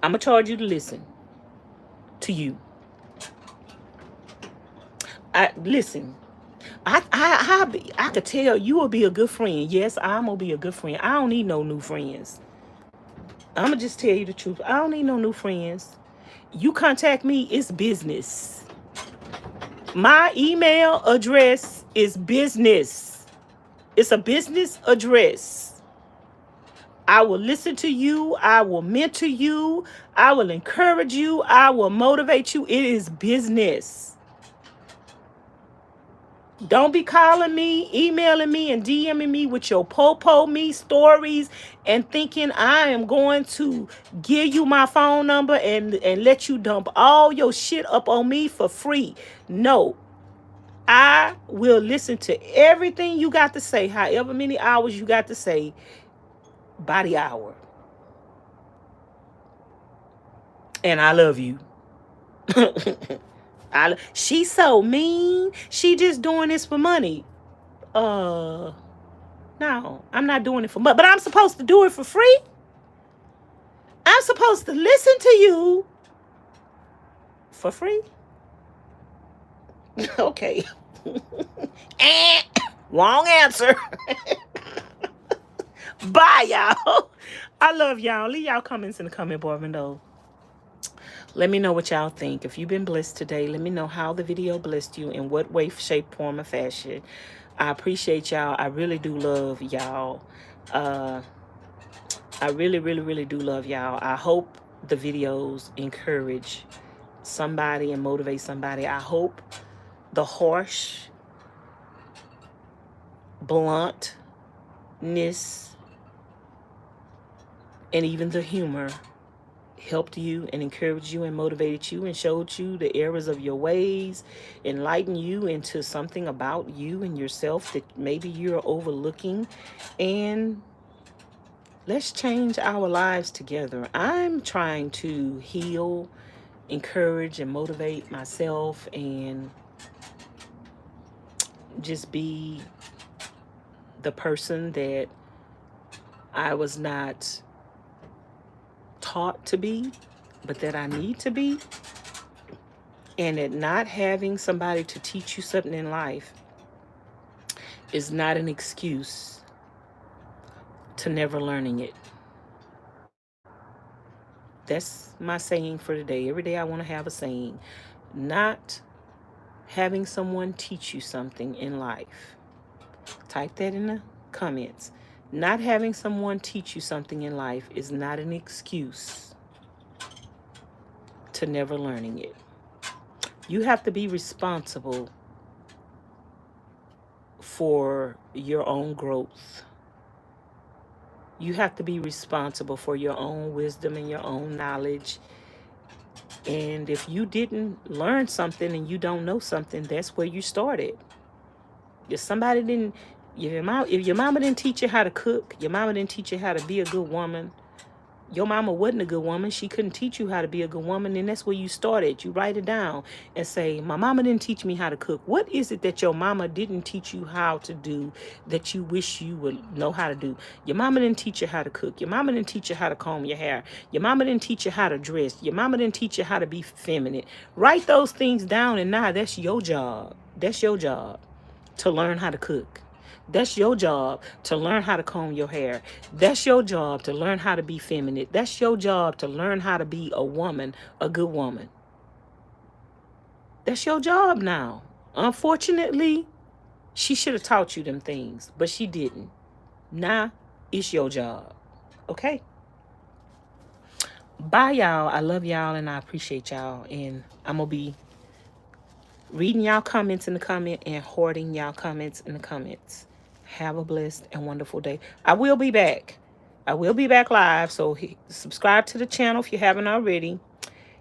B: I'm gonna charge you to listen to you. Listen. I could tell you will be a good friend. Yes, I'm gonna be a good friend. I don't need no new friends. I'm gonna just tell you the truth. I don't need no new friends. You contact me, it's business. My email address is business. It's a business address. I will listen to you. I will mentor you. I will encourage you. I will motivate you. It is business. Don't be calling me, emailing me, and DMing me with your po me stories and thinking I am going to give you my phone number and let you dump all your shit up on me for free. No. I will listen to everything you got to say, however many hours you got to say, by the hour. And I love you. She's so mean. She just doing this for money. No, I'm not doing it for money. But I'm supposed to do it for free? I'm supposed to listen to you for free? Okay. Wrong answer. Bye, y'all. I love y'all. Leave y'all comments in the comment bar below. Let me know what y'all think. If you've been blessed today, let me know how the video blessed you, in what way, shape, form, or fashion. I appreciate y'all. I really do love y'all. I really, really, really do love y'all. I hope the videos encourage somebody and motivate somebody. I hope the harsh, bluntness, and even the humor helped you and encouraged you and motivated you and showed you the errors of your ways, enlightened you into something about you and yourself that maybe you're overlooking. And let's change our lives together. I'm trying to heal, encourage, and motivate myself, and just be the person that I was not taught to be, but that I need to be. And that not having somebody to teach you something in life is not an excuse to never learning it. That's my saying for today. Every day I want to have a saying. Not having someone teach you something in life. Type that in the comments. Not having someone teach you something in life is not an excuse to never learning it. You have to be responsible for your own growth. You have to be responsible for your own wisdom and your own knowledge. And if you didn't learn something and you don't know something, that's where you started. If somebody didn't, if your mama didn't teach you how to cook, your mama didn't teach you how to be a good woman, your mama wasn't a good woman, she couldn't teach you how to be a good woman, and that's where you started. You write it down and say, my mama didn't teach me how to cook. What is it that your mama didn't teach you how to do that you wish you would know how to do? Your mama didn't teach you how to cook. Your mama didn't teach you how to comb your hair. Your mama didn't teach you how to dress. Your mama didn't teach you how to be feminine. Write those things down, and now that's your job. That's your job to learn how to cook. That's your job to learn how to comb your hair. That's your job to learn how to be feminine. That's your job to learn how to be a woman, a good woman. That's your job now. Unfortunately, she should have taught you them things, but she didn't. Now, it's your job. Okay? Bye, y'all. I love y'all and I appreciate y'all. And I'm going to be reading y'all comments in the comment and hoarding y'all comments in the comments. Have a blessed and wonderful day. I will be back. I will be back live. So subscribe to the channel if you haven't already.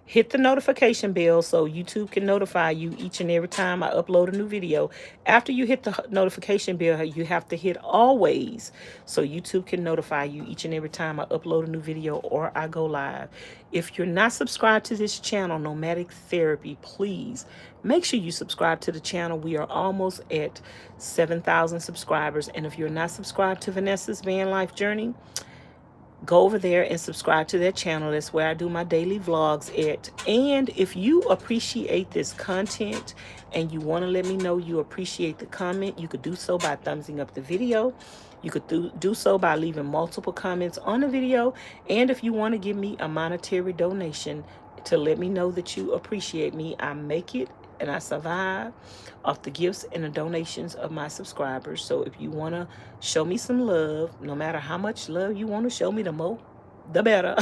B: Hit the notification bell so YouTube can notify you each and every time I upload a new video. After you hit the notification bell, you have to hit always so YouTube can notify you each and every time I upload a new video or I go live. If you're not subscribed to this channel, Nomadic Therapy, please make sure you subscribe to the channel. We are almost at 7,000 subscribers. And if you're not subscribed to Vanessa's Van Life Journey, go over there and subscribe to that channel. That's where I do my daily vlogs at. And if you appreciate this content and you want to let me know you appreciate the comment, you could do so by thumbsing up the video. You could do so by leaving multiple comments on the video. And if you want to give me a monetary donation to let me know that you appreciate me, I make it and I survive off the gifts and the donations of my subscribers. So if you want to show me some love, no matter how much love you want to show me, the more, the better.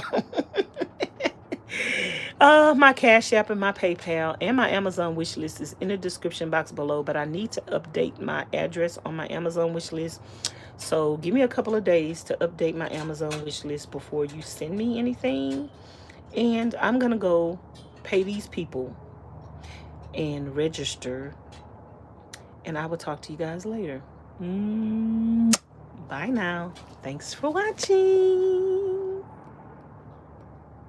B: My Cash App and my PayPal and my Amazon wish list is in the description box below, but I need to update my address on my Amazon wish list. So give me a couple of days to update my Amazon wish list before you send me anything. And I'm going to go pay these people and register. And I will talk to you guys later. Bye now. Thanks for watching.